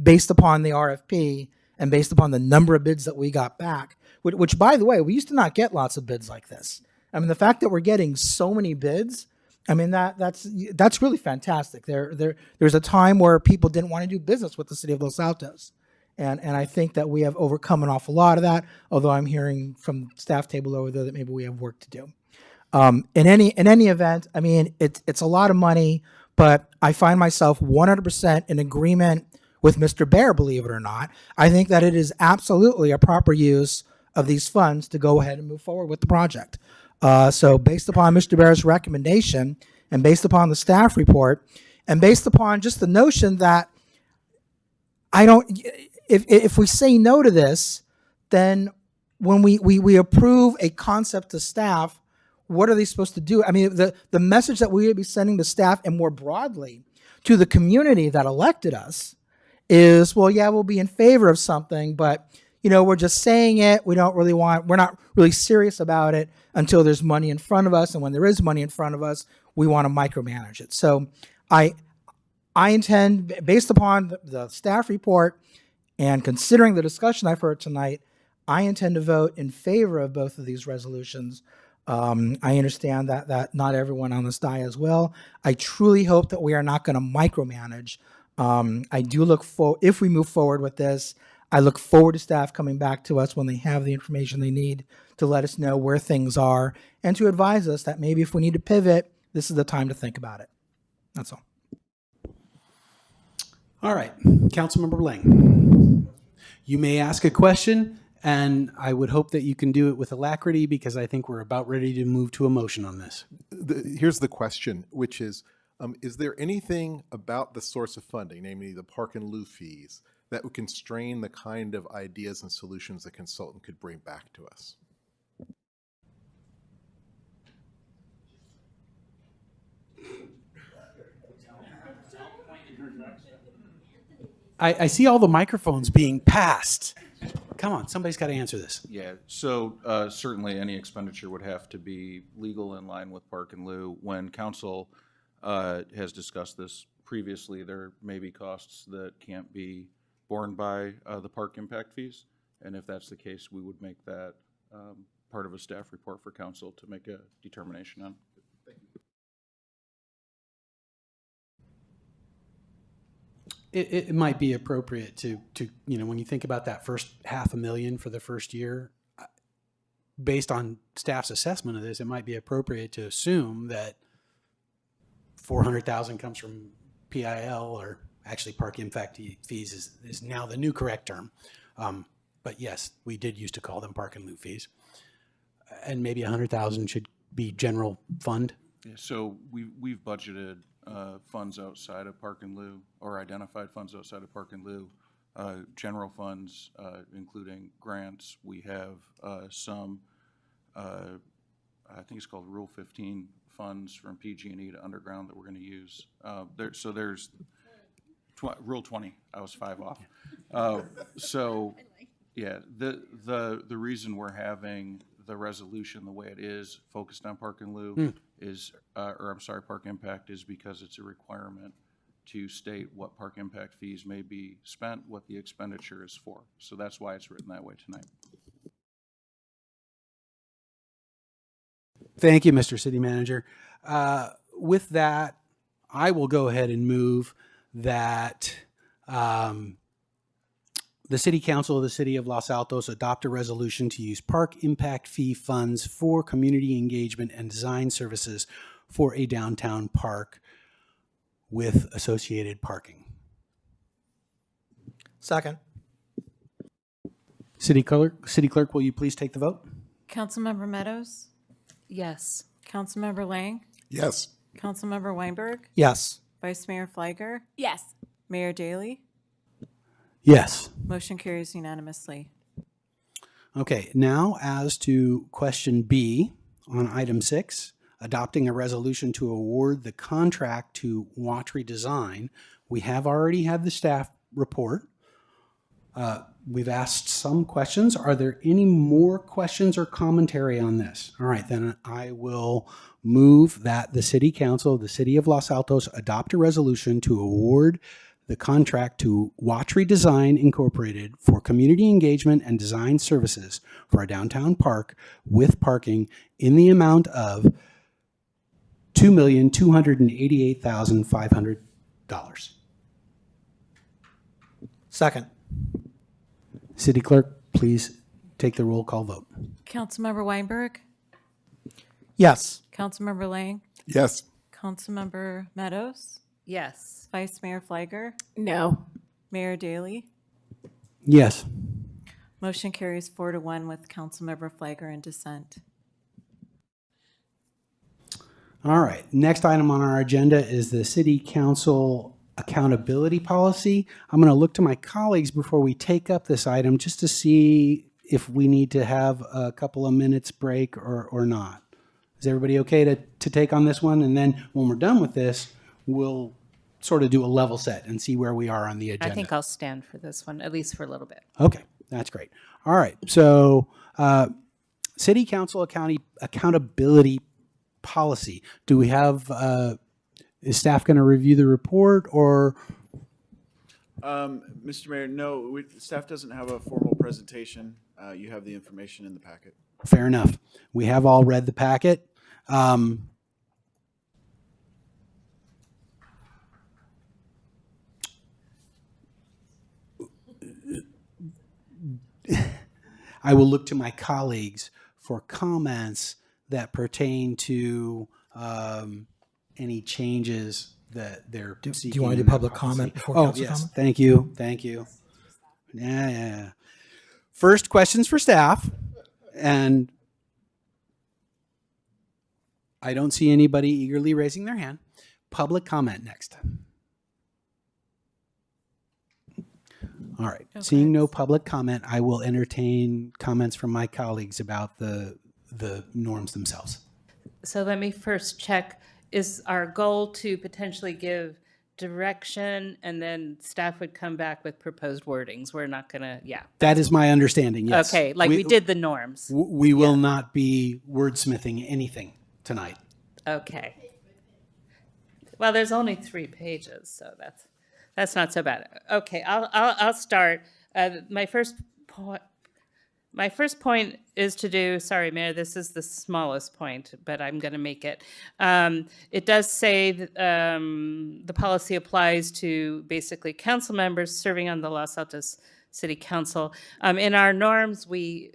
Speaker 9: based upon the RFP and based upon the number of bids that we got back, which by the way, we used to not get lots of bids like this. The fact that we're getting so many bids, that's really fantastic. There's a time where people didn't want to do business with the city of Los Altos. And I think that we have overcome an awful lot of that, although I'm hearing from the staff table over there that maybe we have work to do. In any event, it's a lot of money, but I find myself 100% in agreement with Mr. Bear, believe it or not. I think that it is absolutely a proper use of these funds to go ahead and move forward with the project. So based upon Mr. Bear's recommendation and based upon the staff report and based upon just the notion that if we say no to this, then when we approve a concept to staff, what are they supposed to do? The message that we would be sending to staff and more broadly to the community that elected us is, well, yeah, we'll be in favor of something, but we're just saying it. We're not really serious about it until there's money in front of us. And when there is money in front of us, we want to micromanage it. So I intend, based upon the staff report and considering the discussion I've heard tonight, I intend to vote in favor of both of these resolutions. I understand that not everyone on this dais will. I truly hope that we are not going to micromanage. I do look for, if we move forward with this, I look forward to staff coming back to us when they have the information they need to let us know where things are and to advise us that maybe if we need to pivot, this is the time to think about it. That's all.
Speaker 3: All right, Councilmember Lang. You may ask a question, and I would hope that you can do it with alacrity because I think we're about ready to move to a motion on this.
Speaker 11: Here's the question, which is there anything about the source of funding, namely the park and lieu fees, that would constrain the kind of ideas and solutions the consultant could bring back to us?
Speaker 3: I see all the microphones being passed. Come on, somebody's got to answer this.
Speaker 18: Yeah, so certainly any expenditure would have to be legal in line with park and lieu. When council has discussed this previously, there may be costs that can't be borne by the park impact fees. And if that's the case, we would make that part of a staff report for council to make a determination on.
Speaker 3: It might be appropriate to when you think about that first $500,000 for the first year, based on staff's assessment of this, it might be appropriate to assume that $400,000 comes from PIL, or actually park impact fees is now the new correct term. But yes, we did used to call them park and lieu fees, and maybe $100,000 should be general fund.
Speaker 18: Yeah, so we've budgeted funds outside of park and lieu, or identified funds outside of park and lieu, general funds, including grants. We have some, I think it's called Rule 15 funds from PG&E to underground that we're going to use. So there's Rule 20. I was 5 off. So yeah, the reason we're having the resolution the way it is, focused on park and lieu, is, or I'm sorry, park impact, is because it's a requirement to state what park impact fees may be spent, what the expenditure is for. So that's why it's written that way tonight.
Speaker 3: Thank you, Mr. City Manager. With that, I will go ahead and move that the City Council of the City of Los Altos adopt a resolution to use park impact fee funds for community engagement and design services for a downtown park with associated parking.
Speaker 9: Second.
Speaker 3: City Clerk, will you please take the vote?
Speaker 1: Councilmember Meadows?
Speaker 8: Yes.
Speaker 1: Councilmember Lang?
Speaker 11: Yes.
Speaker 1: Councilmember Weinberg?
Speaker 9: Yes.
Speaker 1: Vice Mayor Fleiger?
Speaker 10: Yes.
Speaker 1: Mayor Daley?
Speaker 3: Yes.
Speaker 1: Motion carries unanimously.
Speaker 3: Okay, now as to question B on item 6, adopting a resolution to award the contract to Watry Design. We have already had the staff report. We've asked some questions. Are there any more questions or commentary on this? All right, then I will move that the City Council of the City of Los Altos adopt a resolution to award the contract to Watry Design Incorporated for community engagement and design services for a downtown park with parking in the amount of $2,288,500.
Speaker 9: Second.
Speaker 3: City Clerk, please take the roll call vote.
Speaker 1: Councilmember Weinberg?
Speaker 9: Yes.
Speaker 1: Councilmember Lang?
Speaker 11: Yes.
Speaker 1: Councilmember Meadows?
Speaker 8: Yes.
Speaker 1: Vice Mayor Fleiger?
Speaker 10: No.
Speaker 1: Mayor Daley?
Speaker 3: Yes.
Speaker 1: Motion carries 4-1 with Councilmember Fleiger in dissent.
Speaker 3: All right, next item on our agenda is the City Council accountability policy. I'm going to look to my colleagues before we take up this item just to see if we need to have a couple of minutes break or not. Is everybody okay to take on this one? And then when we're done with this, we'll sort of do a level set and see where we are on the agenda.
Speaker 8: I think I'll stand for this one, at least for a little bit.
Speaker 3: Okay, that's great. All right, so City Council accountability policy. Do we have, is staff going to review the report or?
Speaker 14: Mr. Mayor, no, staff doesn't have a formal presentation. You have the information in the packet.
Speaker 3: Fair enough. We have all read the packet. I will look to my colleagues for comments that pertain to any changes that they're seeking.
Speaker 9: Do you want to
Speaker 3: in
Speaker 9: do
Speaker 3: that
Speaker 9: public
Speaker 3: policy.
Speaker 9: comment before
Speaker 3: Oh,
Speaker 9: council
Speaker 3: yes.
Speaker 9: comment?
Speaker 3: Thank you. Thank you. Yeah. First, questions for staff. And I don't see anybody eagerly raising their hand. Public comment next. All right.
Speaker 1: Okay.
Speaker 3: Seeing no public comment, I will entertain comments from my colleagues about the norms themselves.
Speaker 8: So let me first check, is our goal to potentially give direction and then staff would come back with proposed wordings? We're not gonna, yeah.
Speaker 3: That is my understanding, yes.
Speaker 8: Okay, like we did the norms.
Speaker 3: We will not be wordsmithing anything tonight.
Speaker 8: Okay. Well, there's only 3 pages, so that's not so bad. Okay, I'll start. My first point is to do, sorry, Mayor, this is the smallest point, but I'm going to make it. It does say that the policy applies to basically council members serving on the Los Altos City Council. In our norms, we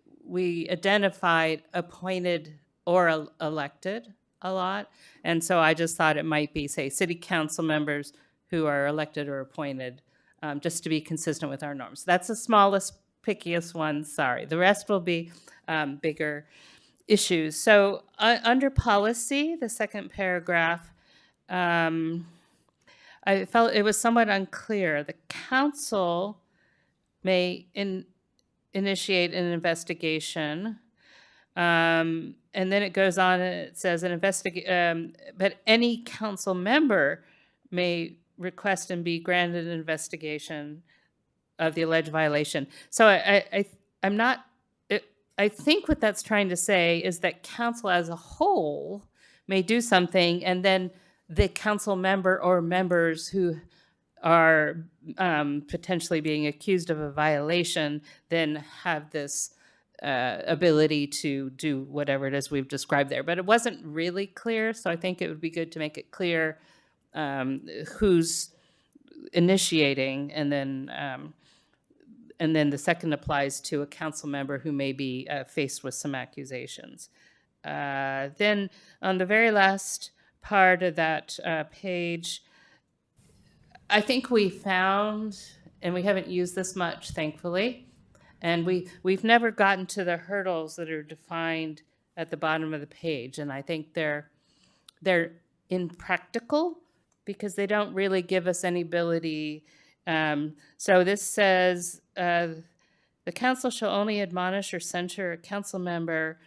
Speaker 8: identified appointed or elected a lot. And so I just thought it might be, say, city council members who are elected or appointed, just to be consistent with our norms. That's the smallest, pickiest one, sorry. The rest will be bigger issues. So under policy, the second paragraph, I felt it was somewhat unclear. The council may initiate an investigation. And then it goes on and it says but any council member may request and be granted an investigation of the alleged violation. So I'm not, I think what that's trying to say is that council as a whole may do something and then the council member or members who are potentially being accused of a violation then have this ability to do whatever it is we've described there. But it wasn't really clear, so I think it would be good to make it clear who's initiating, and then the second applies to a council member who may be faced with some accusations. Then on the very last part of that page, I think we found, and we haven't used this much, thankfully, and we've never gotten to the hurdles that are defined at the bottom of the page. And I think they're impractical because they don't really give us any ability. So this says, the council shall only admonish or censure a council member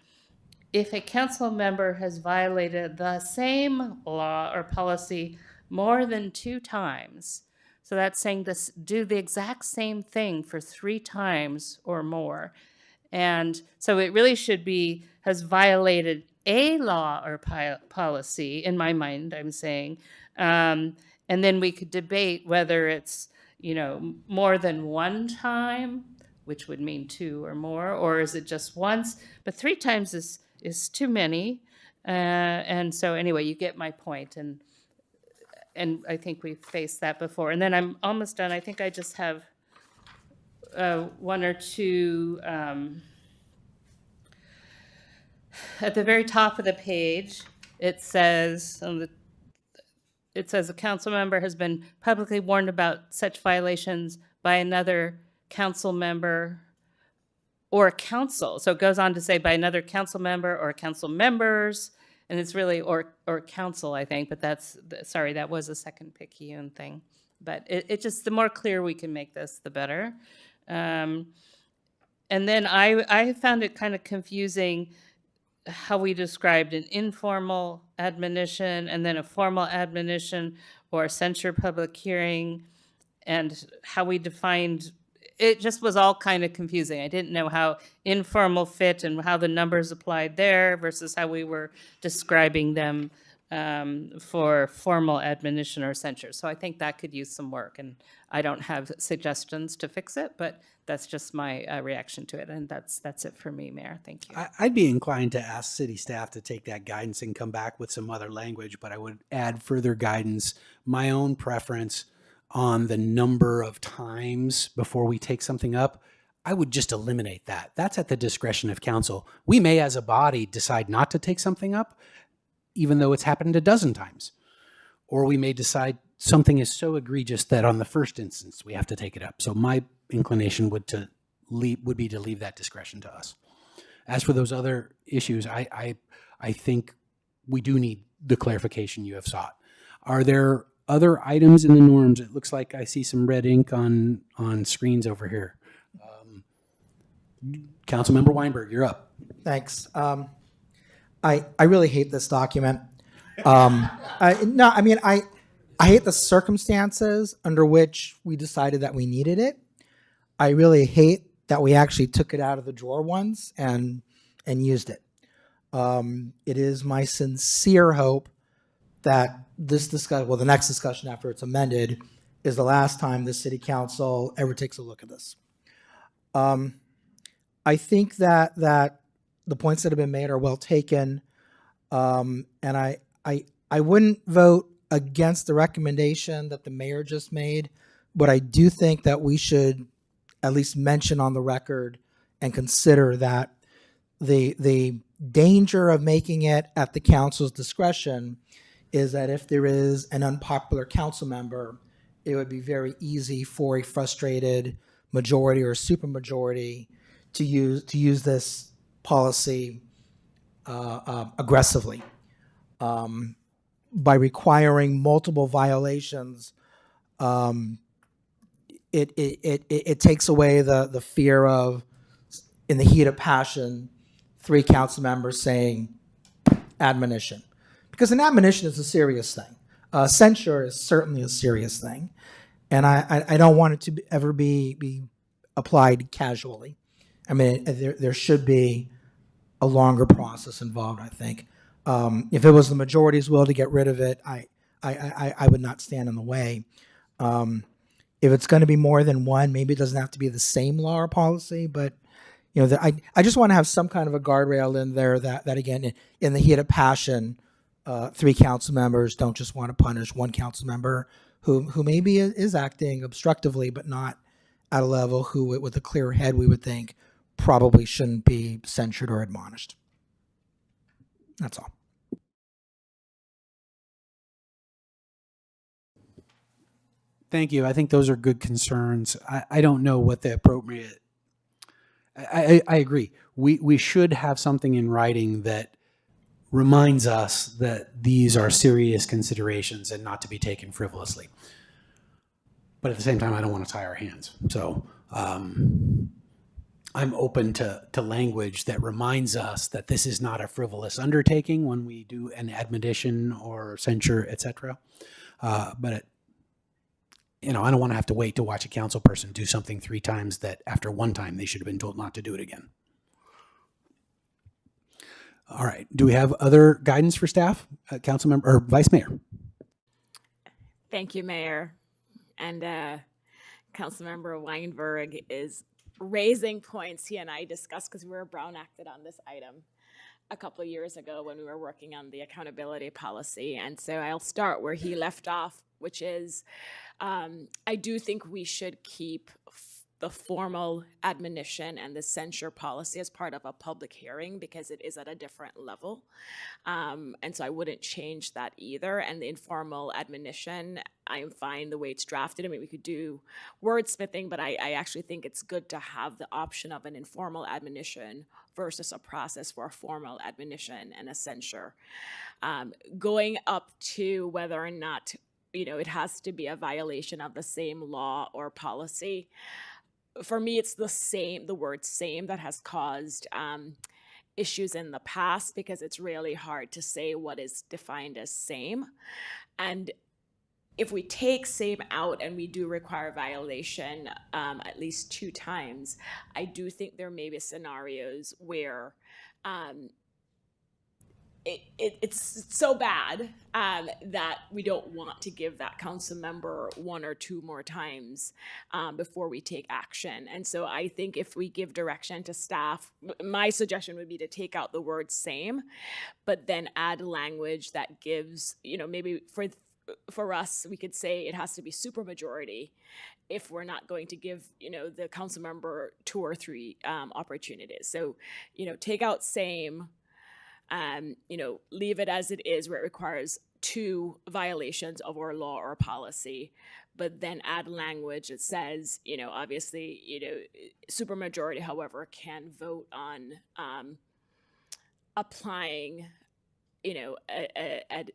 Speaker 8: if a council member has violated the same law or policy more than 2 times. So that's saying this, do the exact same thing for 3 times or more. And so it really should be, has violated a law or policy, in my mind, I'm saying. And then we could debate whether it's, more than 1 time, which would mean 2 or more, or is it just once? But 3 times is too many. And so anyway, you get my point. And I think we've faced that before. And then I'm almost done. I think I just have 1 or 2. At the very top of the page, it says, a council member has been publicly warned about such violations by another council member or council. So it goes on to say by another council member or council members. And it's really or council, I think, but sorry, that was a second picayune thing. But it just, the more clear we can make this, the better. And then I found it kind of confusing how we described an informal admonition and then a formal admonition or censure public hearing, and how we defined, it just was all kind of confusing. I didn't know how informal fit and how the numbers applied there versus how we were describing them for formal admonition or censure. So I think that could use some work, and I don't have suggestions to fix it, but that's just my reaction to it, and that's it for me, Mayor. Thank you.
Speaker 3: I'd be inclined to ask city staff to take that guidance and come back with some other language, but I would add further guidance, my own preference on the number of times before we take something up. I would just eliminate that. That's at the discretion of council. We may, as a body, decide not to take something up, even though it's happened a dozen times. Or we may decide something is so egregious that on the first instance, we have to take it up. So my inclination would be to leave that discretion to us. As for those other issues, I think we do need the clarification you have sought. Are there other items in the norms? It looks like I see some red ink on screens over here. Councilmember Weinberg, you're up.
Speaker 9: Thanks. I really hate this document. I hate the circumstances under which we decided that we needed it. I really hate that we actually took it out of the drawer once and used it. It is my sincere hope that this discussion, well, the next discussion after it's amended, is the last time the city council ever takes a look at this. I think that the points that have been made are well taken, and I wouldn't vote against the recommendation that the mayor just made, but I do think that we should at least mention on the record and consider that the danger of making it at the council's discretion is that if there is an unpopular council member, it would be very easy for a frustrated majority or supermajority to use this policy aggressively. By requiring multiple violations, it takes away the fear of, in the heat of passion, 3 council members saying admonition. Because an admonition is a serious thing. Censure is certainly a serious thing. And I don't want it to ever be applied casually. I mean, there should be a longer process involved, I think. If it was the majority's will to get rid of it, I would not stand in the way. If it's going to be more than one, maybe it doesn't have to be the same law or policy, but I just want to have some kind of a guardrail in there that again, in the heat of passion, 3 council members don't just want to punish one council member who maybe is acting obstructively, but not at a level who, with a clear head, we would think probably shouldn't be censured or admonished. That's all.
Speaker 3: Thank you. I think those are good concerns. I don't know what the appropriate. I agree. We should have something in writing that reminds us that these are serious considerations and not to be taken frivolously. But at the same time, I don't want to tie our hands. So I'm open to language that reminds us that this is not a frivolous undertaking when we do an admonition or censure, et cetera. But I don't want to have to wait to watch a council person do something 3 times that after one time they should have been told not to do it again. All right. Do we have other guidance for staff, council member or vice mayor?
Speaker 10: Thank you, Mayor. And Councilmember Weinberg is raising points he and I discussed because we were Brown acted on this item a couple of years ago when we were working on the accountability policy. And so I'll start where he left off, which is I do think we should keep the formal admonition and the censure policy as part of a public hearing because it is at a different level. And so I wouldn't change that either. And the informal admonition, I am fine the way it's drafted. I mean, we could do wordsmithing, but I actually think it's good to have the option of an informal admonition versus a process for a formal admonition and a censure. Going up to whether or not, it has to be a violation of the same law or policy. For me, it's the word same that has caused issues in the past because it's really hard to say what is defined as same. And if we take same out and we do require violation at least 2 times, I do think there may be scenarios where it's so bad that we don't want to give that council member one or two more times before we take action. And so I think if we give direction to staff, my suggestion would be to take out the word same, but then add language that gives, maybe for us, we could say it has to be supermajority if we're not going to give, the council member 2 or 3 opportunities. So, take out same, leave it as it is where it requires 2 violations of our law or policy, but then add language that says, obviously, supermajority, however, can vote on applying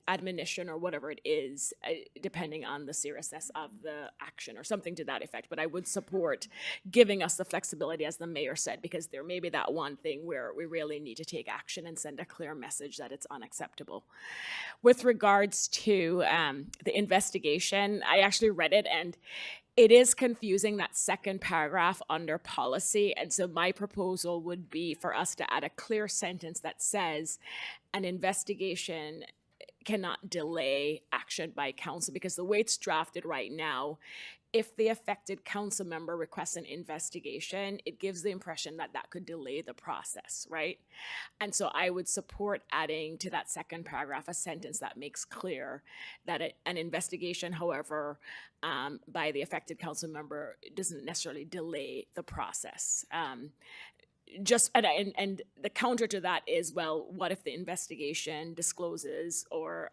Speaker 10: admonition or whatever it is, depending on the seriousness of the action or something to that effect. But I would support giving us the flexibility, as the mayor said, because there may be that one thing where we really need to take action and send a clear message that it's unacceptable. With regards to the investigation, I actually read it, and it is confusing, that second paragraph under policy. And so my proposal would be for us to add a clear sentence that says an investigation cannot delay action by council, because the way it's drafted right now, if the affected council member requests an investigation, it gives the impression that that could delay the process, right? And so I would support adding to that second paragraph a sentence that makes clear that an investigation, however, by the affected council member doesn't necessarily delay the process. And the counter to that is, well, what if the investigation discloses or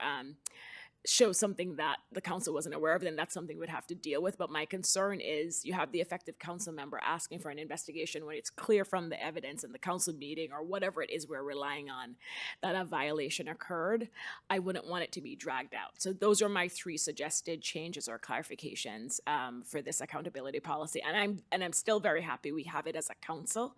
Speaker 10: shows something that the council wasn't aware of? Then that's something we'd have to deal with. But my concern is you have the effective council member asking for an investigation when it's clear from the evidence in the council meeting or whatever it is we're relying on that a violation occurred. I wouldn't want it to be dragged out. So those are my 3 suggested changes or clarifications for this accountability policy. And I'm still very happy we have it as a council.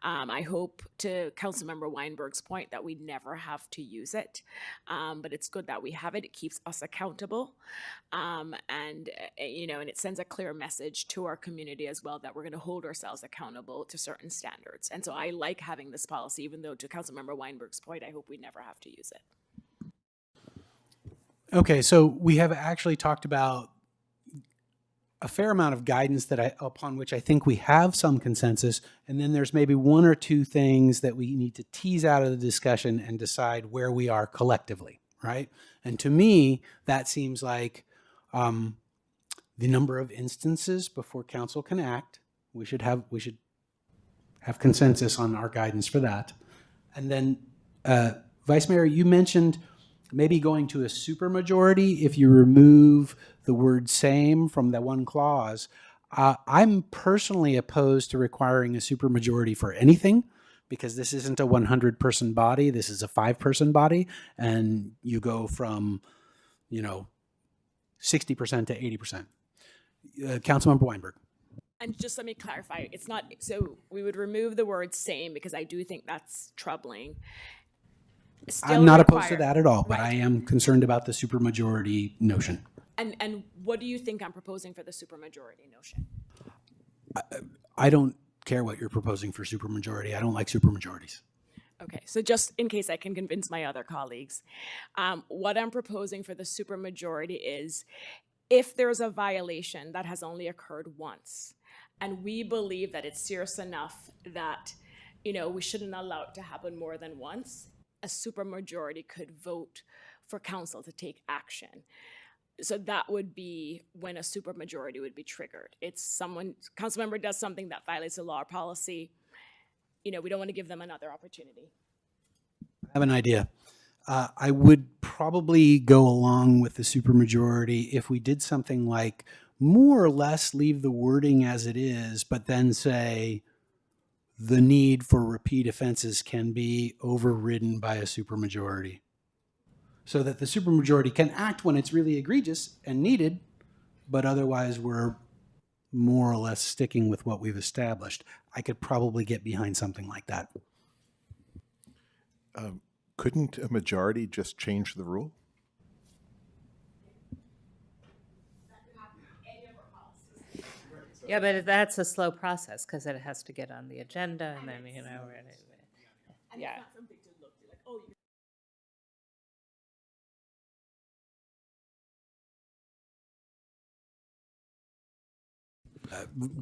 Speaker 10: I hope, to Councilmember Weinberg's point, that we never have to use it. But it's good that we have it. It keeps us accountable, and it sends a clear message to our community as well that we're going to hold ourselves accountable to certain standards. And so I like having this policy, even though, to Councilmember Weinberg's point, I hope we never have to use it.
Speaker 3: Okay, so we have actually talked about a fair amount of guidance upon which I think we have some consensus, and then there's maybe 1 or 2 things that we need to tease out of the discussion and decide where we are collectively, right? And to me, that seems like the number of instances before council can act. We should have consensus on our guidance for that. And then, Vice Mayor, you mentioned maybe going to a supermajority if you remove the word same from that one clause. I'm personally opposed to requiring a supermajority for anything, because this isn't a 100-person body. This is a 5-person body, and you go from, 60% to 80%. Councilmember Weinberg.
Speaker 10: And just let me clarify, it's not, so we would remove the word same, because I do think that's troubling.
Speaker 3: I'm not opposed to that at all, but I am concerned about the supermajority notion.
Speaker 10: And what do you think I'm proposing for the supermajority notion?
Speaker 3: I don't care what you're proposing for supermajority. I don't like supermajorities.
Speaker 10: Okay, so just in case I can convince my other colleagues, what I'm proposing for the supermajority is, if there's a violation that has only occurred once, and we believe that it's serious enough that, we shouldn't allow it to happen more than once, a supermajority could vote for council to take action. So that would be when a supermajority would be triggered. It's council member does something that violates the law or policy. We don't want to give them another opportunity.
Speaker 3: I have an idea. I would probably go along with the supermajority if we did something like more or less leave the wording as it is, but then say the need for repeat offenses can be overridden by a supermajority, so that the supermajority can act when it's really egregious and needed, but otherwise we're more or less sticking with what we've established. I could probably get behind something like that.
Speaker 11: Couldn't a majority just change the rule?
Speaker 8: Yeah, but that's a slow process because it has to get on the agenda and then, yeah.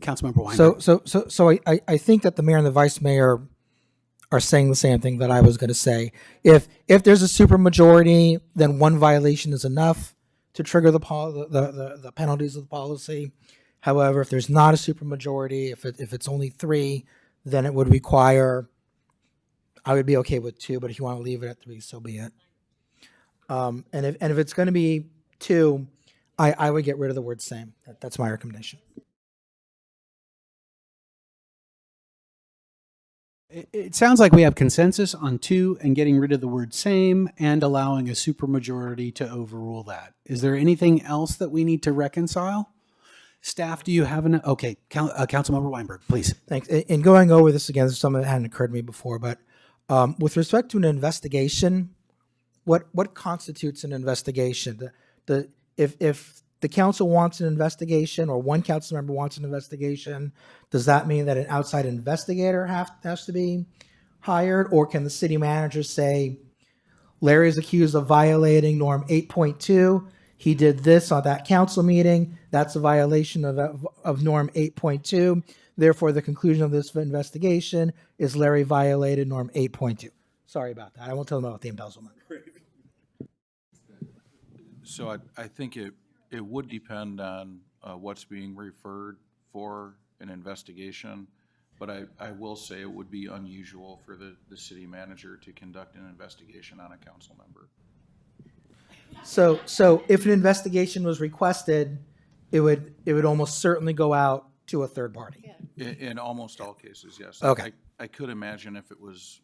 Speaker 3: Councilmember Weinberg.
Speaker 9: So I think that the mayor and the vice mayor are saying the same thing that I was going to say. If there's a supermajority, then one violation is enough to trigger the penalties of the policy. However, if there's not a supermajority, if it's only 3, then it would require. I would be okay with 2, but if you want to leave it at 3, so be it. And if it's going to be 2, I would get rid of the word same. That's my recommendation.
Speaker 3: It sounds like we have consensus on 2 and getting rid of the word same and allowing a supermajority to overrule that. Is there anything else that we need to reconcile? Staff, do you have an, okay, Councilmember Weinberg, please.
Speaker 9: Thanks. In going over this again, this is something that hadn't occurred to me before, but with respect to an investigation, what constitutes an investigation? If the council wants an investigation or one council member wants an investigation, does that mean that an outside investigator has to be hired? Or can the city manager say, Larry is accused of violating norm 8.2. He did this on that council meeting. That's a violation of norm 8.2. Therefore, the conclusion of this investigation is Larry violated norm 8.2. Sorry about that. I won't tell them about the embezzlement.
Speaker 18: So I think it would depend on what's being referred for an investigation, but I will say it would be unusual for the city manager to conduct an investigation on a council member.
Speaker 9: So if an investigation was requested, it would almost certainly go out to a third party.
Speaker 18: In almost all cases, yes.
Speaker 9: Okay.
Speaker 18: I could imagine if it was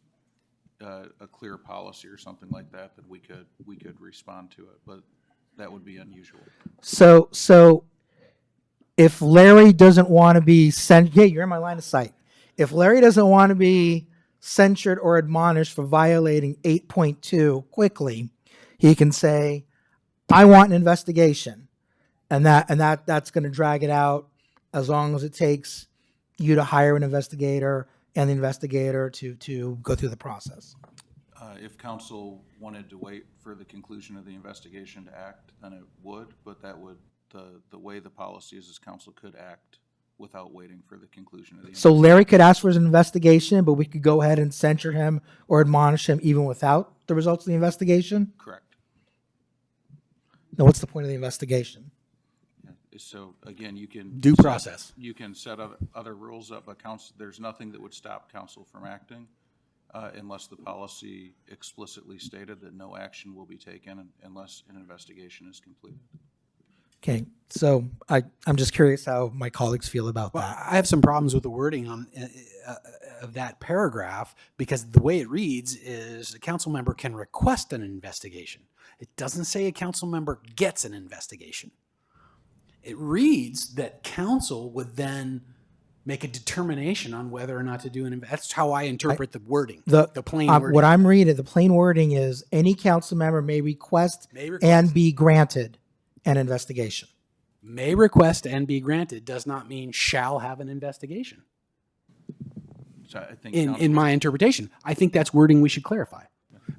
Speaker 18: a clear policy or something like that, that we could respond to it, but that would be unusual.
Speaker 9: So if Larry doesn't want to be you're in my line of sight. If Larry doesn't want to be censured or admonished for violating 8.2 quickly, he can say, I want an investigation. And that's going to drag it out as long as it takes you to hire an investigator and the investigator to go through the process.
Speaker 18: If council wanted to wait for the conclusion of the investigation to act, then it would, but that would, the way the policy is council could act without waiting for the conclusion of the
Speaker 9: So Larry could ask for his investigation, but we could go ahead and censure him or admonish him even without the results of the investigation?
Speaker 18: Correct.
Speaker 9: Now, what's the point of the investigation?
Speaker 18: So again, you can
Speaker 3: Due process.
Speaker 18: You can set other rules up, but council, there's nothing that would stop council from acting unless the policy explicitly stated that no action will be taken unless an investigation is completed.
Speaker 9: Okay, so I'm just curious how my colleagues feel about
Speaker 3: Well,
Speaker 9: that.
Speaker 3: I have some problems with the wording on of that paragraph because the way it reads is a council member can request an investigation. It doesn't say a council member gets an investigation. It reads that council would then make a determination on whether or not to do an. That's how I interpret the wording. The plain wording.
Speaker 9: What I'm reading, the plain wording is any council member may request and be granted an investigation.
Speaker 3: May request and be granted does not mean shall have an investigation.
Speaker 18: So I think
Speaker 3: In my interpretation, I think that's wording we should clarify.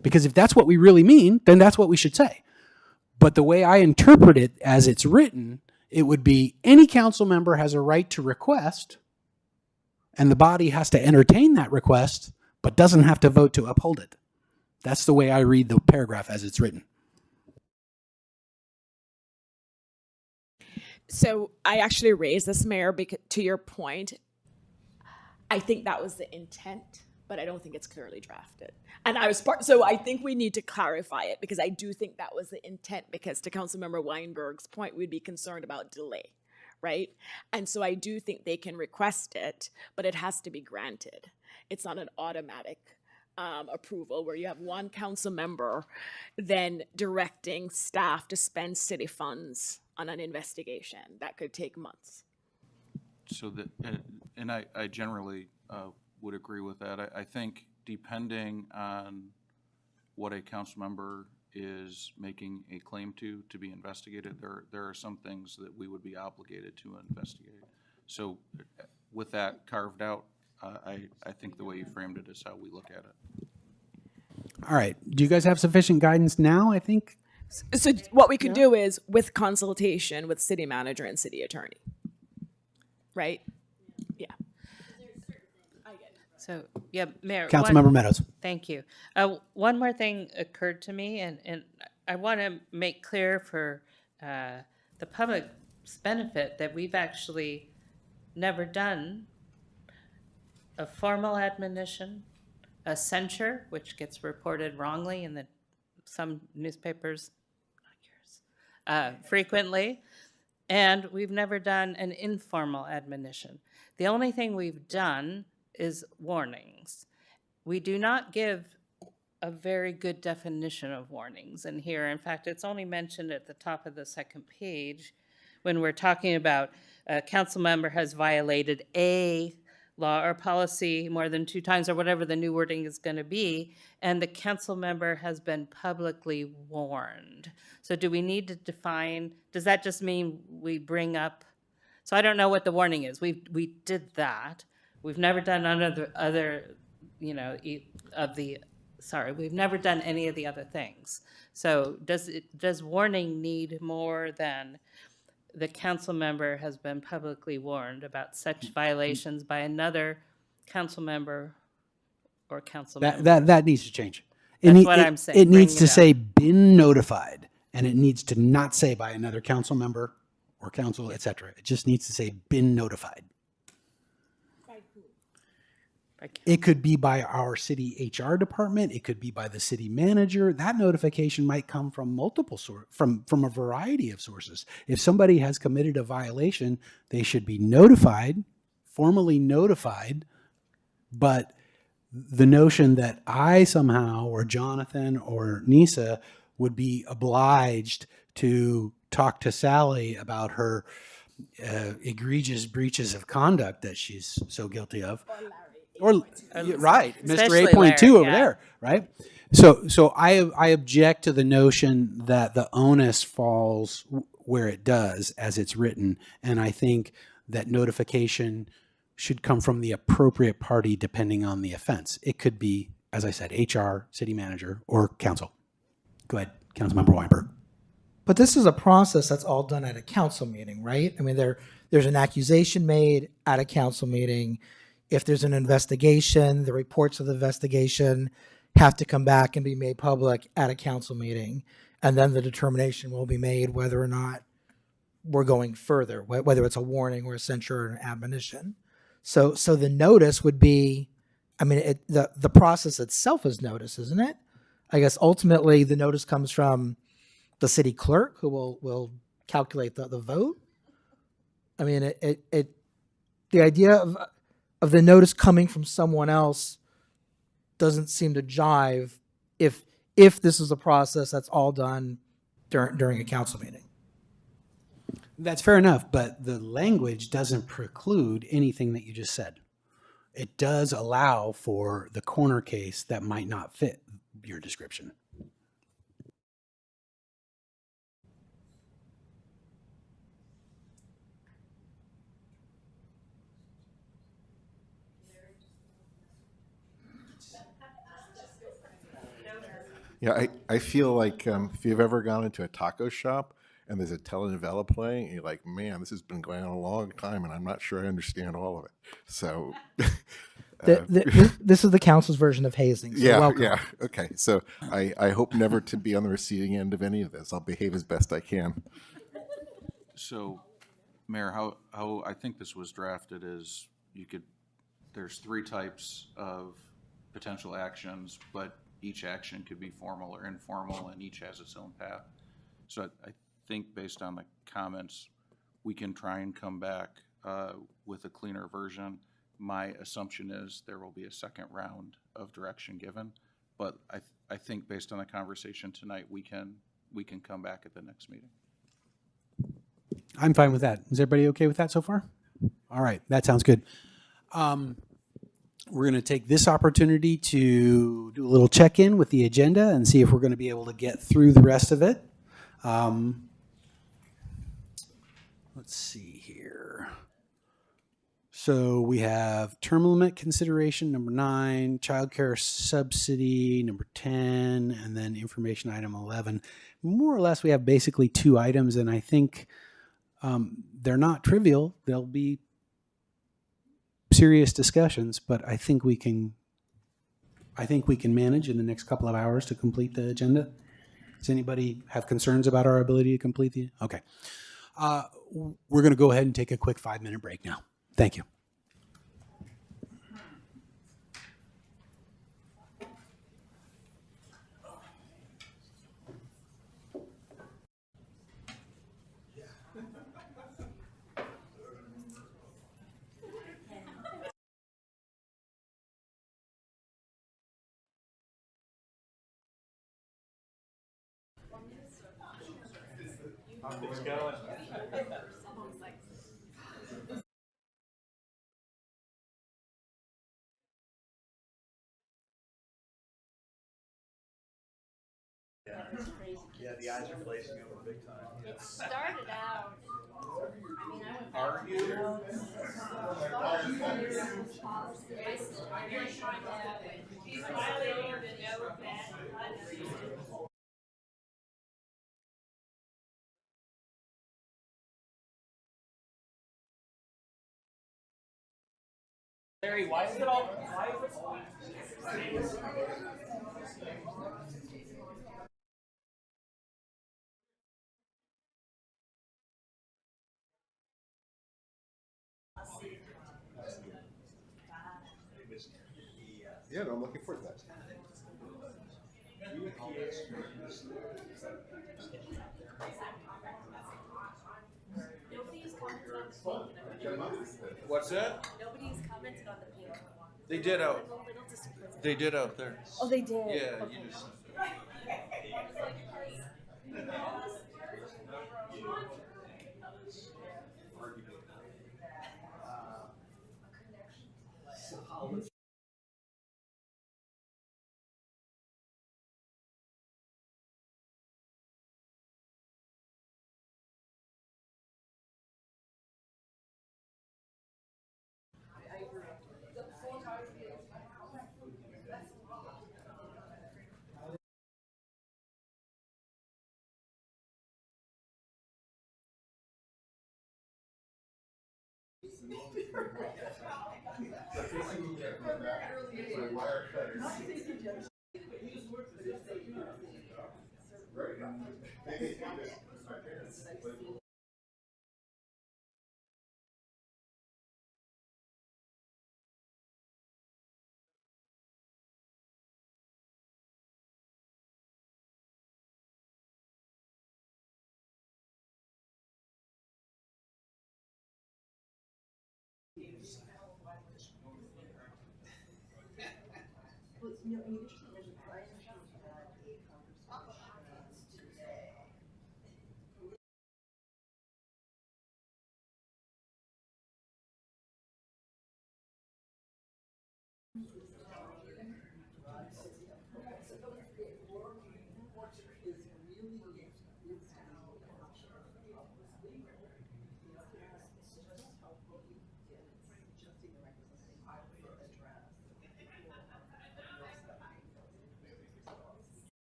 Speaker 3: Because if that's what we really mean, then that's what we should say. But the way I interpret it as it's written, it would be any council member has a right to request, and the body has to entertain that request, but doesn't have to vote to uphold it. That's the way I read the paragraph as it's written.
Speaker 10: So I actually raised this, Mayor, because to your point, I think that was the intent, but I don't think it's clearly drafted. And so I think we need to clarify it because I do think that was the intent because to Councilmember Weinberg's point, we'd be concerned about delay, right? And so I do think they can request it, but it has to be granted. It's not an automatic approval where you have one council member then directing staff to spend city funds on an investigation. That could take months.
Speaker 18: So that, and I generally would agree with that. I think depending on what a council member is making a claim to be investigated, there are some things that we would be obligated to investigate. So with that carved out, I think the way you framed it is how we look at it.
Speaker 3: All right. Do you guys have sufficient guidance now, I think?
Speaker 10: So what we could do is with consultation with city manager and city attorney. right? Yeah.
Speaker 8: So, yeah, Mayor.
Speaker 3: Councilmember Meadows.
Speaker 8: Thank you. One more thing occurred to me, and I want to make clear for the public's benefit that we've actually never done a formal admonition, a censure, which gets reported wrongly in some newspapers, not yours, frequently, and we've never done an informal admonition. The only thing we've done is warnings. We do not give a very good definition of warnings in here. In fact, it's only mentioned at the top of the second page when we're talking about a council member has violated a law or policy more than 2 times, or whatever the new wording is going to be, and the council member has been publicly warned. So do we need to define, does that just mean we bring up, so I don't know what the warning is. We did that. We've never done other we've never done any of the other things. So does warning need more than the council member has been publicly warned about such violations by another council member or council member?
Speaker 3: That needs to change.
Speaker 8: That's what I'm saying.
Speaker 3: It needs
Speaker 8: Bring
Speaker 3: to
Speaker 8: it up.
Speaker 3: say been notified, and it needs to not say by another council member or council, et cetera. It just needs to say been notified. It could be by our city HR department. It could be by the city manager. That notification might come from multiple from a variety of sources. If somebody has committed a violation, they should be notified, formally notified. But the notion that I somehow, or Jonathan or Nisa, would be obliged to talk to Sally about her egregious breaches of conduct that she's so guilty of. Or right, Mr.
Speaker 8: Especially
Speaker 3: 8.2
Speaker 8: Larry,
Speaker 3: over
Speaker 8: yeah.
Speaker 3: there, right? So I object to the notion that the onus falls where it does as it's written, and I think that notification should come from the appropriate party depending on the offense. It could be, as I said, HR, city manager, or council. Go ahead, Councilmember Weinberg.
Speaker 9: But this is a process that's all done at a council meeting, right? I mean, there's an accusation made at a council meeting. If there's an investigation, the reports of the investigation have to come back and be made public at a council meeting. And then the determination will be made whether or not we're going further, whether it's a warning or a censure or an admonition. So the notice would be, I mean, the process itself is notice, isn't it? I guess ultimately the notice comes from the city clerk, who will calculate the vote. I mean, the idea of the notice coming from someone else doesn't seem to jive if this is a process that's all done during a council meeting.
Speaker 3: That's fair enough, but the language doesn't preclude anything that you just said. It does allow for the corner case that might not fit your description.
Speaker 11: Yeah, I feel like if you've ever gone into a taco shop and there's a telenovela playing, and you're like, man, this has been going on a long time, and I'm not sure I understand all of it. So,
Speaker 9: This is the council's version of hazing. So welcome.
Speaker 11: yeah, okay. So I hope never to be on the receiving end of any of this. I'll behave as best I can.
Speaker 18: So, Mayor, how I think this was drafted is there's 3 types of potential actions, but each action could be formal or informal, and each has its own path. So I think based on the comments, we can try and come back with a cleaner version. My assumption is there will be a second round of direction given, but I think based on the conversation tonight, we can come back at the next meeting.
Speaker 3: I'm fine with that. Is everybody okay with that so far? All right, that sounds good. We're going to take this opportunity to do a little check-in with the agenda and see if we're going to be able to get through the rest of it. Let's see here. So we have term limit consideration, number 9, childcare subsidy, number 10, and then information item 11. More or less, we have basically 2 items, and I think they're not trivial. They'll be serious discussions, but I think we can manage in the next couple of hours to complete the agenda. Does anybody have concerns about our ability to complete the? Okay. We're going to go ahead and take a quick 5-minute break now. Thank you.
Speaker 14: It's going. Yeah, the eyes are glazing over big time.
Speaker 19: It started out. I mean, I went back
Speaker 14: Are
Speaker 19: to
Speaker 14: you?
Speaker 19: my notes. I still really find that he's violating the no bad blood.
Speaker 14: Larry, why is it all? Why is it all?
Speaker 11: Yeah, no, I'm looking forward to that.
Speaker 19: Nobody's commented on the pink.
Speaker 18: What's that?
Speaker 19: Nobody's commented on the pink.
Speaker 18: They did out. They did out there.
Speaker 19: Oh, they did?
Speaker 18: Yeah,
Speaker 19: Okay.
Speaker 18: you just.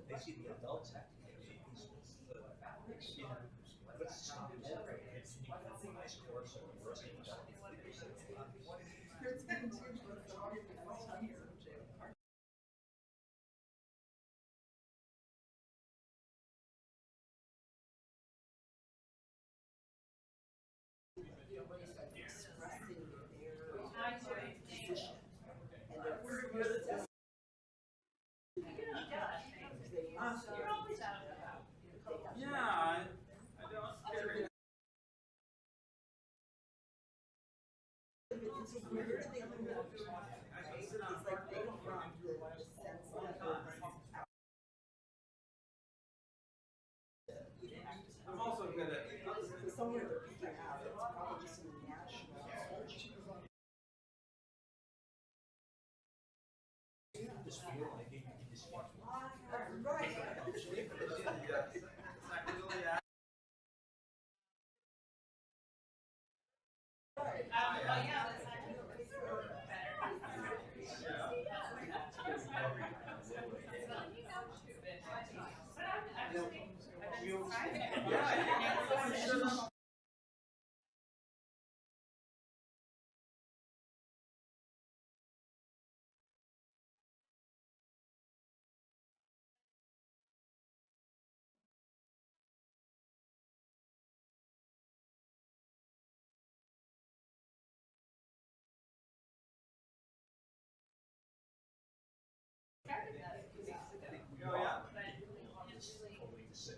Speaker 14: They see the adults acting. You know, what's the stop generator? It's a nice course or a rusty
Speaker 19: I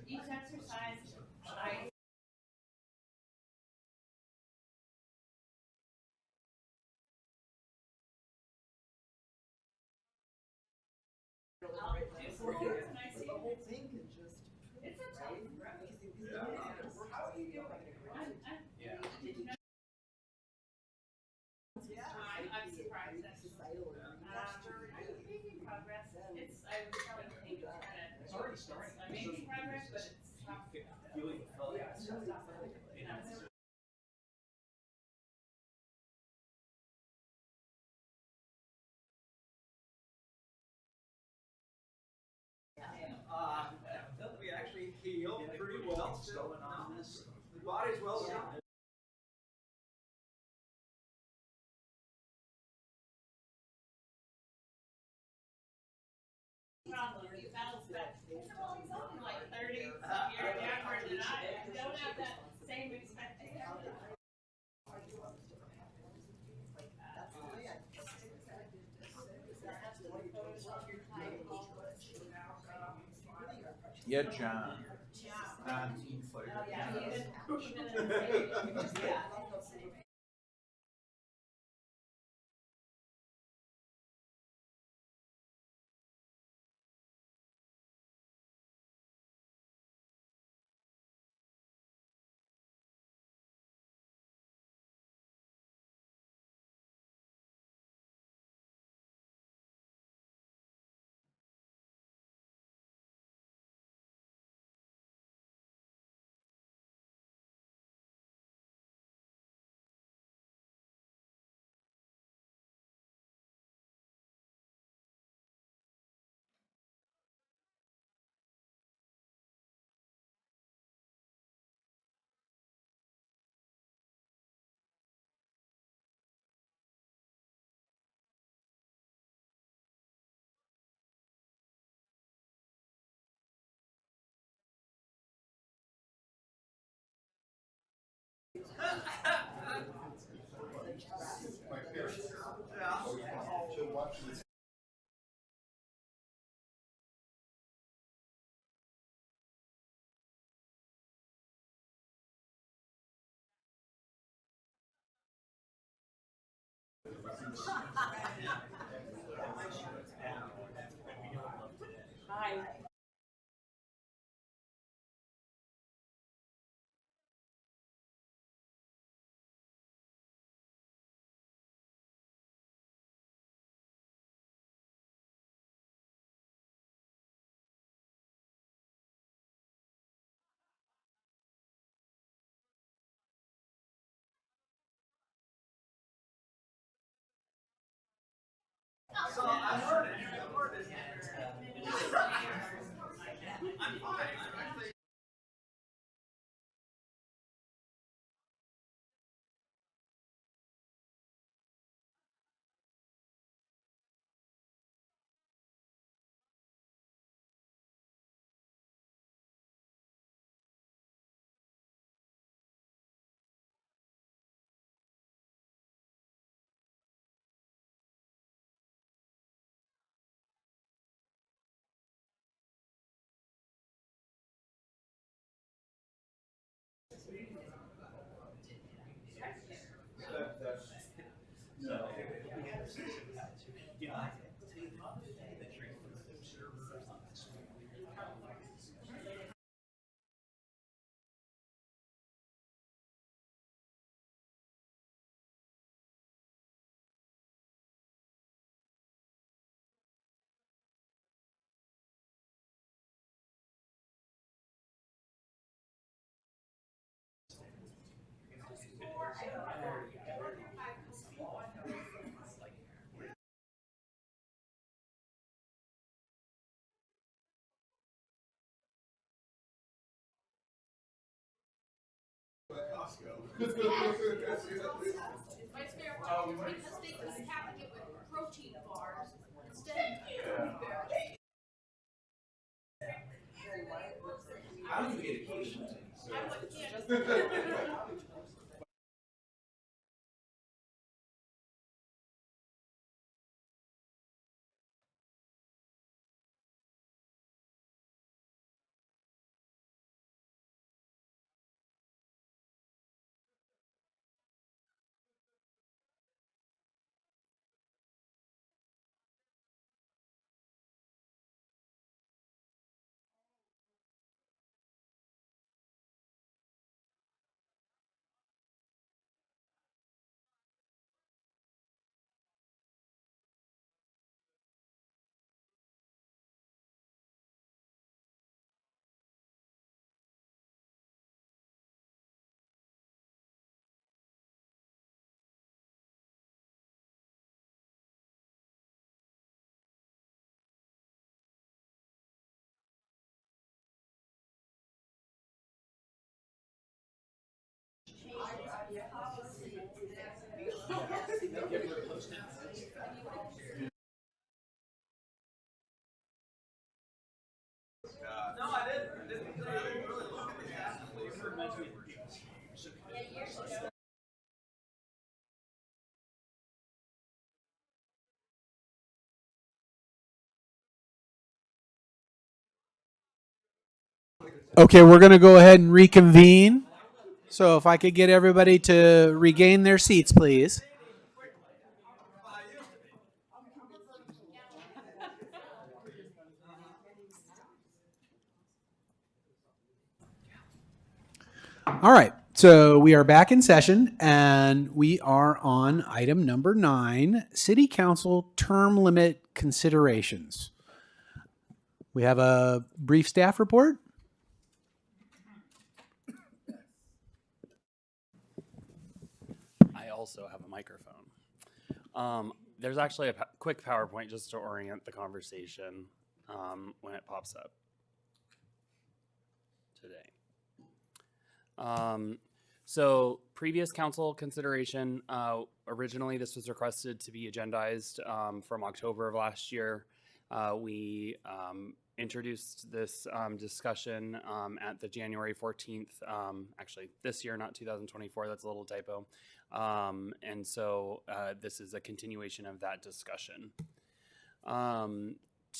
Speaker 2: Each exercise, I'm surprised that we're making progress. It's, I was telling Kate, it's already starting. I'm making progress, but it's tough.
Speaker 14: We actually heal pretty well still. The body's well done.
Speaker 2: Problem, you bounce back. It's only like 30 some years younger than I am. Don't have that same expectation.
Speaker 14: Yeah, John. 1940.
Speaker 2: Hi.
Speaker 14: No, I didn't really look at that.
Speaker 3: Okay, we're going to go ahead and reconvene. So if I could get everybody to regain their seats, please. All right, so we are back in session, and we are on item number 9, City Council term limit considerations. We have a brief staff report.
Speaker 16: I also have a microphone. There's actually a quick PowerPoint just to orient the conversation when it pops up today. So previous council consideration, originally this was requested to be agendized from October of last year. We introduced this discussion at the January 14th, actually this year, not 2024, that's a little typo. And so this is a continuation of that discussion.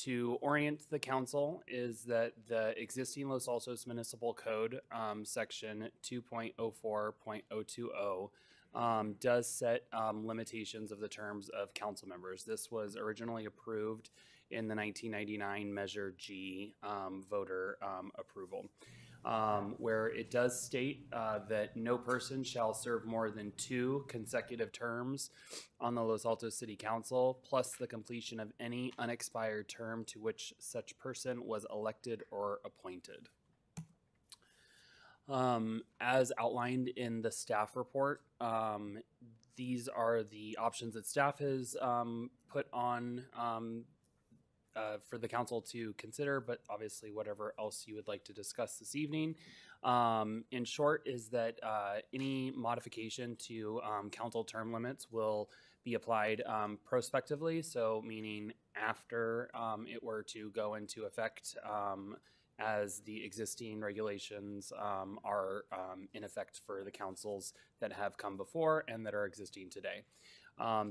Speaker 16: To orient the council is that the existing Los Altos Municipal Code, section 2.04.020, does set limitations of the terms of council members. This was originally approved in the 1999 Measure G voter approval, where it does state that no person shall serve more than 2 consecutive terms on the Los Altos City Council, plus the completion of any unexpired term to which such person was elected or appointed. As outlined in the staff report, these are the options that staff has put on for the council to consider, but obviously whatever else you would like to discuss this evening. In short, is that any modification to council term limits will be applied prospectively, so meaning after it were to go into effect, as the existing regulations are in effect for the councils that have come before and that are existing today.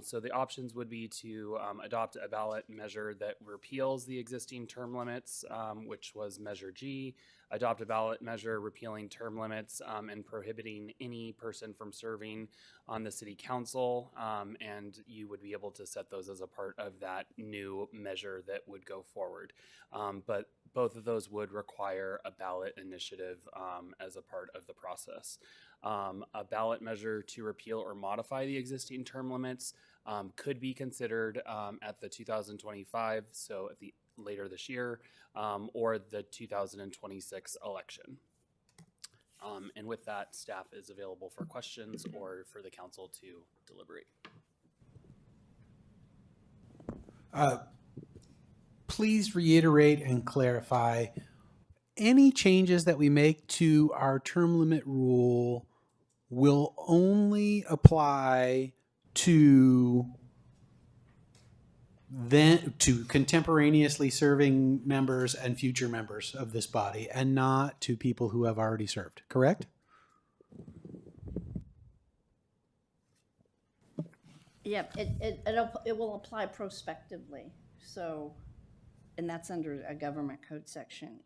Speaker 16: So the options would be to adopt a ballot measure that repeals the existing term limits, which was Measure G, adopt a ballot measure repealing term limits and prohibiting any person from serving on the city council, and you would be able to set those as a part of that new measure that would go forward. But both of those would require a ballot initiative as a part of the process. A ballot measure to repeal or modify the existing term limits could be considered at the 2025, so at the later this year, or the 2026 election. And with that, staff is available for questions or for the council to deliberate.
Speaker 3: Please reiterate and clarify any changes that we make to our term limit rule will only apply to contemporaneously serving members and future members of this body, and not to people who have already served, correct?
Speaker 19: Yep, it will apply prospectively, so, and that's under a government code section.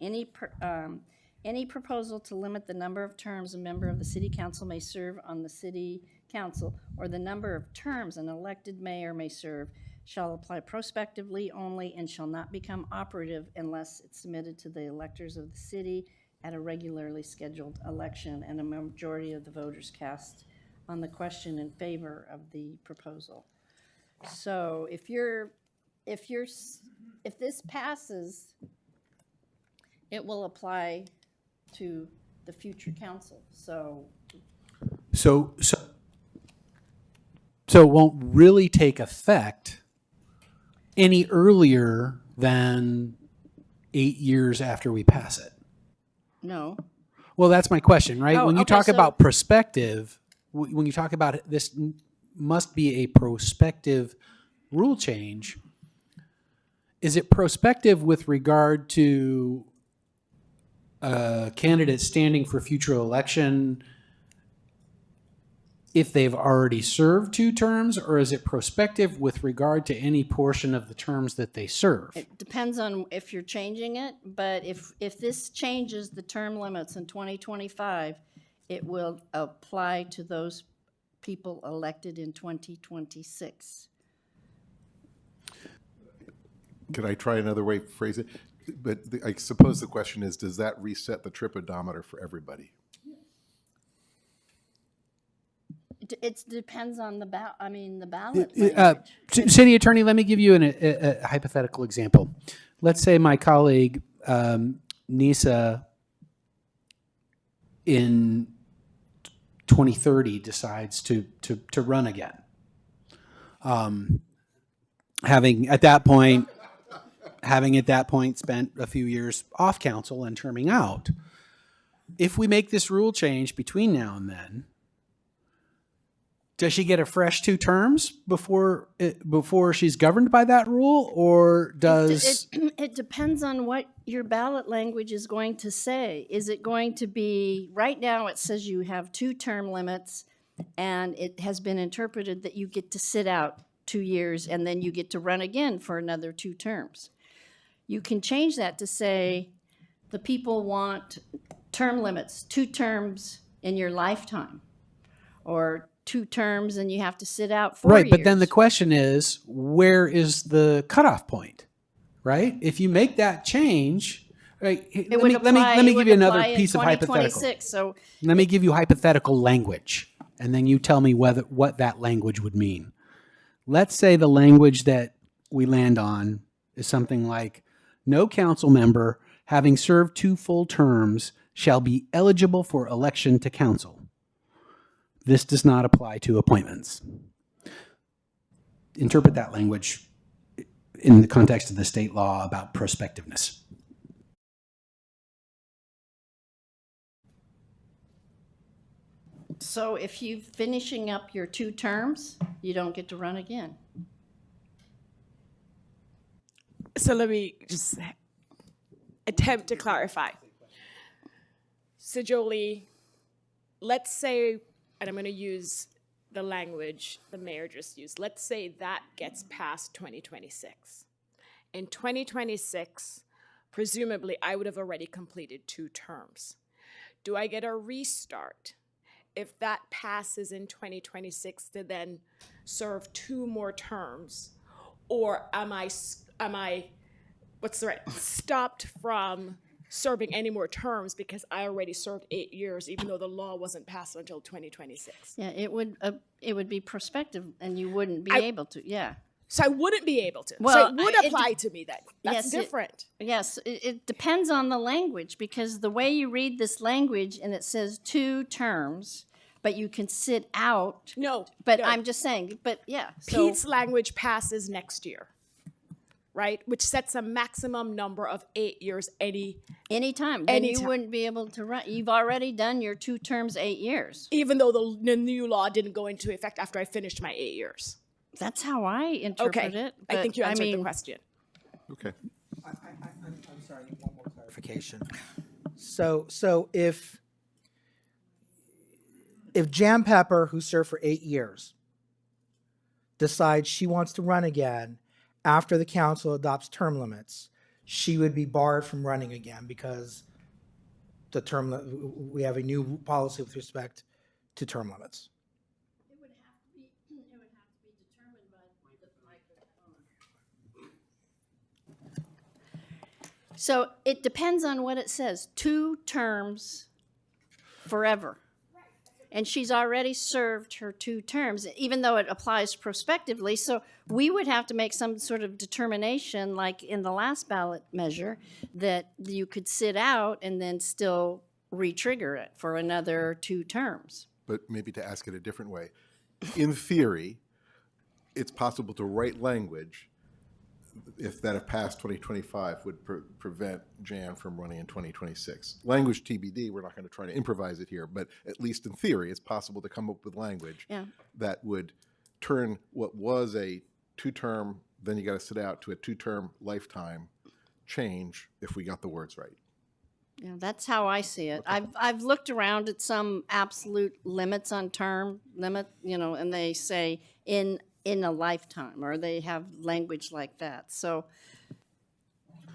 Speaker 19: Any proposal to limit the number of terms a member of the city council may serve on the city council, or the number of terms an elected mayor may serve, shall apply prospectively only and shall not become operative unless it's submitted to the electors of the city at a regularly scheduled election and a majority of the voters cast on the question in favor of the proposal. So if this passes, it will apply to the future council. So
Speaker 3: it won't really take effect any earlier than 8 years after we pass it.
Speaker 19: no.
Speaker 3: Well, that's my question, right?
Speaker 19: Oh,
Speaker 3: When you
Speaker 19: okay,
Speaker 3: talk
Speaker 19: so-
Speaker 3: about prospective, when you talk about it, this must be a prospective rule change. Is it prospective with regard to a candidate standing for future election if they've already served 2 terms, or is it prospective with regard to any portion of the terms that they serve?
Speaker 19: It depends on if you're changing it, but if this changes the term limits in 2025, it will apply to those people elected in 2026.
Speaker 11: Could I try another way to phrase it? But I suppose the question is, does that reset the trip odometer for everybody?
Speaker 19: It depends on the ballot.
Speaker 3: City Attorney, let me give you a hypothetical example. Let's say my colleague Nisa in 2030 decides to run again. Having at that point spent a few years off council and terming out. If we make this rule change between now and then, does she get a fresh 2 terms before she's governed by that rule, or does
Speaker 19: it depends on what your ballot language is going to say. Is it going to be, right now it says you have 2 term limits, and it has been interpreted that you get to sit out 2 years and then you get to run again for another 2 terms. You can change that to say the people want term limits, 2 terms in your lifetime, or 2 terms and you have to sit out 4 years.
Speaker 3: right? But then the question is, where is the cutoff point, right? If you make that change, right? Let me give you another piece of hypothetical.
Speaker 19: So
Speaker 3: Let me give you hypothetical language, and then you tell me what that language would mean. Let's say the language that we land on is something like, no council member having served 2 full terms shall be eligible for election to council. This does not apply to appointments. Interpret that language in the context of the state law about prospectiveness.
Speaker 19: So if you're finishing up your 2 terms, you don't get to run again.
Speaker 10: So let me just attempt to clarify. So Jolie, let's say, and I'm going to use the language the mayor just used, let's say that gets past 2026. In 2026, presumably I would have already completed 2 terms. Do I get a restart if that passes in 2026 to then serve 2 more terms? Or am I what's the right, stopped from serving any more terms because I already served 8 years, even though the law wasn't passed until 2026?
Speaker 19: Yeah, it would be prospective, and you wouldn't be able to. Yeah.
Speaker 10: So I wouldn't be able to.
Speaker 19: Well,
Speaker 10: so it would apply to me then. That's different.
Speaker 19: It depends on the language, because the way you read this language and it says 2 terms, but you can sit out.
Speaker 10: No.
Speaker 19: But
Speaker 10: no.
Speaker 19: I'm just saying. But yeah. So
Speaker 10: Pete's language passes next year, right? Which sets a maximum number of 8 years
Speaker 19: Anytime. Then you
Speaker 10: Anytime.
Speaker 19: wouldn't be able to run. You've already done your 2 terms, 8 years.
Speaker 10: even though the new law didn't go into effect after I finished my 8 years.
Speaker 19: That's how I interpret
Speaker 10: Okay,
Speaker 19: it.
Speaker 10: I think you
Speaker 19: but,
Speaker 10: answered the
Speaker 19: mean,
Speaker 10: question.
Speaker 11: Okay.
Speaker 9: I'm sorry, one more clarification. So if Jan Pepper, who served for 8 years, decides she wants to run again after the council adopts term limits, she would be barred from running again because we have a new policy with respect to term limits.
Speaker 19: It would have to be determined by the microphone. So it depends on what it says. 2 terms forever. And she's already served her 2 terms, even though it applies prospectively. So we would have to make some sort of determination, like in the last ballot measure, that you could sit out and then still re-trigger it for another 2 terms.
Speaker 11: But maybe to ask it a different way. In theory, it's possible to write language if past 2025 would prevent Jan from running in 2026. Language TBD, we're not going to try to improvise it here, but at least in theory, it's possible to come up with language that would turn what was a 2-term, then you got to sit out, to a 2-term lifetime change if we got the words right.
Speaker 19: Yeah, that's how I see it. I've looked around at some absolute limits on term limit, and they say in a lifetime, or they have language like that. So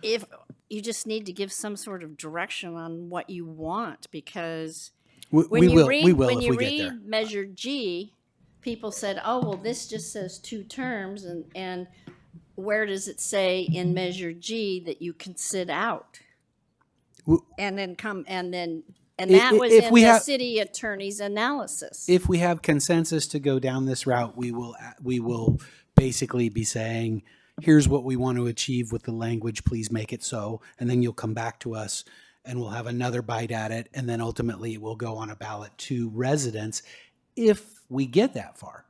Speaker 19: if you just need to give some sort of direction on what you want, because when you read Measure G, people said, oh, well, this just says 2 terms, and where does it say in Measure G that you can sit out? And then that was in the city attorney's analysis.
Speaker 3: If we have consensus to go down this route, we will basically be saying, here's what we want to achieve with the language, please make it so. And then you'll come back to us and we'll have another bite at it. And then ultimately it will go on a ballot to residents. If we get that far,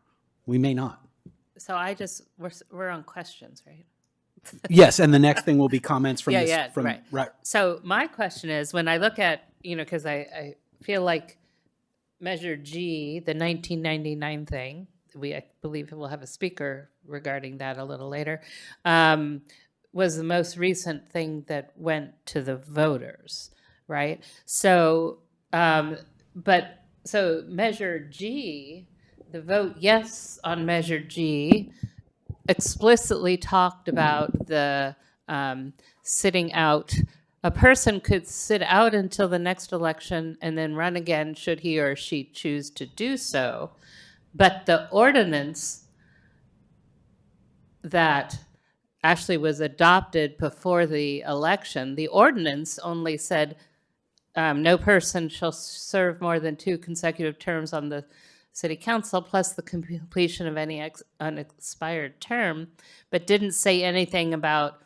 Speaker 3: we may not.
Speaker 8: So we're on questions, right?
Speaker 3: Yes, and the next thing will be comments from
Speaker 8: right. So my question is, when I look at, because I feel like Measure G, the 1999 thing, I believe we'll have a speaker regarding that a little later, was the most recent thing that went to the voters, right? So, so Measure G, the vote yes on Measure G, explicitly talked about the sitting out. A person could sit out until the next election and then run again should he or she choose to do so. But the ordinance that actually was adopted before the election, the ordinance only said no person shall serve more than 2 consecutive terms on the city council plus the completion of any unexpired term, but didn't say anything about,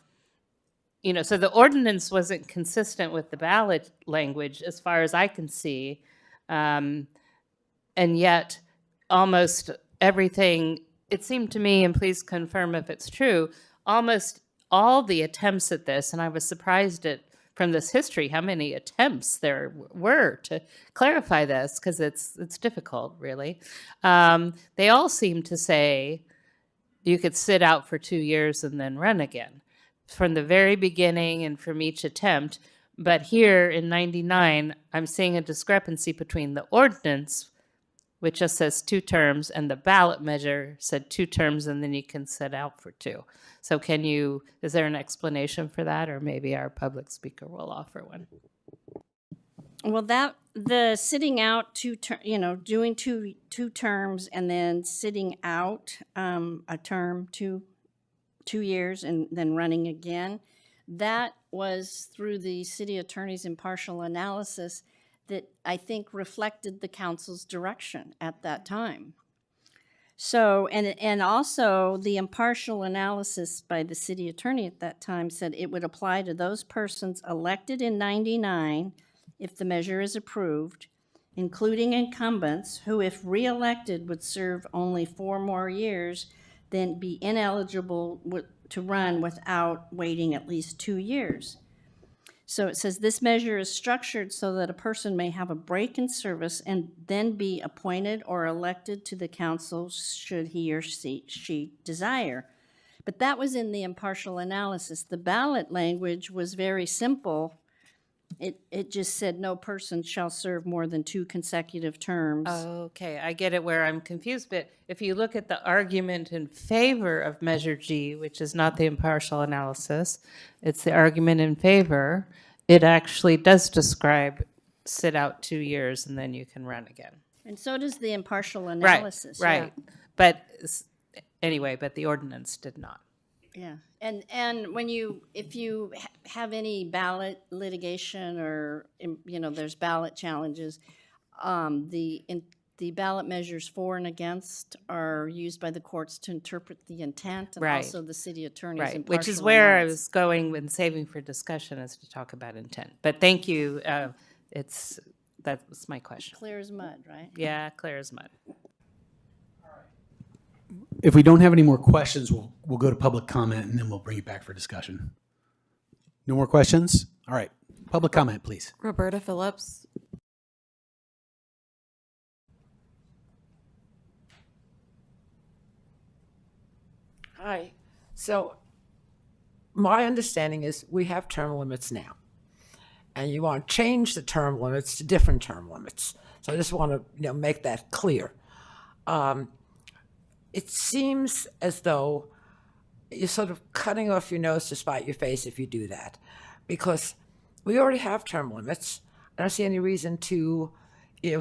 Speaker 8: so the ordinance wasn't consistent with the ballot language as far as I can see. And yet almost everything, it seemed to me, and please confirm if it's true, almost all the attempts at this, and I was surprised from this history how many attempts there were to clarify this, because it's difficult, really. They all seem to say you could sit out for 2 years and then run again from the very beginning and from each attempt. But here in 99, I'm seeing a discrepancy between the ordinance, which just says 2 terms, and the ballot measure said 2 terms, and then you can sit out for 2. So is there an explanation for that, or maybe our public speaker will offer one?
Speaker 19: Well, the sitting out doing two terms and then sitting out a term 2 years and then running again, that was through the city attorney's impartial analysis that I think reflected the council's direction at that time. So, and also the impartial analysis by the city attorney at that time said it would apply to those persons elected in 99 if the measure is approved, including incumbents who, if reelected, would serve only 4 more years, then be ineligible to run without waiting at least 2 years. So it says this measure is structured so that a person may have a break in service and then be appointed or elected to the council should he or she desire. But that was in the impartial analysis. The ballot language was very simple. It just said no person shall serve more than 2 consecutive terms.
Speaker 8: Okay, I get it where I'm confused, but if you look at the argument in favor of Measure G, which is not the impartial analysis, it's the argument in favor, it actually does describe sit out 2 years and then you can run again.
Speaker 19: And so does the impartial analysis.
Speaker 8: Right. But anyway, but the ordinance did not.
Speaker 19: Yeah, and if you have any ballot litigation or, there's ballot challenges, the ballot measures for and against are used by the courts to interpret the intent and also the city attorney's impartial
Speaker 8: Which is where I
Speaker 19: analysis.
Speaker 8: was going when saving for discussion is to talk about intent. But thank you. That was my question.
Speaker 19: Clear as mud, right?
Speaker 8: Yeah, clear as mud.
Speaker 3: If we don't have any more questions, we'll go to public comment and then we'll bring it back for discussion. No more questions? All right. Public comment, please.
Speaker 1: Roberta Phillips.
Speaker 21: Hi. So my understanding is we have term limits now, and you want to change the term limits to different term limits. So I just want to make that clear. It seems as though you're sort of cutting off your nose to spite your face if you do that, because we already have term limits. I don't see any reason to,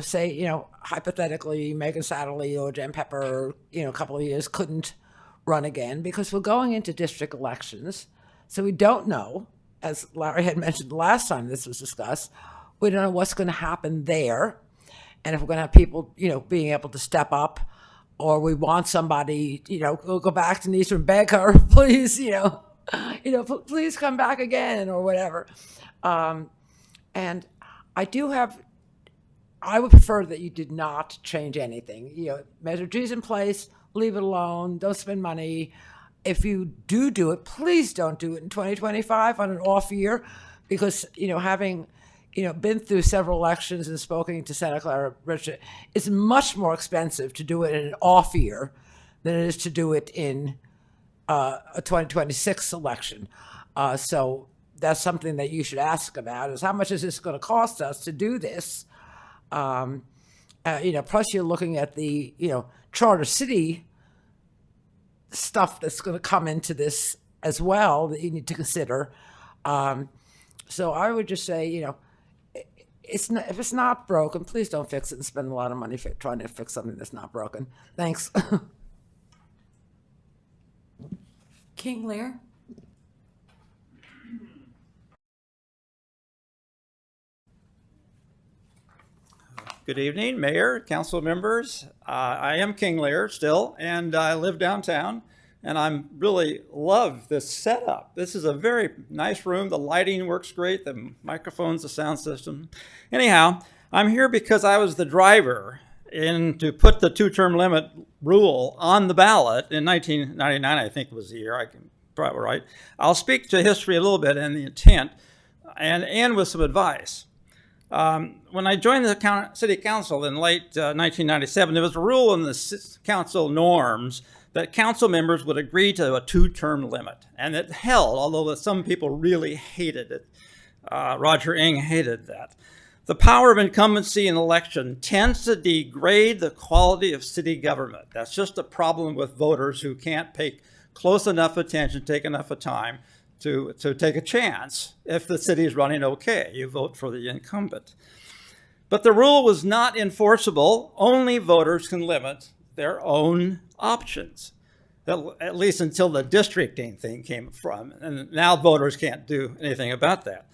Speaker 21: say, hypothetically, Megan Satterley or Jen Pepper, a couple of years couldn't run again, because we're going into district elections. So we don't know, as Larry had mentioned the last time this was discussed, we don't know what's going to happen there. And if we're going to have people, being able to step up, or we want somebody, go back to Denise and beg her, please, please come back again or whatever. And I would prefer that you did not change anything. Measure G's in place, leave it alone, don't spend money. If you do it, please don't do it in 2025 on an off year, because, having been through several elections and spoken to Santa Clara Richard, it's much more expensive to do it in an off year than it is to do it in a 2026 election. So that's something that you should ask about, is how much is this going to cost us to do this? Plus you're looking at the, charter city stuff that's going to come into this as well that you need to consider. So I would just say, if it's not broken, please don't fix it and spend a lot of money trying to fix something that's not broken. Thanks.
Speaker 1: King Lear.
Speaker 14: Good evening, Mayor, council members. I am King Lear still, and I live downtown, and I really love this setup. This is a very nice room. The lighting works great, the microphones, the sound system. Anyhow, I'm here because I was the driver to put the 2-term limit rule on the ballot in 1999, I think was the year. I can probably right. I'll speak to history a little bit and the intent, and end with some advice. When I joined the city council in late 1997, there was a rule in the council norms that council members would agree to a 2-term limit. And it held, although some people really hated it. Roger Ng hated that. The power of incumbency in election tends to degrade the quality of city government. That's just a problem with voters who can't pay close enough attention, take enough time to take a chance. If the city is running okay, you vote for the incumbent. But the rule was not enforceable. Only voters can limit their own options, at least until the districting thing came from. And now voters can't do anything about that.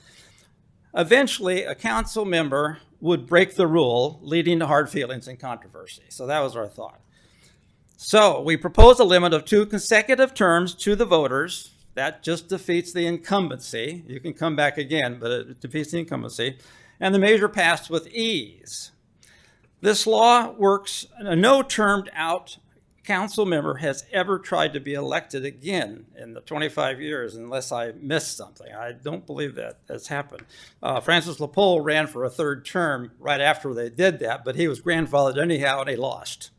Speaker 14: Eventually, a council member would break the rule, leading to hard feelings and controversy. So that was our thought. So we proposed a limit of 2 consecutive terms to the voters. That just defeats the incumbency. You can come back again, but it defeats the incumbency. And the measure passed with ease. This law works, no termed out council member has ever tried to be elected again in the 25 years, unless I missed something. I don't believe that has happened. Francis LaPole ran for a third term right after they did that, but he was grandfathered anyhow and he lost.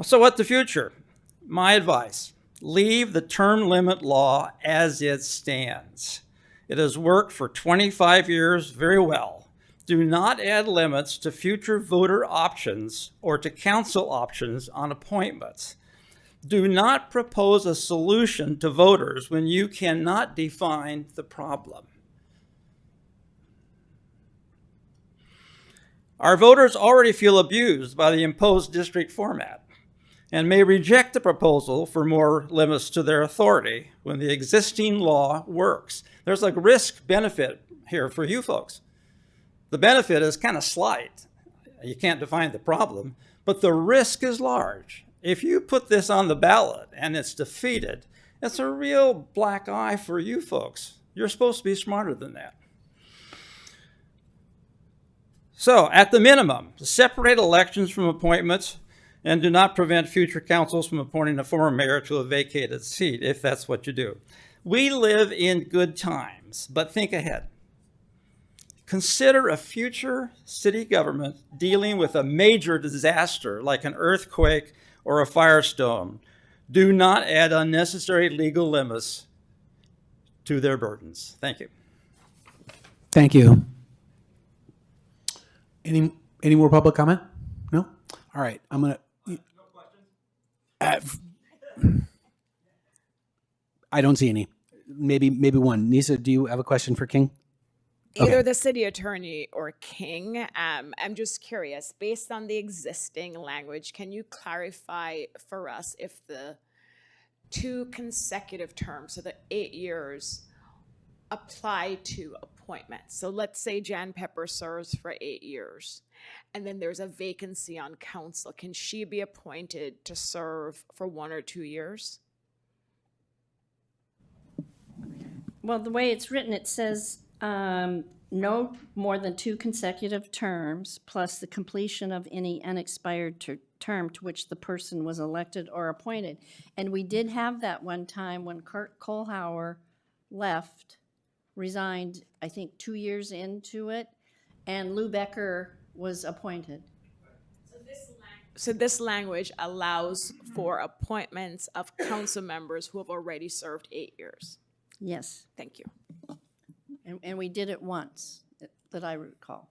Speaker 14: So what the future? My advice, leave the term limit law as it stands. It has worked for 25 years very well. Do not add limits to future voter options or to council options on appointments. Do not propose a solution to voters when you cannot define the problem. Our voters already feel abused by the imposed district format and may reject the proposal for more limits to their authority when the existing law works. There's a risk-benefit here for you folks. The benefit is kind of slight. You can't define the problem, but the risk is large. If you put this on the ballot and it's defeated, it's a real black eye for you folks. You're supposed to be smarter than that. So, at the minimum, separate elections from appointments and do not prevent future councils from appointing a former mayor to a vacated seat, if that's what you do. We live in good times, but think ahead. Consider a future city government dealing with a major disaster like an earthquake or a firestorm. Do not add unnecessary legal limits to their burdens. Thank you.
Speaker 3: Thank you. Any more public comment? No? All right, I'm gonna. I don't see any. Maybe one. Nisa, do you have a question for King?
Speaker 10: Either the city attorney or King. I'm just curious, based on the existing language, can you clarify for us if the 2 consecutive terms, so the 8 years, apply to appointments? So let's say Jan Pepper serves for 8 years, and then there's a vacancy on council. Can she be appointed to serve for 1 or 2 years?
Speaker 19: Well, the way it's written, it says no more than 2 consecutive terms plus the completion of any unexpired term to which the person was elected or appointed. And we did have that one time when Kurt Kohlhauer left, resigned, I think 2 years into it, and Lou Becker was appointed.
Speaker 10: So this language allows for appointments of council members who have already served 8 years.
Speaker 19: Yes.
Speaker 10: Thank you.
Speaker 19: And we did it once, that I recall.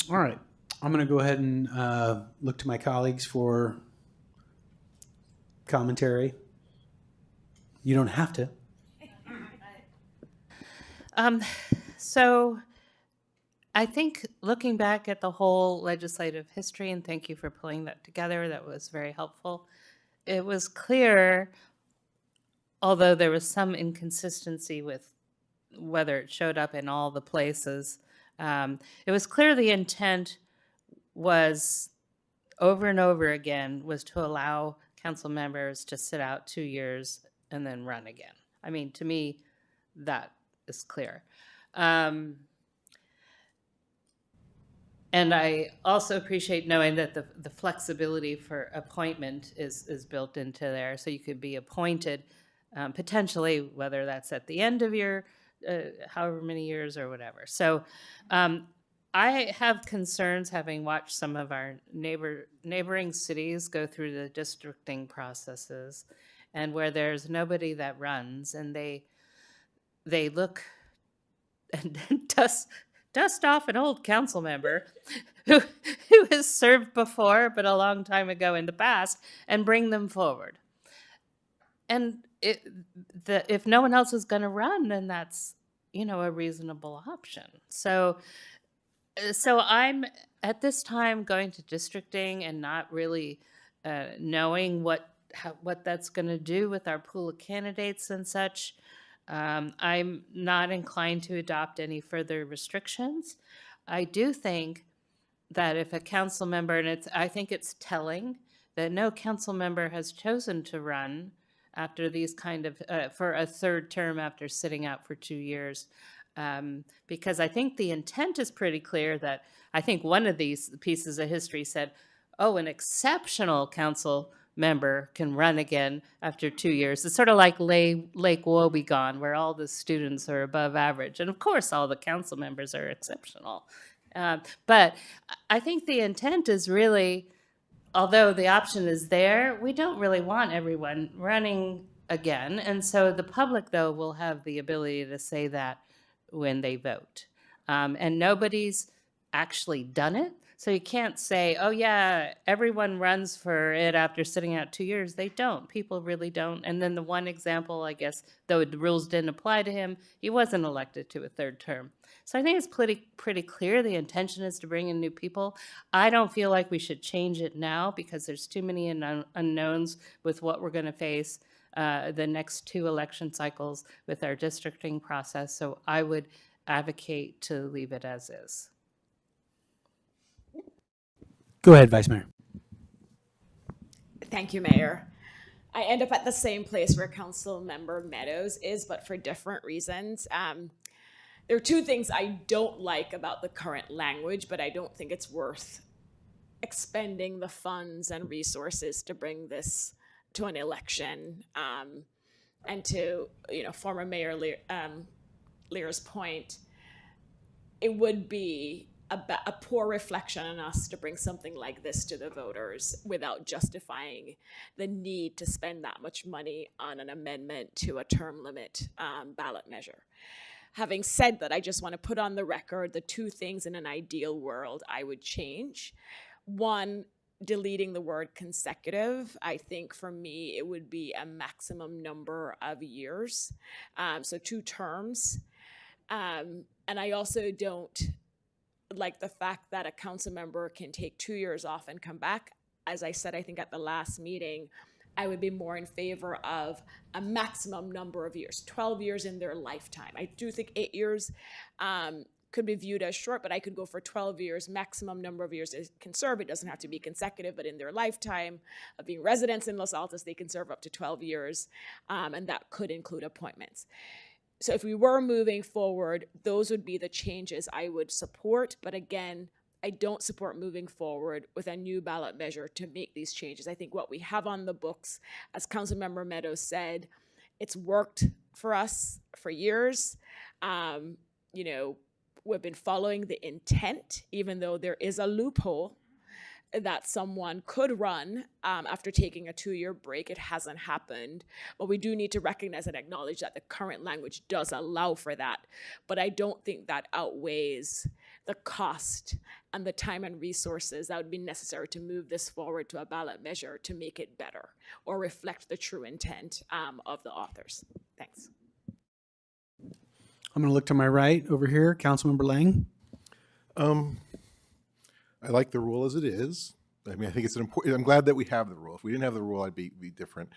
Speaker 3: All right, I'm going to go ahead and look to my colleagues for commentary. You don't have to.
Speaker 8: So I think looking back at the whole legislative history, and thank you for pulling that together, that was very helpful. It was clear, although there was some inconsistency with whether it showed up in all the places, it was clear the intent was over and over again was to allow council members to sit out 2 years and then run again. I mean, to me, that is clear. And I also appreciate knowing that the flexibility for appointment is built into there. So you could be appointed potentially, whether that's at the end of your however many years or whatever. So I have concerns, having watched some of our neighboring cities go through the districting processes, and where there's nobody that runs, and they look and dust off an old council member who has served before, but a long time ago in the past, and bring them forward. And if no one else is going to run, then that's, a reasonable option. So I'm at this time going to districting and not really knowing what that's going to do with our pool of candidates and such. I'm not inclined to adopt any further restrictions. I do think that if a council member, and I think it's telling that no council member has chosen to run after these kind of, for a third term after sitting out for 2 years. Because I think the intent is pretty clear that I think one of these pieces of history said, oh, an exceptional council member can run again after 2 years. It's sort of like Lake Wobegon, where all the students are above average. And of course, all the council members are exceptional. But I think the intent is really, although the option is there, we don't really want everyone running again. And so the public, though, will have the ability to say that when they vote. And nobody's actually done it. So you can't say, oh, yeah, everyone runs for it after sitting out 2 years. They don't. People really don't. And then the one example, I guess, though the rules didn't apply to him, he wasn't elected to a third term. So I think it's pretty clear the intention is to bring in new people. I don't feel like we should change it now because there's too many unknowns with what we're going to face the next 2 election cycles with our districting process. So I would advocate to leave it as is.
Speaker 3: Go ahead, Vice Mayor.
Speaker 10: Thank you, Mayor. I end up at the same place where Council Member Meadows is, but for different reasons. There are 2 things I don't like about the current language, but I don't think it's worth expending the funds and resources to bring this to an election. And to, former Mayor Lear's point, it would be a poor reflection on us to bring something like this to the voters without justifying the need to spend that much money on an amendment to a term limit ballot measure. Having said that, I just want to put on the record the 2 things in an ideal world I would change. One, deleting the word consecutive. I think for me, it would be a maximum number of years. So 2 terms. And I also don't like the fact that a council member can take 2 years off and come back. As I said, I think at the last meeting, I would be more in favor of a maximum number of years, 12 years in their lifetime. I do think 8 years could be viewed as short, but I could go for 12 years. Maximum number of years is can serve. It doesn't have to be consecutive, but in their lifetime of being residents in Los Altos, they can serve up to 12 years, and that could include appointments. So if we were moving forward, those would be the changes I would support. But again, I don't support moving forward with a new ballot measure to make these changes. I think what we have on the books, as Councilmember Meadows said, it's worked for us for years. We've been following the intent, even though there is a loophole that someone could run after taking a 2-year break. It hasn't happened, but we do need to recognize and acknowledge that the current language does allow for that. But I don't think that outweighs the cost and the time and resources that would be necessary to move this forward to a ballot measure to make it better or reflect the true intent of the authors. Thanks.
Speaker 3: I'm going to look to my right over here, Councilmember Lang.
Speaker 11: I like the rule as it is. I mean, I think it's I'm glad that we have the rule. If we didn't have the rule, I'd be different.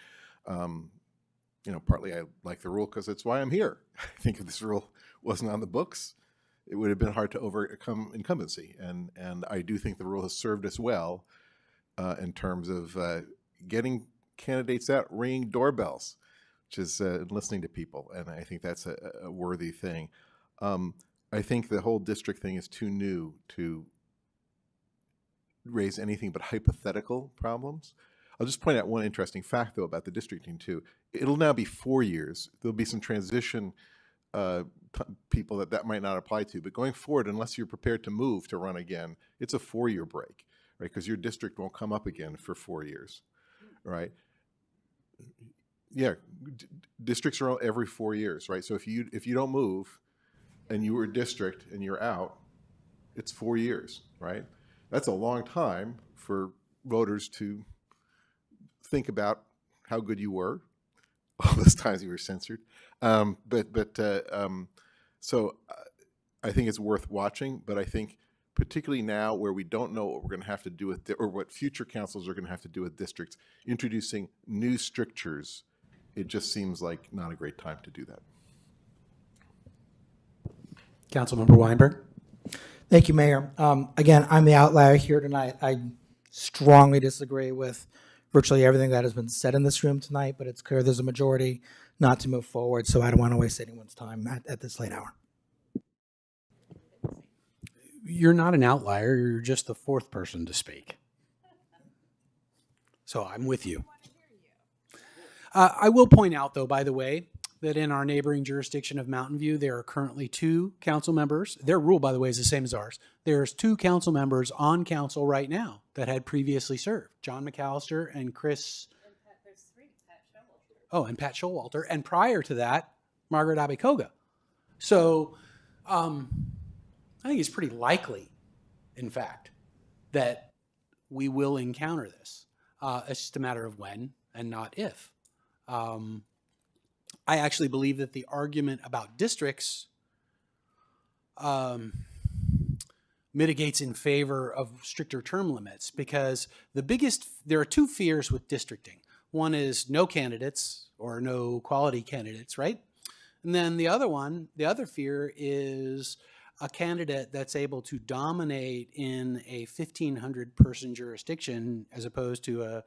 Speaker 11: Partly I like the rule because it's why I'm here. I think if this rule wasn't on the books, it would have been hard to overcome incumbency. And I do think the rule has served us well in terms of getting candidates out, ringing doorbells, which is listening to people. And I think that's a worthy thing. I think the whole district thing is too new to raise anything but hypothetical problems. I'll just point out one interesting fact, though, about the districting, too. It'll now be 4 years. There'll be some transition people that might not apply to. But going forward, unless you're prepared to move to run again, it's a 4-year break, right? Because your district won't come up again for 4 years, right? Yeah, districts are every 4 years, right? So if you don't move and you were a district and you're out, it's 4 years, right? That's a long time for voters to think about how good you were all those times you were censored. So I think it's worth watching, but I think particularly now where we don't know what we're going to have to do with, or what future councils are going to have to do with districts, introducing new strictures, it just seems like not a great time to do that.
Speaker 3: Councilmember Weinberg.
Speaker 9: Thank you, Mayor. Again, I'm the outlier here tonight. I strongly disagree with virtually everything that has been said in this room tonight, but it's clear there's a majority not to move forward, so I don't want to waste anyone's time at this late hour.
Speaker 3: You're not an outlier. You're just the fourth person to speak. So I'm with you. I will point out, though, by the way, that in our neighboring jurisdiction of Mountain View, there are currently 2 council members. Their rule, by the way, is the same as ours. There's 2 council members on council right now that had previously served, John McAllister and Chris.
Speaker 8: There's 3, Pat Showalter.
Speaker 3: Oh, and Pat Showalter. And prior to that, Margaret Abekoga. So I think it's pretty likely, in fact, that we will encounter this. It's just a matter of when and not if. I actually believe that the argument about districts mitigates in favor of stricter term limits, because there are 2 fears with districting. One is no candidates or no quality candidates, right? And then the other fear is a candidate that's able to dominate in a 1,500 person jurisdiction as opposed to a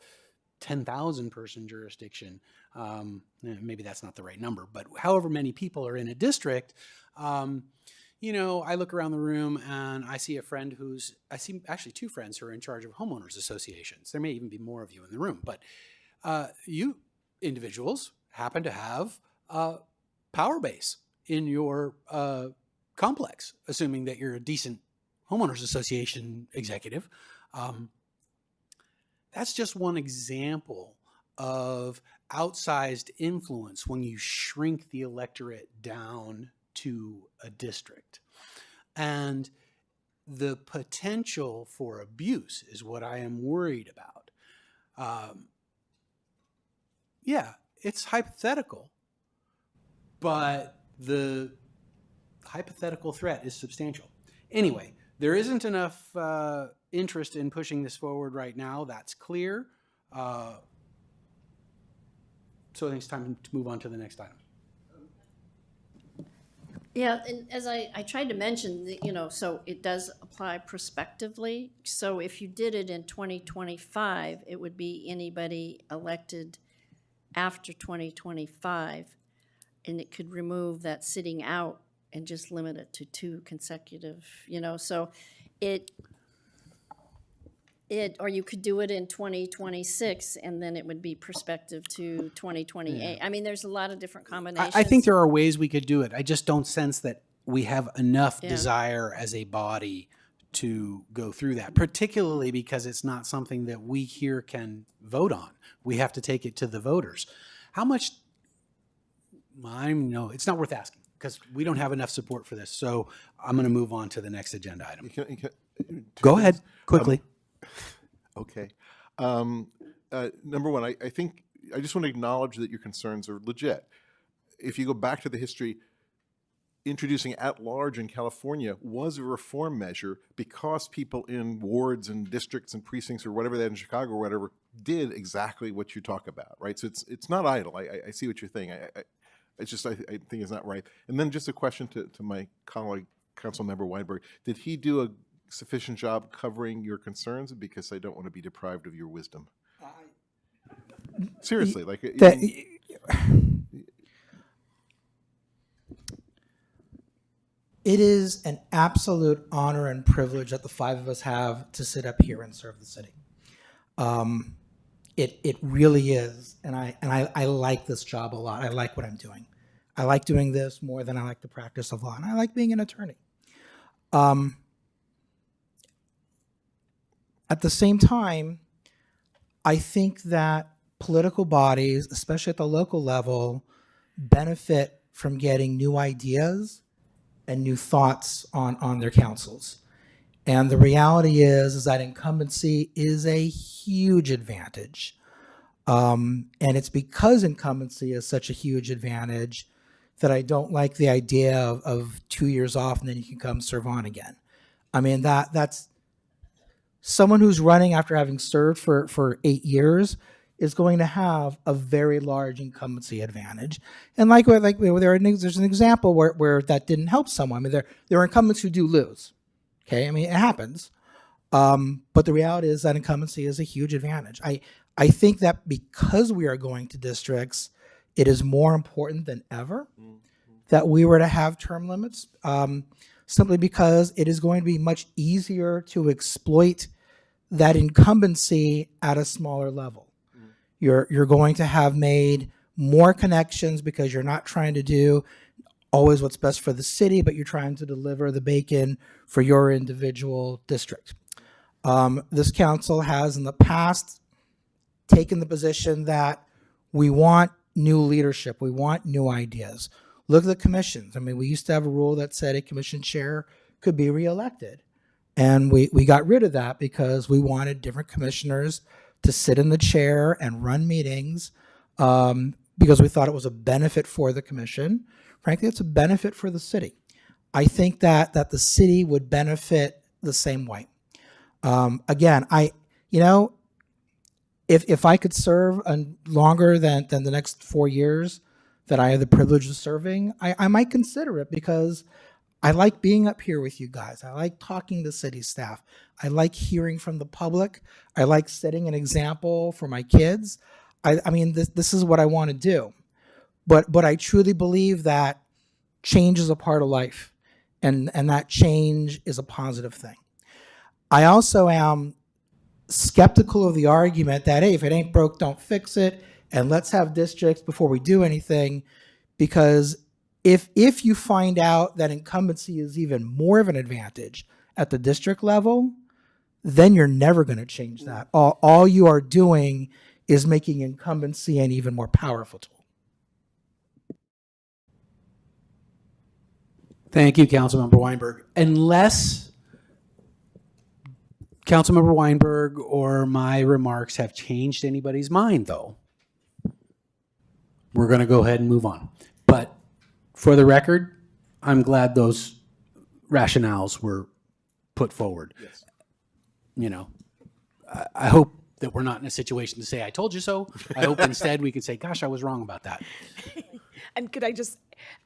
Speaker 3: 10,000 person jurisdiction. Maybe that's not the right number, but however many people are in a district, I look around the room and I see I see actually 2 friends who are in charge of homeowners associations. There may even be more of you in the room, but you individuals happen to have a power base in your complex, assuming that you're a decent homeowners association executive. That's just one example of outsized influence when you shrink the electorate down to a district. And the potential for abuse is what I am worried about. Yeah, it's hypothetical, but the hypothetical threat is substantial. Anyway, there isn't enough interest in pushing this forward right now. That's clear. So I think it's time to move on to the next item.
Speaker 19: Yeah, and as I tried to mention, so it does apply prospectively. So if you did it in 2025, it would be anybody elected after 2025, and it could remove that sitting out and just limit it to 2 consecutive, so or you could do it in 2026, and then it would be prospective to 2028.
Speaker 3: Yeah.
Speaker 19: I mean, there's a lot of different combinations.
Speaker 3: I think there are ways we could do it. I just don't sense that we have enough
Speaker 19: Yeah.
Speaker 3: desire as a body to go through that, particularly because it's not something that we here can vote on. We have to take it to the voters. How much? No, it's not worth asking because we don't have enough support for this. So I'm going to move on to the next agenda item. Go ahead, quickly.
Speaker 11: Okay. Number one, I think I just want to acknowledge that your concerns are legit. If you go back to the history, introducing at-large in California was a reform measure because people in wards and districts and precincts or whatever that in Chicago or whatever did exactly what you talk about, right? So it's not idle. I see what you're saying. I think it's not right. And then just a question to my colleague, Councilmember Weinberg. Did he do a sufficient job covering your concerns? Because I don't want to be deprived of your wisdom. Seriously, like
Speaker 9: it is an absolute honor and privilege that the 5 of us have to sit up here and serve the city. It really is, and I like this job a lot. I like what I'm doing. I like doing this more than I like the practice of law, and I like being an attorney. At the same time, I think that political bodies, especially at the local level, benefit from getting new ideas and new thoughts on their councils. And the reality is that incumbency is a huge advantage. And it's because incumbency is such a huge advantage that I don't like the idea of 2 years off and then you can come serve on again. I mean, that's someone who's running after having served for 8 years is going to have a very large incumbency advantage. And there's an example where that didn't help someone. I mean, there are incumbents who do lose. Okay, I mean, it happens. But the reality is that incumbency is a huge advantage. I think that because we are going to districts, it is more important than ever that we were to have term limits. simply because it is going to be much easier to exploit that incumbency at a smaller level. You're going to have made more connections because you're not trying to do always what's best for the city, but you're trying to deliver the bacon for your individual district. This council has in the past taken the position that we want new leadership, we want new ideas. Look at the commissions. I mean, we used to have a rule that said a commission chair could be reelected. And we got rid of that because we wanted different commissioners to sit in the chair and run meetings because we thought it was a benefit for the commission. Frankly, it's a benefit for the city. I think that the city would benefit the same way. Again, if I could serve longer than the next 4 years that I have the privilege of serving, I might consider it because I like being up here with you guys. I like talking to city staff. I like hearing from the public. I like setting an example for my kids. I mean, this is what I want to do. But I truly believe that change is a part of life, and that change is a positive thing. I also am skeptical of the argument that, hey, if it ain't broke, don't fix it, and let's have districts before we do anything, because if you find out that incumbency is even more of an advantage at the district level, then you're never going to change that. All you are doing is making incumbency an even more powerful tool.
Speaker 3: Thank you, Councilmember Weinberg. Unless Councilmember Weinberg or my remarks have changed anybody's mind, though, we're going to go ahead and move on. But for the record, I'm glad those rationales were put forward.
Speaker 11: Yes.
Speaker 3: You know, I hope that we're not in a situation to say, I told you so. I hope instead we can say, gosh, I was wrong about that.
Speaker 10: And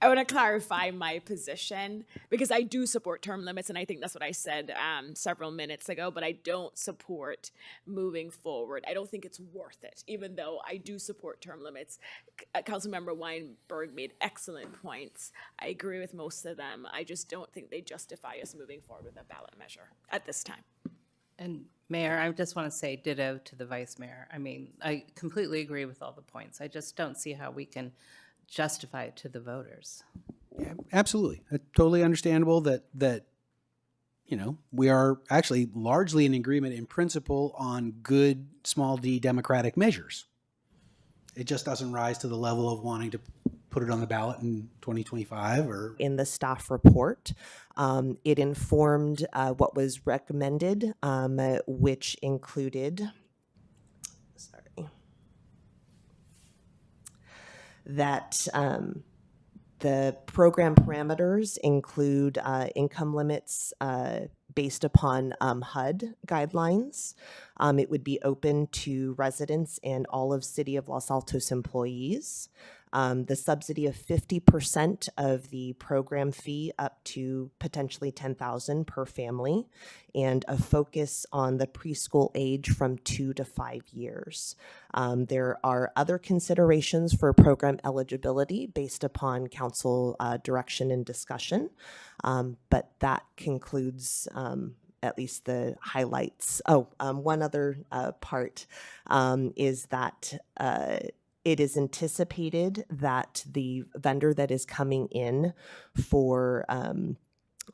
Speaker 10: I want to clarify my position because I do support term limits, and I think that's what I said several minutes ago, but I don't support moving forward. I don't think it's worth it, even though I do support term limits. Councilmember Weinberg made excellent points. I agree with most of them. I just don't think they justify us moving forward with a ballot measure at this time.
Speaker 8: And Mayor, I just want to say ditto to the Vice Mayor. I mean, I completely agree with all the points. I just don't see how we can justify it to the voters.
Speaker 3: Yeah, absolutely. Totally understandable that you know, we are actually largely in agreement in principle on good small d democratic measures. It just doesn't rise to the level of wanting to put it on the ballot in 2025 or
Speaker 15: in the staff report. It informed what was recommended, which included, that the program parameters include income limits based upon HUD guidelines. It would be open to residents and all of City of Los Altos employees. The subsidy of 50% of the program fee up to potentially $10,000 per family, and a focus on the preschool age from 2 to 5 years. There are other considerations for program eligibility based upon council direction and discussion, but that concludes at least the highlights. One other part is that it is anticipated that the vendor that is coming in for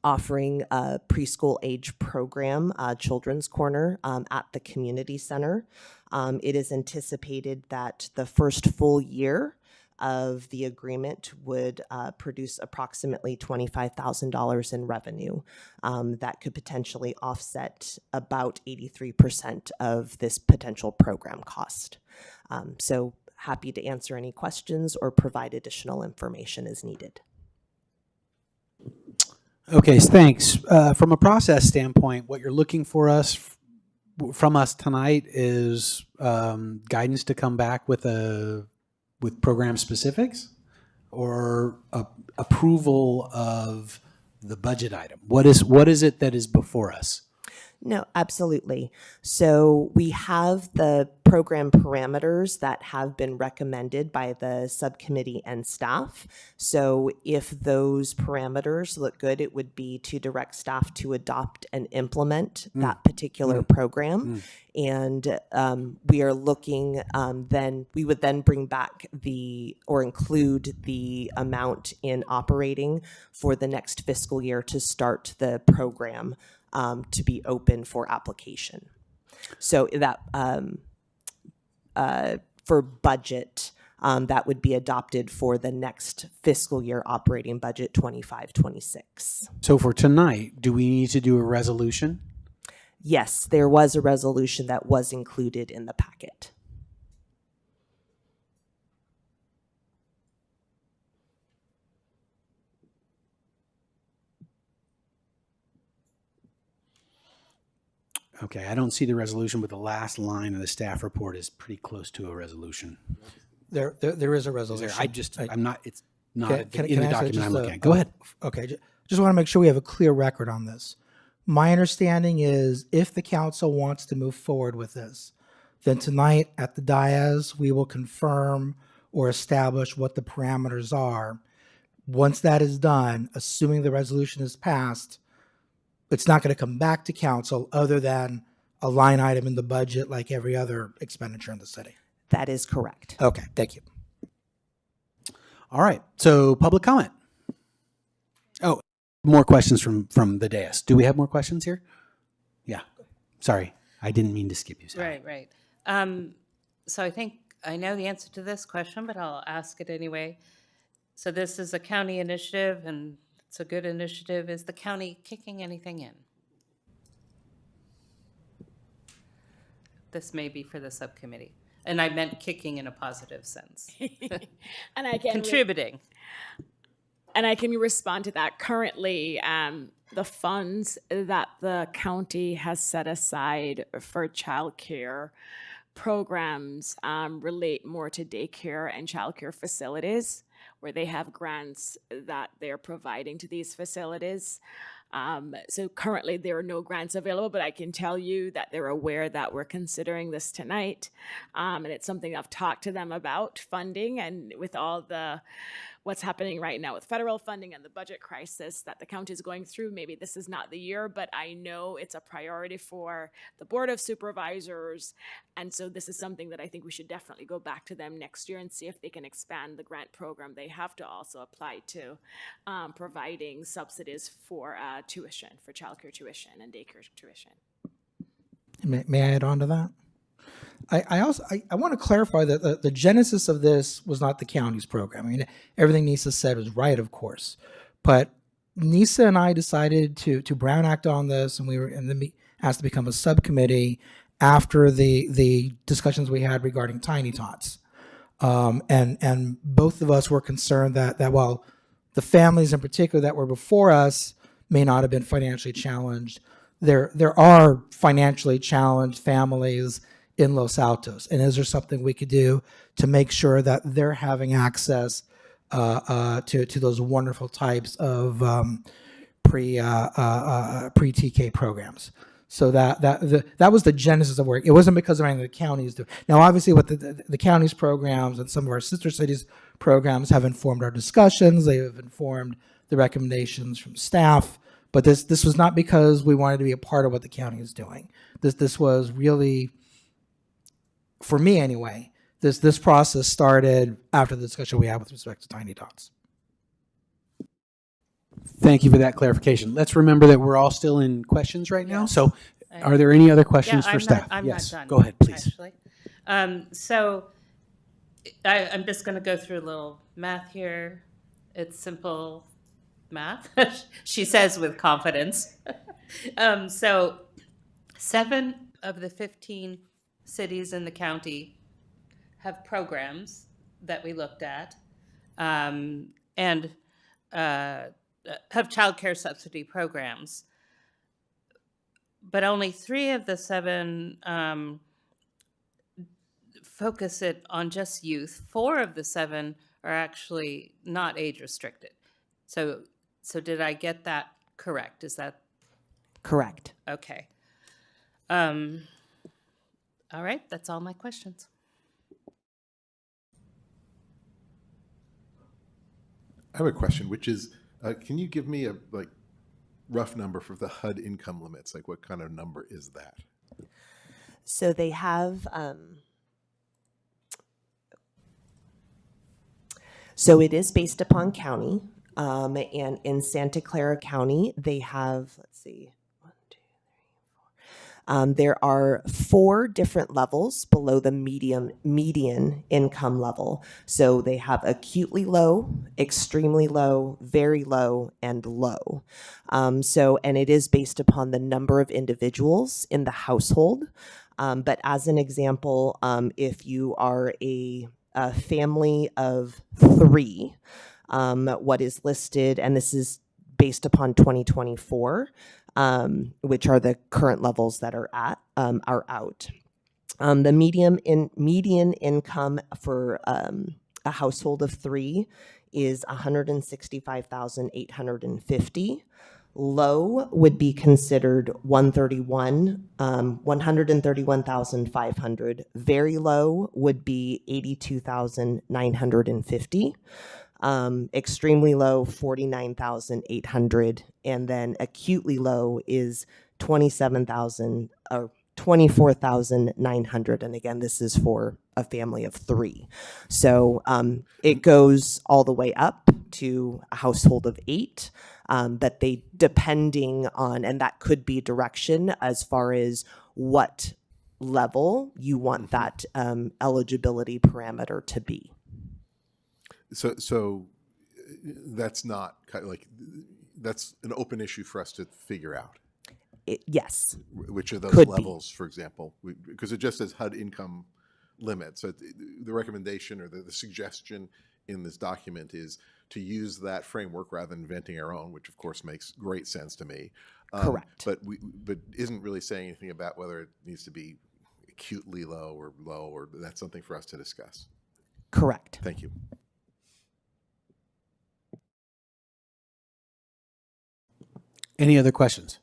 Speaker 15: offering a preschool age program, Children's Corner, at the community center, it is anticipated that the first full year of the agreement would produce approximately $25,000 in revenue. That could potentially offset about 83% of this potential program cost. So happy to answer any questions or provide additional information as needed.
Speaker 3: Okay, thanks. From a process standpoint, what you're looking for from us tonight is guidance to come back with program specifics, or approval of the budget item. What is it that is before us?
Speaker 15: No, absolutely. So we have the program parameters that have been recommended by the subcommittee and staff. So if those parameters look good, it would be to direct staff to adopt and implement that particular program. And we are looking, then we would then bring back or include the amount in operating for the next fiscal year to start the program to be open for application. So that for budget, that would be adopted for the next fiscal year operating budget 25-26.
Speaker 3: So for tonight, do we need to do a resolution?
Speaker 15: Yes, there was a resolution that was included in the packet.
Speaker 3: Okay, I don't see the resolution, but the last line of the staff report is pretty close to a resolution.
Speaker 9: There is a
Speaker 3: Is
Speaker 9: resolution.
Speaker 3: there? I'm not, it's not
Speaker 9: Can
Speaker 3: in the
Speaker 9: I ask
Speaker 3: document
Speaker 9: just
Speaker 3: I'm looking at. Go ahead.
Speaker 9: Okay, just want to make sure we have a clear record on this. My understanding is if the council wants to move forward with this, then tonight at the dais, we will confirm or establish what the parameters are. Once that is done, assuming the resolution is passed, it's not going to come back to council other than a line item in the budget like every other expenditure in the city.
Speaker 15: That is correct.
Speaker 9: Okay, thank you.
Speaker 3: All right, so public comment. Oh, more questions from the dais. Do we have more questions here? Yeah, sorry, I didn't mean to skip you. Sorry.
Speaker 8: Right. So I think I know the answer to this question, but I'll ask it anyway. So this is a county initiative, and it's a good initiative. Is the county kicking anything in? This may be for the subcommittee. And I meant kicking in a positive sense.
Speaker 10: And I can
Speaker 8: contributing.
Speaker 10: And I can respond to that. Currently, the funds that the county has set aside for childcare programs relate more to daycare and childcare facilities, where they have grants that they're providing to these facilities. So currently there are no grants available, but I can tell you that they're aware that we're considering this tonight. And it's something I've talked to them about funding, and with all the what's happening right now with federal funding and the budget crisis that the county is going through, maybe this is not the year, but I know it's a priority for the Board of Supervisors. And so this is something that I think we should definitely go back to them next year and see if they can expand the grant program. They have to also apply to providing subsidies for tuition, for childcare tuition and daycare tuition.
Speaker 9: May I add on to that? I want to clarify that the genesis of this was not the county's program. I mean, everything Nisa said was right, of course, but Nisa and I decided to Brown Act on this, and then asked to become a subcommittee after the discussions we had regarding Tiny Tots, and both of us were concerned that while the families in particular that were before us may not have been financially challenged, there are financially challenged families in Los Altos, and is there something we could do to make sure that they're having access to those wonderful types of pre-TK programs? So that was the genesis of work. It wasn't because of anything the counties do. Now, obviously, what the county's programs and some of our sister cities' programs have informed our discussions. They have informed the recommendations from staff. But this was not because we wanted to be a part of what the county is doing. This was really, for me anyway, this process started after the discussion we had with respect to Tiny Tots.
Speaker 3: Thank you for that clarification. Let's remember that we're all still in questions right now. So are there any other questions for staff?
Speaker 8: I'm
Speaker 3: yes,
Speaker 8: not done,
Speaker 3: go ahead, please.
Speaker 8: Actually. So I'm just going to go through a little math here. It's simple math, she says with confidence. So 7 of the 15 cities in the county have programs that we looked at, and have childcare subsidy programs. But only 3 of the 7 focus it on just youth. 4 of the 7 are actually not age restricted. So did I get that correct? Is that
Speaker 15: correct?
Speaker 8: Okay. All right, that's all my questions.
Speaker 11: I have a question, which is, can you give me a rough number for the HUD income limits? Like, what kind of number is that?
Speaker 15: So they have, so it is based upon county. And in Santa Clara County, they have, let's see, there are 4 different levels below the median income level. So they have acutely low, extremely low, very low, and low. And it is based upon the number of individuals in the household. But as an example, if you are a family of 3, what is listed, and this is based upon 2024, which are the current levels that are out. The median income for a household of 3 is $165,850. Low would be considered 131,500. Very low would be 82,950. Extremely low, 49,800, and then acutely low is 27,000 or 24,900. And again, this is for a family of 3. So it goes all the way up to a household of 8, but they, depending on, and that could be direction as far as what level you want that eligibility parameter to be.
Speaker 11: So that's not that's an open issue for us to figure out.
Speaker 15: Yes.
Speaker 11: Which are those
Speaker 15: Could
Speaker 11: levels, for example? Because it just says HUD income limit. So the recommendation or the suggestion in this document is to use that framework rather than inventing our own, which of course makes great sense to me.
Speaker 15: Correct.
Speaker 11: But isn't really saying anything about whether it needs to be acutely low, or that's something for us to discuss.
Speaker 15: Correct.
Speaker 11: Thank you.
Speaker 3: Any other questions?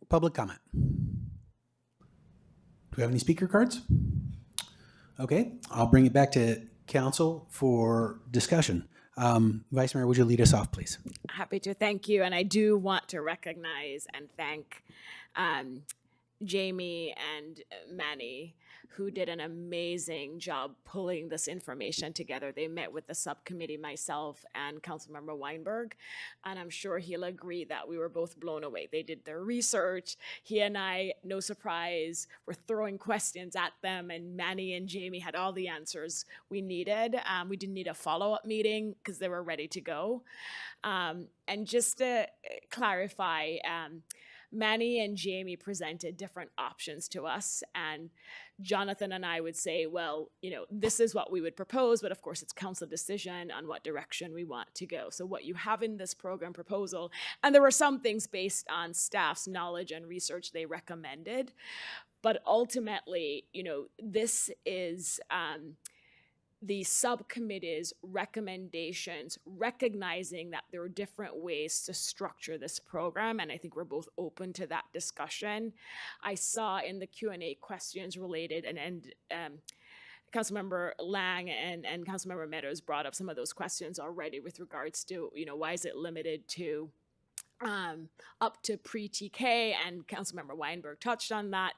Speaker 3: Public comment. Do we have any speaker cards? Okay, I'll bring it back to council for discussion. Vice Mayor, would you lead us off, please?
Speaker 10: Happy to. Thank you. And I do want to recognize and thank Jamie and Manny, who did an amazing job pulling this information together. They met with the subcommittee, myself and Councilmember Weinberg, and I'm sure he'll agree that we were both blown away. They did their research. He and I, no surprise, were throwing questions at them, and Manny and Jamie had all the answers we needed. We didn't need a follow-up meeting because they were ready to go. And just to clarify, Manny and Jamie presented different options to us, and Jonathan and I would say, well, this is what we would propose, but of course it's council decision on what direction we want to go. So what you have in this program proposal, and there were some things based on staff's knowledge and research they recommended, but ultimately, this is the subcommittee's recommendations, recognizing that there are different ways to structure this program, and I think we're both open to that discussion. I saw in the Q&A questions related, and Councilmember Lang and Councilmember Meadows brought up some of those questions already with regards to, why is it limited to up to pre-TK, and Councilmember Weinberg touched on that.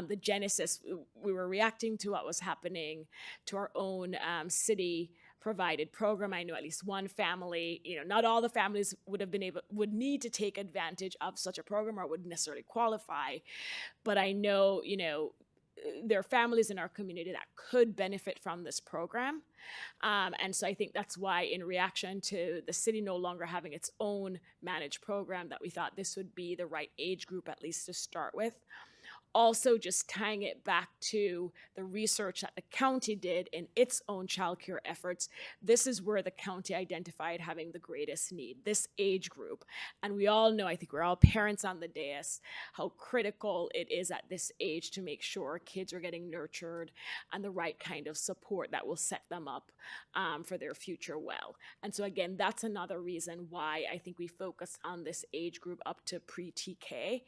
Speaker 10: The genesis, we were reacting to what was happening to our own city provided program. I know at least one family, not all the families would need to take advantage of such a program or wouldn't necessarily qualify, but I know, there are families in our community that could benefit from this program. And so I think that's why, in reaction to the city no longer having its own managed program, that we thought this would be the right age group, at least to start with. Also, just tying it back to the research that the county did in its own childcare efforts, this is where the county identified having the greatest need, this age group. And we all know, I think we're all parents on the dais, how critical it is at this age to make sure kids are getting nurtured and the right kind of support that will set them up for their future well. And so again, that's another reason why I think we focus on this age group up to pre-TK.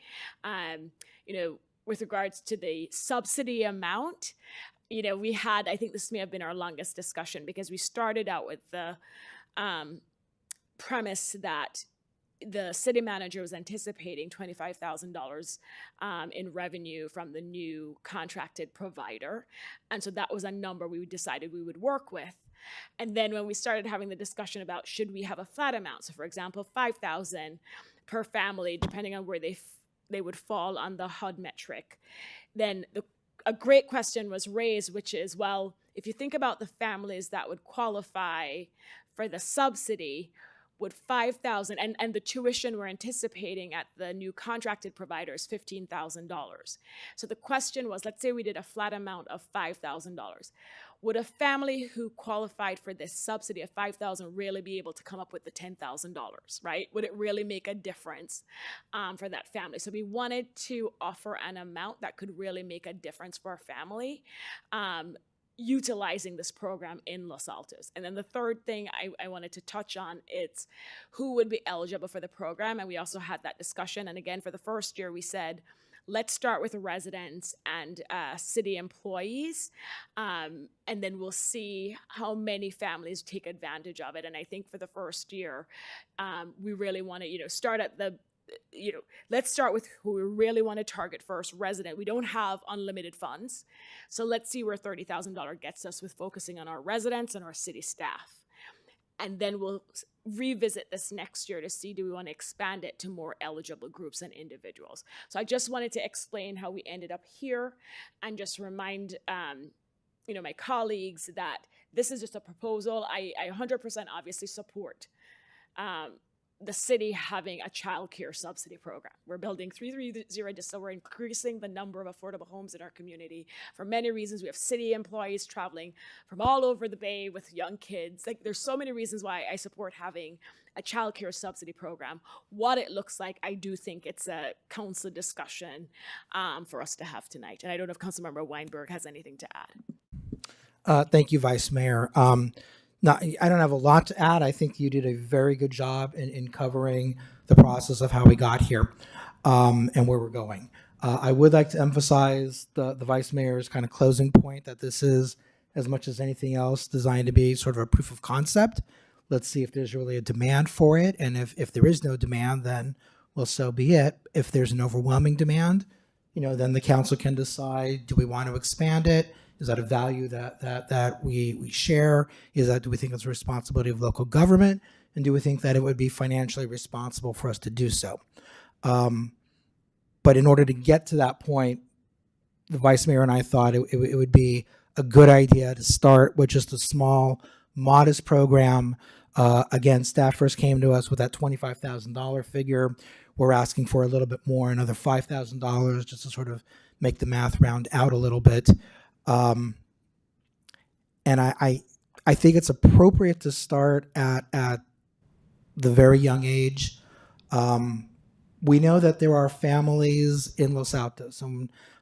Speaker 10: With regards to the subsidy amount, we had, I think this may have been our longest discussion, because we started out with the premise that the city manager was anticipating $25,000 in revenue from the new contracted provider. And so that was a number we decided we would work with. And then when we started having the discussion about should we have a flat amount, so for example, $5,000 per family, depending on where they would fall on the HUD metric, then a great question was raised, which is, well, if you think about the families that would qualify for the subsidy, would $5,000, and the tuition we're anticipating at the new contracted provider is $15,000. So the question was, let's say we did a flat amount of $5,000. Would a family who qualified for this subsidy of $5,000 really be able to come up with the $10,000, right? Would it really make a difference for that family? So we wanted to offer an amount that could really make a difference for a family, utilizing this program in Los Altos. And then the third thing I wanted to touch on, it's who would be eligible for the program. And we also had that discussion. And again, for the first year, we said, let's start with residents and city employees, and then we'll see how many families take advantage of it. And I think for the first year, we really want to, start at the, let's start with who we really want to target first, resident. We don't have unlimited funds. So let's see where $30,000 gets us with focusing on our residents and our city staff. And then we'll revisit this next year to see, do we want to expand it to more eligible groups and individuals? So I just wanted to explain how we ended up here and just remind my colleagues that this is just a proposal. I 100% obviously support the city having a child care subsidy program. We're building 330, so we're increasing the number of affordable homes in our community for many reasons. We have city employees traveling from all over the Bay with young kids. There's so many reasons why I support having a child care subsidy program. What it looks like, I do think it's a council discussion for us to have tonight. And I don't know if Councilmember Weinberg has anything to add.
Speaker 9: Thank you, Vice Mayor. I don't have a lot to add. I think you did a very good job in covering the process of how we got here and where we're going. I would like to emphasize the Vice Mayor's kind of closing point that this is, as much as anything else, designed to be sort of a proof of concept. Let's see if there's really a demand for it. And if there is no demand, then, well, so be it. If there's an overwhelming demand, then the council can decide, do we want to expand it? Is that a value that we share? Do we think it's a responsibility of local government? And do we think that it would be financially responsible for us to do so? But in order to get to that point, the Vice Mayor and I thought it would be a good idea to start with just a small, modest program. Again, staff first came to us with that $25,000 figure. We're asking for a little bit more, another $5,000, just to sort of make the math round out a little bit. And I think it's appropriate to start at the very young age. We know that there are families in Los Altos.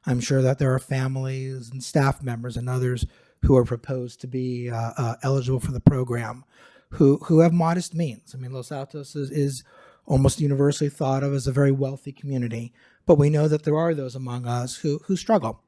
Speaker 9: I'm sure that there are families and staff members and others who are proposed to be eligible for the program who have modest means. I mean, Los Altos is almost universally thought of as a very wealthy community, but we know that there are those among us who struggle.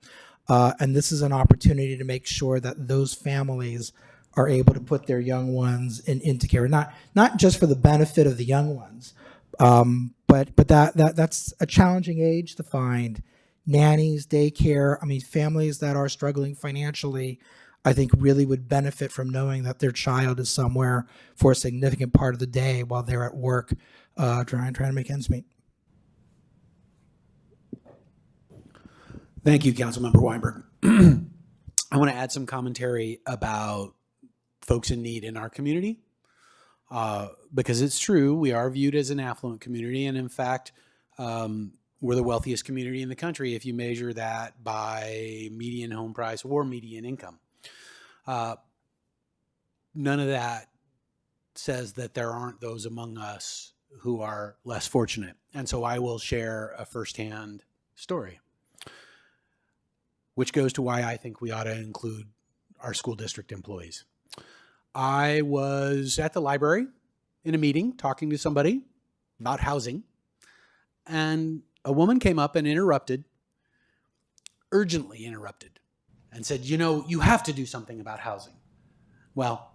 Speaker 9: And this is an opportunity to make sure that those families are able to put their young ones into care, not just for the benefit of the young ones, but that's a challenging age to find nannies, daycare. I mean, families that are struggling financially, I think really would benefit from knowing that their child is somewhere for a significant part of the day while they're at work, trying to make ends meet.
Speaker 3: Thank you, Councilmember Weinberg. I want to add some commentary about folks in need in our community, because it's true, we are viewed as an affluent community, and in fact, we're the wealthiest community in the country if you measure that by median home price or median income. None of that says that there aren't those among us who are less fortunate. And so I will share a firsthand story, which goes to why I think we ought to include our school district employees. I was at the library in a meeting talking to somebody about housing, and a woman came up and urgently interrupted, and said, you know, you have to do something about housing. Well,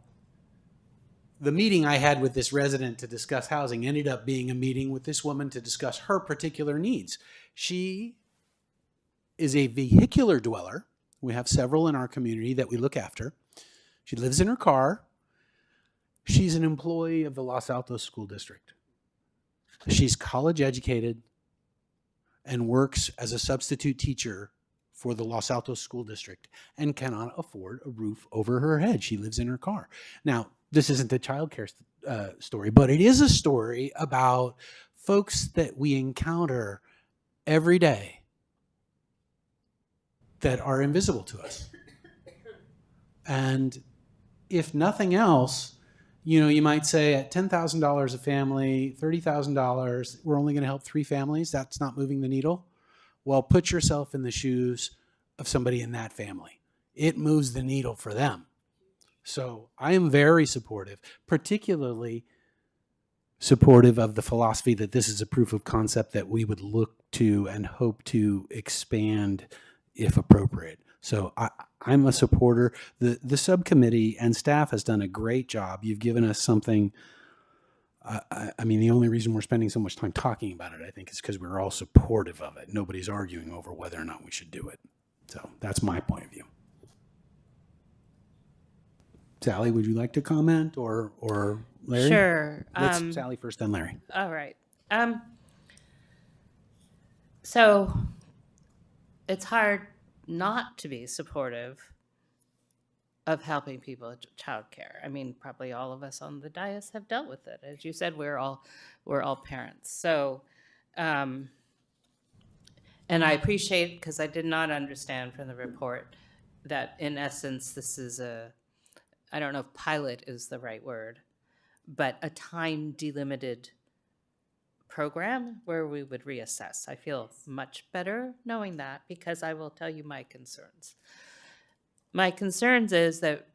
Speaker 3: the meeting I had with this resident to discuss housing ended up being a meeting with this woman to discuss her particular needs. She is a vehicular dweller. We have several in our community that we look after. She lives in her car. She's an employee of the Los Altos School District. She's college educated and works as a substitute teacher for the Los Altos School District and cannot afford a roof over her head. She lives in her car. Now, this isn't the childcare story, but it is a story about folks that we encounter every day that are invisible to us. And if nothing else, you know, you might say at $10,000 a family, $30,000, we're only going to help 3 families. That's not moving the needle. Well, put yourself in the shoes of somebody in that family. It moves the needle for them. So I am very supportive, particularly supportive of the philosophy that this is a proof of concept that we would look to and hope to expand if appropriate. So I'm a supporter. The subcommittee and staff has done a great job. You've given us something. I mean, the only reason we're spending so much time talking about it, I think, is because we're all supportive of it. Nobody's arguing over whether or not we should do it. So that's my point of view. Sally, would you like to comment, or Larry?
Speaker 8: Sure.
Speaker 3: Let's Sally first, then Larry.
Speaker 8: All right. So it's hard not to be supportive of helping people with childcare. I mean, probably all of us on the dais have dealt with it. As you said, we're all parents. So, and I appreciate, because I did not understand from the report, that in essence this is I don't know if pilot is the right word, but a time delimited program where we would reassess. I feel much better knowing that, because I will tell you my concerns. My concerns is that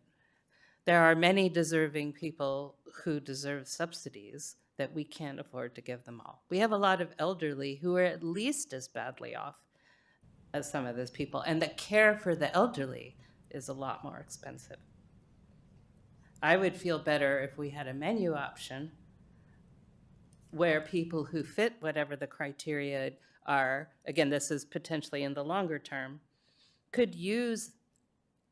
Speaker 8: there are many deserving people who deserve subsidies that we can't afford to give them all. We have a lot of elderly who are at least as badly off as some of those people, and the care for the elderly is a lot more expensive. I would feel better if we had a menu option where people who fit whatever the criteria are, again, this is potentially in the longer term, could use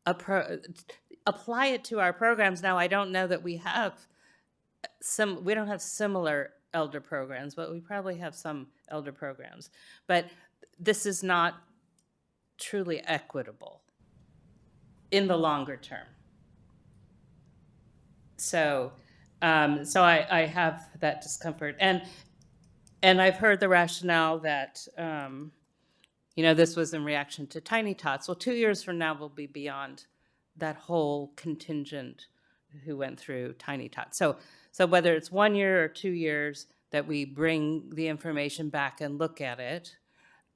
Speaker 8: apply it to our programs. Now, I don't know that we have we don't have similar elder programs, but we probably have some elder programs. But this is not truly equitable in the longer term. So, I have that discomfort, and I've heard the rationale that this was in reaction to Tiny Tots. Well, 2 years from now, we'll be beyond that whole contingent who went through Tiny Tots. So whether it's 1 year or 2 years that we bring the information back and look at it,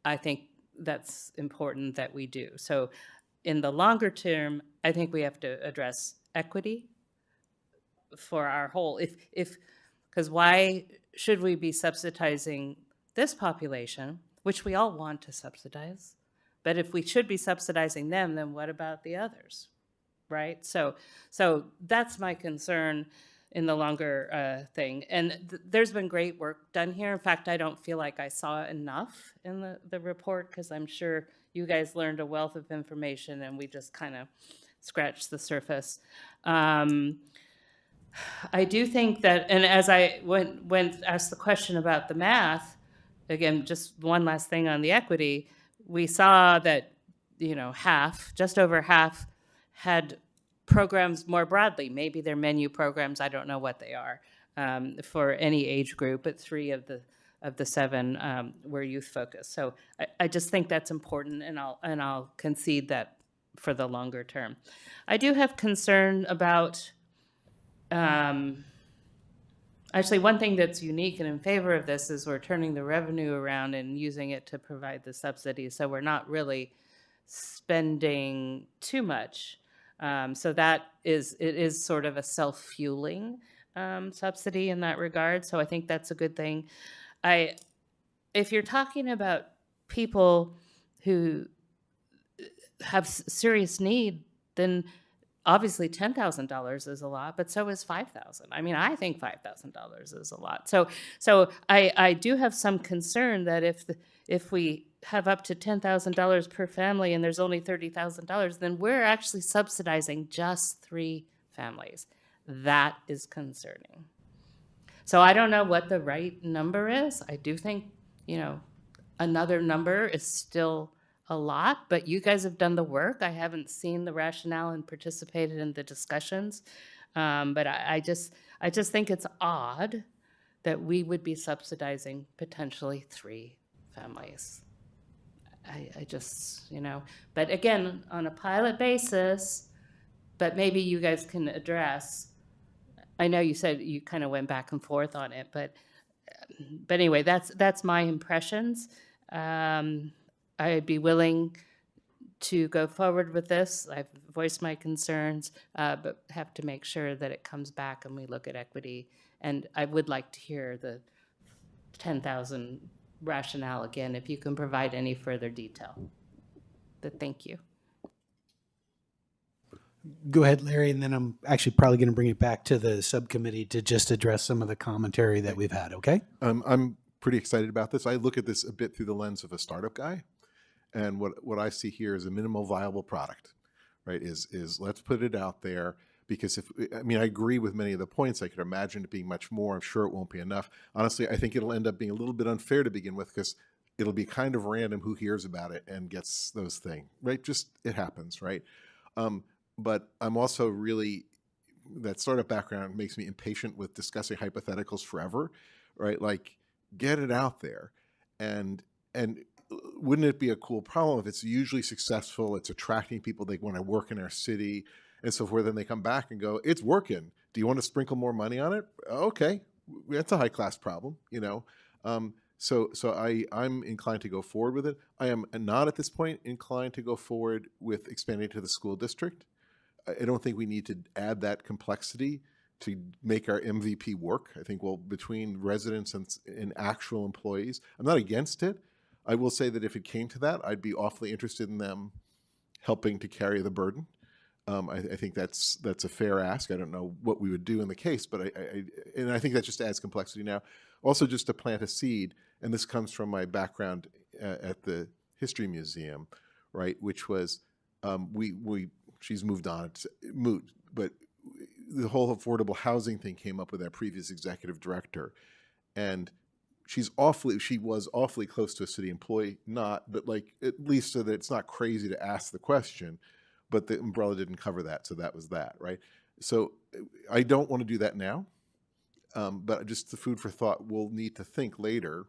Speaker 8: I think that's important that we do. So in the longer term, I think we have to address equity for our whole, because why should we be subsidizing this population, which we all want to subsidize, but if we should be subsidizing them, then what about the others, right? So that's my concern in the longer thing. And there's been great work done here. In fact, I don't feel like I saw enough in the report, because I'm sure you guys learned a wealth of information and we just kind of scratched the surface. I do think that, and as I went asked the question about the math, again, just one last thing on the equity, we saw that, just over half had programs more broadly. Maybe they're menu programs, I don't know what they are, for any age group, but 3 of the 7 were youth focused. So I just think that's important, and I'll concede that for the longer term. I do have concern about, actually, one thing that's unique and in favor of this is we're turning the revenue around and using it to provide the subsidies. So we're not really spending too much. So it is sort of a self-fueling subsidy in that regard. So I think that's a good thing. If you're talking about people who have serious need, then obviously $10,000 is a lot, but so is $5,000. I mean, I think $5,000 is a lot. So I do have some concern that if we have up to $10,000 per family and there's only $30,000, then we're actually subsidizing just 3 families. That is concerning. So I don't know what the right number is. I do think, another number is still a lot, but you guys have done the work. I haven't seen the rationale and participated in the discussions. But I just think it's odd that we would be subsidizing potentially 3 families. I just, but again, on a pilot basis, but maybe you guys can address, I know you said you kind of went back and forth on it, but anyway, that's my impressions. I'd be willing to go forward with this. I've voiced my concerns, but have to make sure that it comes back and we look at equity. And I would like to hear the 10,000 rationale again, if you can provide any further detail. But thank you.
Speaker 3: Go ahead, Larry, and then I'm actually probably going to bring it back to the subcommittee to just address some of the commentary that we've had, okay?
Speaker 11: I'm pretty excited about this. I look at this a bit through the lens of a startup guy. And what I see here is a minimal viable product, right? Is let's put it out there, because I agree with many of the points. I could imagine it being much more. I'm sure it won't be enough. Honestly, I think it'll end up being a little bit unfair to begin with, because it'll be kind of random who hears about it and gets those things, right? Just, it happens, right? But I'm also really, that startup background makes me impatient with discussing hypotheticals forever, right? Like, get it out there. And wouldn't it be a cool problem if it's usually successful, it's attracting people, they want to work in our city and so forth, then they come back and go, it's working. Do you want to sprinkle more money on it? Okay, that's a high-class problem, So I'm inclined to go forward with it. I am not at this point inclined to go forward with expanding to the school district. I don't think we need to add that complexity to make our MVP work. I think, between residents and actual employees, I'm not against it. I will say that if it came to that, I'd be awfully interested in them helping to carry the burden. I think that's a fair ask. I don't know what we would do in the case, but I think that just adds complexity now. Also, just to plant a seed, and this comes from my background at the History Museum, right? Which was she's moved on, it's moot, but the whole affordable housing thing came up with our previous executive director, and she was awfully close to a city employee, but at least so that it's not crazy to ask the question, but the umbrella didn't cover that, so that was that, right? So I don't want to do that now, but just the food for thought, we'll need to think later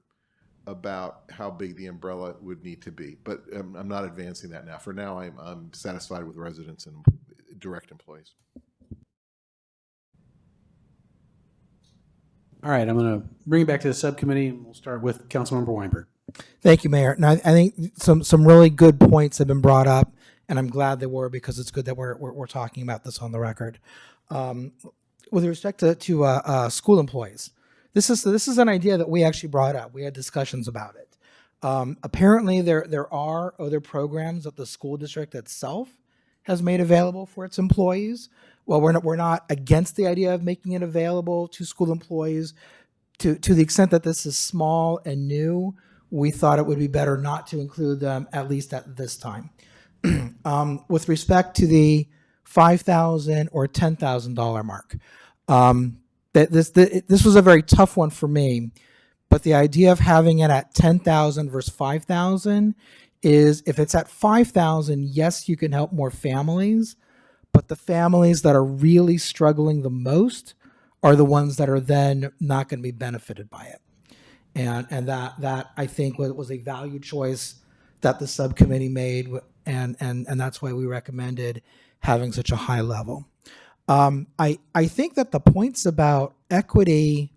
Speaker 11: about how big the umbrella would need to be, but I'm not advancing that now. For now, I'm satisfied with residents and direct employees.
Speaker 3: All right, I'm going to bring it back to the subcommittee, and we'll start with Councilmember Weinberg.
Speaker 9: Thank you, Mayor. And I think some really good points have been brought up, and I'm glad they were, because it's good that we're talking about this on the record. With respect to school employees, this is an idea that we actually brought up. We had discussions about it. Apparently, there are other programs that the school district itself has made available for its employees. Well, we're not against the idea of making it available to school employees. To the extent that this is small and new, we thought it would be better not to include them, at least at this time. With respect to the $5,000 or $10,000 mark, this was a very tough one for me. But the idea of having it at 10,000 versus 5,000 is, if it's at 5,000, yes, you can help more families. But the families that are really struggling the most are the ones that are then not going to be benefited by it. And that I think was a value choice that the subcommittee made, and that's why we recommended having such a high level. I think that the points about equity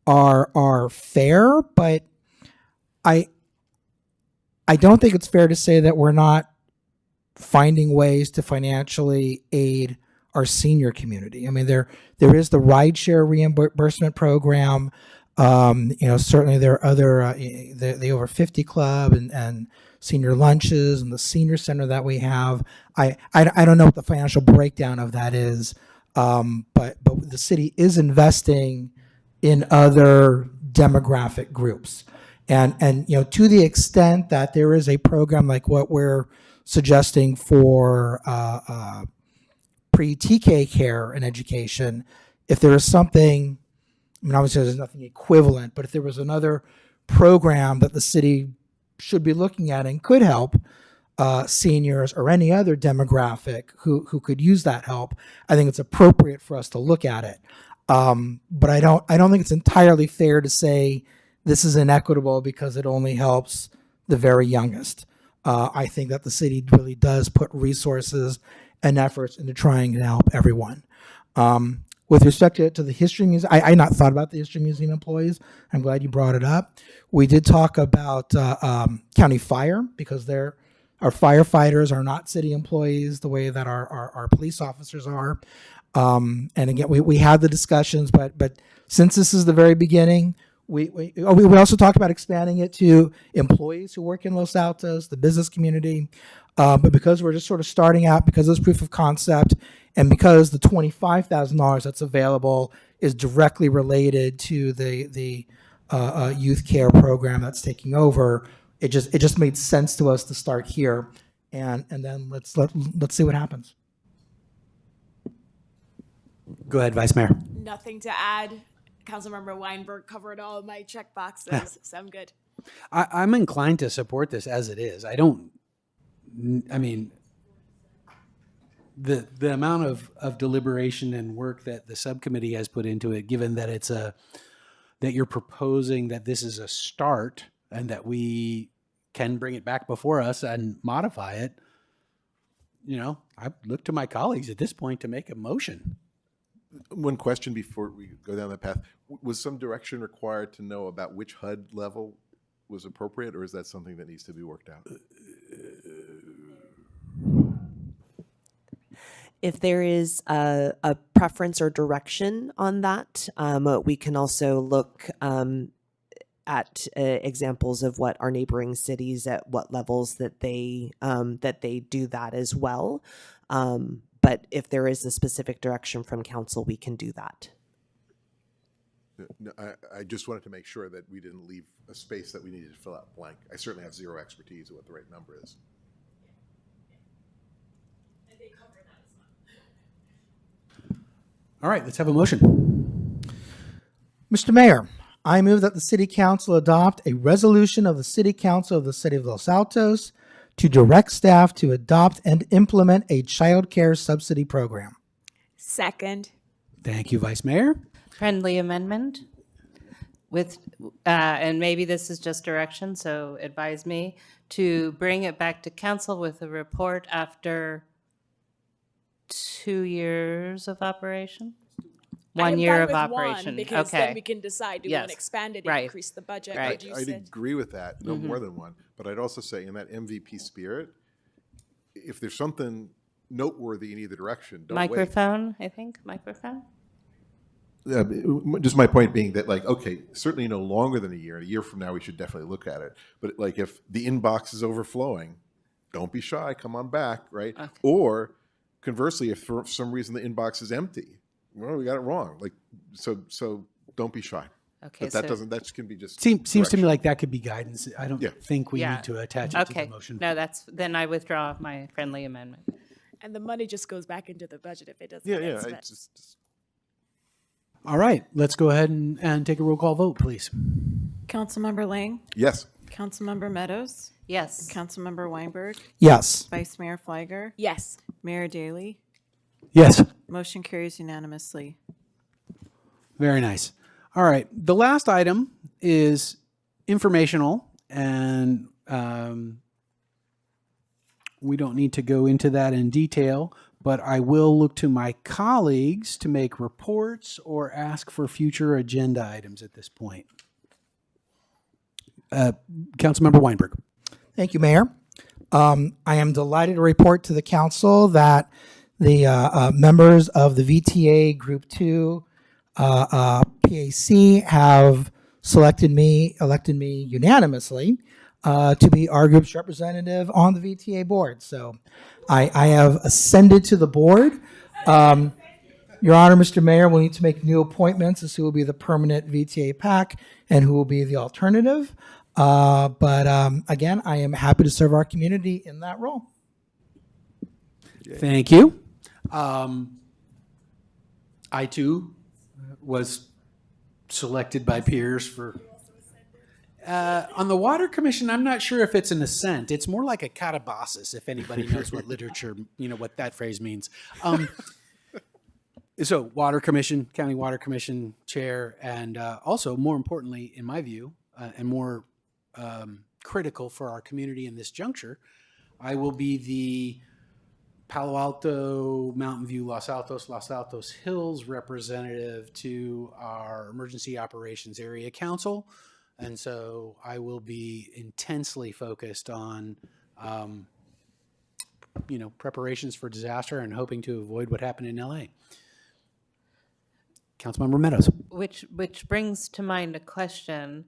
Speaker 9: are fair, but I don't think it's fair to say that we're not finding ways to financially aid our senior community. I mean, there is the rideshare reimbursement program. Certainly there are other the over 50 club and senior lunches and the senior center that we have. I don't know what the financial breakdown of that is, but the city is investing in other demographic groups, and to the extent that there is a program like what we're suggesting for pre-TK care and education, if there is something, I mean, obviously there's nothing equivalent, but if there was another program that the city should be looking at and could help seniors or any other demographic who could use that help, I think it's appropriate for us to look at it. But I don't think it's entirely fair to say this is inequitable because it only helps the very youngest. I think that the city really does put resources and efforts into trying to help everyone. With respect to the History Museum, I not thought about the History Museum employees. I'm glad you brought it up. We did talk about county fire because our firefighters are not city employees the way that our police officers are. And again, we had the discussions, but since this is the very beginning, we also talked about expanding it to employees who work in Los Altos, the business community. But because we're just sort of starting out, because of this proof of concept, and because the $25,000 that's available is directly related to the youth care program that's taking over, it just made sense to us to start here, and then let's see what happens.
Speaker 3: Go ahead, Vice Mayor.
Speaker 10: Nothing to add. Councilmember Weinberg covered all of my check boxes, so I'm good.
Speaker 3: I'm inclined to support this as it is. I mean, the amount of deliberation and work that the subcommittee has put into it, given that that you're proposing that this is a start and that we can bring it back before us and modify it, I look to my colleagues at this point to make a motion.
Speaker 11: One question before we go down that path. Was some direction required to know about which HUD level was appropriate, or is that something that needs to be worked out?
Speaker 15: If there is a preference or direction on that, we can also look at examples of what our neighboring cities at what levels that they do that as well. But if there is a specific direction from council, we can do that.
Speaker 11: No, I just wanted to make sure that we didn't leave a space that we needed to fill out blank. I certainly have zero expertise of what the right number is.
Speaker 3: All right, let's have a motion.
Speaker 9: Mr. Mayor, I move that the City Council adopt a resolution of the City Council of the City of Los Altos to direct staff to adopt and implement a child care subsidy program.
Speaker 10: Second.
Speaker 3: Thank you, Vice Mayor.
Speaker 8: Friendly amendment with, and maybe this is just direction, so advise me, to bring it back to council with a report after 2 years of operation? 1 year of operation.
Speaker 10: Because
Speaker 8: okay.
Speaker 10: then we can decide, do we want to expand it,
Speaker 8: Right.
Speaker 10: increase the budget,
Speaker 8: Right.
Speaker 10: reduce
Speaker 11: I'd
Speaker 10: it?
Speaker 11: agree with that, no more than one. But I'd also say in that MVP spirit, if there's something noteworthy in either direction, don't
Speaker 8: Microphone, I think, microphone?
Speaker 11: wait. Just my point being that, okay, certainly no longer than a year. A year from now, we should definitely look at it. But if the inbox is overflowing, don't be shy, come on back, right?
Speaker 8: Okay.
Speaker 11: Or conversely, if for some reason the inbox is empty, well, we got it wrong. So don't be shy.
Speaker 8: Okay,
Speaker 11: But that can be just
Speaker 3: Seems to me
Speaker 11: direction.
Speaker 3: like that could be guidance. I don't think we
Speaker 8: Yeah.
Speaker 3: need to attach it to
Speaker 8: Okay.
Speaker 3: the motion.
Speaker 8: No, then I withdraw my friendly amendment.
Speaker 10: And the money just goes back into the budget if it doesn't
Speaker 11: Yeah,
Speaker 10: get
Speaker 11: yeah.
Speaker 10: spent.
Speaker 11: It's just
Speaker 3: All right, let's go ahead and take a roll call vote, please.
Speaker 1: Councilmember Lang,
Speaker 11: yes.
Speaker 1: Councilmember Meadows,
Speaker 8: Yes.
Speaker 1: Councilmember Weinberg,
Speaker 9: Yes.
Speaker 1: Vice Mayor Fleiger,
Speaker 10: Yes.
Speaker 1: Mayor Daley.
Speaker 3: Yes.
Speaker 1: Motion carries unanimously.
Speaker 3: Very nice. All right. The last item is informational, and we don't need to go into that in detail, but I will look to my colleagues to make reports or ask for future agenda items at this point. Councilmember Weinberg.
Speaker 9: Thank you, Mayor. I am delighted to report to the council that the members of the VTA Group 2 PAC have elected me unanimously to be our group's representative on the VTA board. So I have ascended to the board. Your Honor, Mr. Mayor, we'll need to make new appointments as who will be the permanent VTA PAC and who will be the alternative. But again, I am happy to serve our community in that role.
Speaker 3: Thank you. I too was selected by peers for. On the Water Commission, I'm not sure if it's an assent. It's more like a catabasis, if anybody knows what literature, what that phrase means. So Water Commission, County Water Commission Chair, and also, more importantly, in my view, and more critical for our community in this juncture, I will be the Palo Alto, Mountain View, Los Altos Hills representative to our Emergency Operations Area Council. And so I will be intensely focused on, preparations for disaster and hoping to avoid what happened in LA. Councilmember Meadows.
Speaker 8: Which brings to mind a question,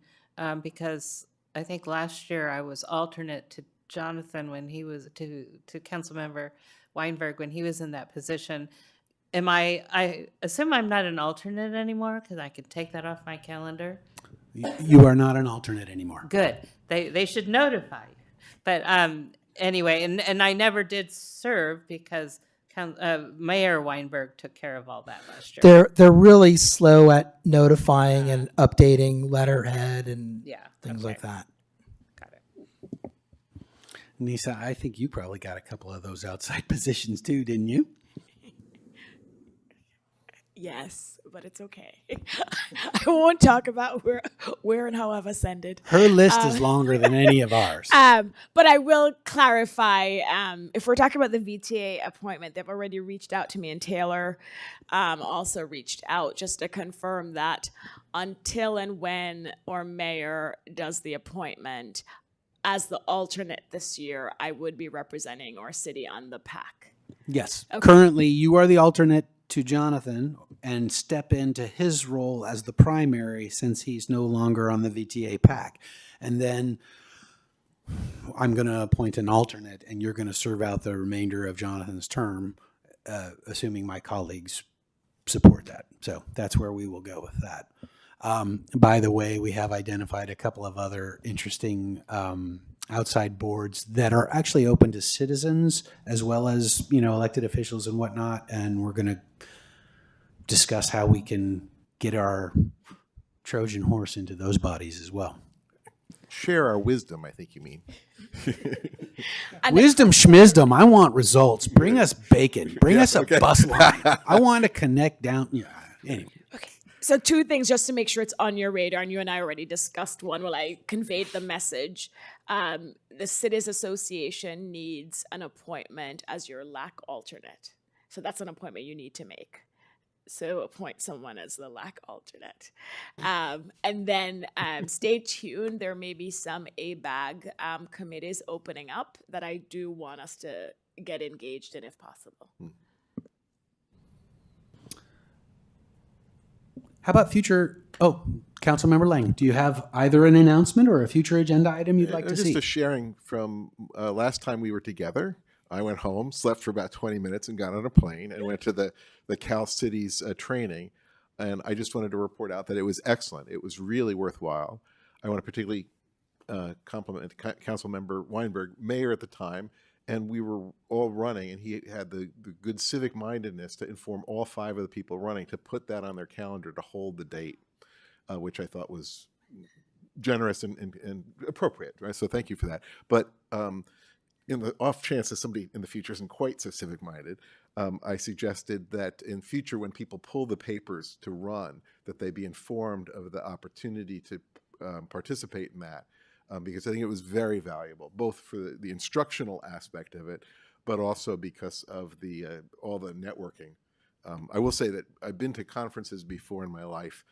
Speaker 8: because I think last year I was alternate to Jonathan when he was to Councilmember Weinberg when he was in that position. I assume I'm not an alternate anymore because I can take that off my calendar.
Speaker 3: You are not an alternate anymore.
Speaker 8: Good. They should notify you. But anyway, and I never did serve because Mayor Weinberg took care of all that last year.
Speaker 9: They're really slow at notifying and updating letterhead and things like that.
Speaker 8: Got it.
Speaker 3: Nisa, I think you probably got a couple of those outside positions too, didn't you?
Speaker 10: Yes, but it's okay. I won't talk about where and how I've ascended.
Speaker 3: Her list is longer than any of ours.
Speaker 10: But I will clarify, if we're talking about the VTA appointment, they've already reached out to me, and Taylor also reached out just to confirm that until and when our mayor does the appointment, as the alternate this year, I would be representing our city on the PAC.
Speaker 3: Yes.
Speaker 10: Okay.
Speaker 3: Currently, you are the alternate to Jonathan and step into his role as the primary since he's no longer on the VTA PAC. And then I'm going to appoint an alternate, and you're going to serve out the remainder of Jonathan's term, assuming my colleagues support that. So that's where we will go with that. By the way, we have identified a couple of other interesting outside boards that are actually open to citizens as well as, elected officials and whatnot. And we're going to discuss how we can get our Trojan horse into those bodies as well.
Speaker 11: Share our wisdom, I think you mean.
Speaker 3: Wisdom schmizdom. I want results. Bring us bacon. Bring us a bus line. I want to connect down. Yeah. Anyway.
Speaker 10: So 2 things just to make sure it's on your radar, and you and I already discussed one while I conveyed the message. The Cities Association needs an appointment as your LAC alternate. So that's an appointment you need to make. So appoint someone as the LAC alternate. And then stay tuned. There may be some ABAG committees opening up that I do want us to get engaged in if possible.
Speaker 3: How about future? Oh, Councilmember Lang, do you have either an announcement or a future agenda item you'd like to see?
Speaker 11: Just a sharing from last time we were together. I went home, slept for about 20 minutes, and got on a plane and went to the Cal Cities training. And I just wanted to report out that it was excellent. It was really worthwhile. I want to particularly compliment Councilmember Weinberg, mayor at the time, and we were all running, and he had the good civic mindedness to inform all 5 of the people running to put that on their calendar to hold the date, which I thought was generous and appropriate, right? So thank you for that. But in the off chance that somebody in the future isn't quite so civic minded, I suggested that in future when people pull the papers to run, that they be informed of the opportunity to participate in that because I think it was very valuable, both for the instructional aspect of it, but also because of the all the networking. I will say that I've been to conferences before in my life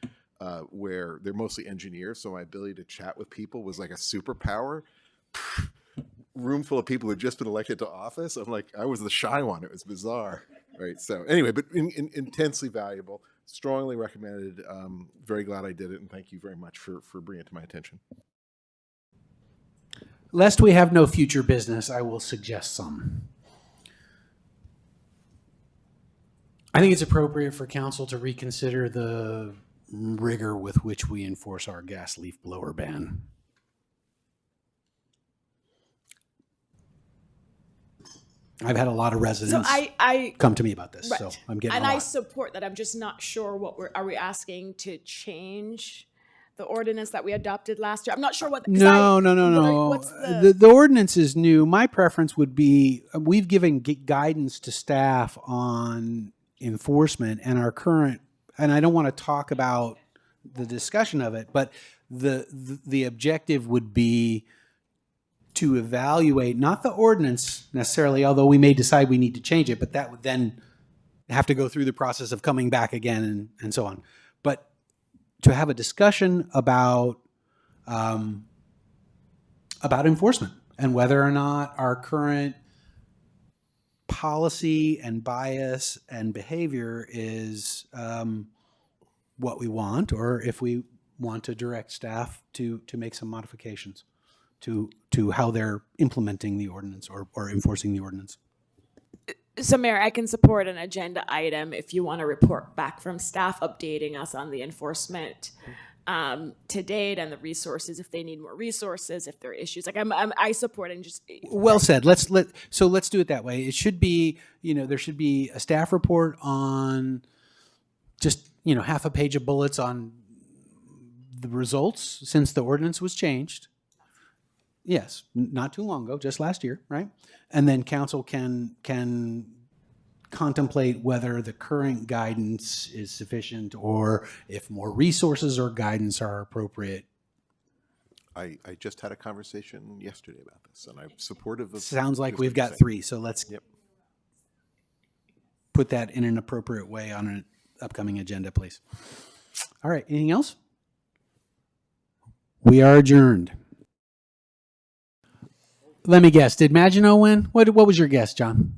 Speaker 11: where they're mostly engineers, so my ability to chat with people was like a superpower. Room full of people who had just been elected to office. I'm like, I was the shy one. It was bizarre, right? So anyway, but intensely valuable, strongly recommended. Very glad I did it, and thank you very much for bringing it to my attention.
Speaker 3: Lest we have no future business, I will suggest some. I think it's appropriate for council to reconsider the rigor with which we enforce our gas leaf blower ban. I've had a lot of residents
Speaker 10: I
Speaker 3: come to me about this,
Speaker 10: right.
Speaker 3: so I'm getting
Speaker 10: and
Speaker 3: a lot.
Speaker 10: I support that. I'm just not sure what are we asking to change the ordinance that we adopted last year? I'm not sure what.
Speaker 3: No.
Speaker 10: What's the
Speaker 3: The ordinance is new. My preference would be we've given guidance to staff on enforcement and our current, and I don't want to talk about the discussion of it, but the objective would be to evaluate, not the ordinance necessarily, although we may decide we need to change it, but that would then have to go through the process of coming back again and so on. But to have a discussion about enforcement and whether or not our current policy and bias and behavior is what we want, or if we want to direct staff to make some modifications to how they're implementing the ordinance or enforcing the ordinance.
Speaker 10: So, Mayor, I can support an agenda item if you want to report back from staff updating us on the enforcement to date and the resources, if they need more resources, if there are issues. Like I support and just.
Speaker 3: Well said. Let's do it that way. It should be, there should be a staff report on just, half a page of bullets on the results since the ordinance was changed. Yes, not too long ago, just last year, right? And then council can contemplate whether the current guidance is sufficient or if more resources or guidance are appropriate.
Speaker 11: I just had a conversation yesterday about this, and I'm supportive of.
Speaker 3: Sounds like
Speaker 11: just
Speaker 3: we've
Speaker 11: what you're
Speaker 3: got
Speaker 11: saying.
Speaker 3: 3, so let's
Speaker 11: Yep.
Speaker 3: put that in an appropriate way on an upcoming agenda, please. All right, anything else? We are adjourned. Let me guess. Did Maginot win? What was your guess, John?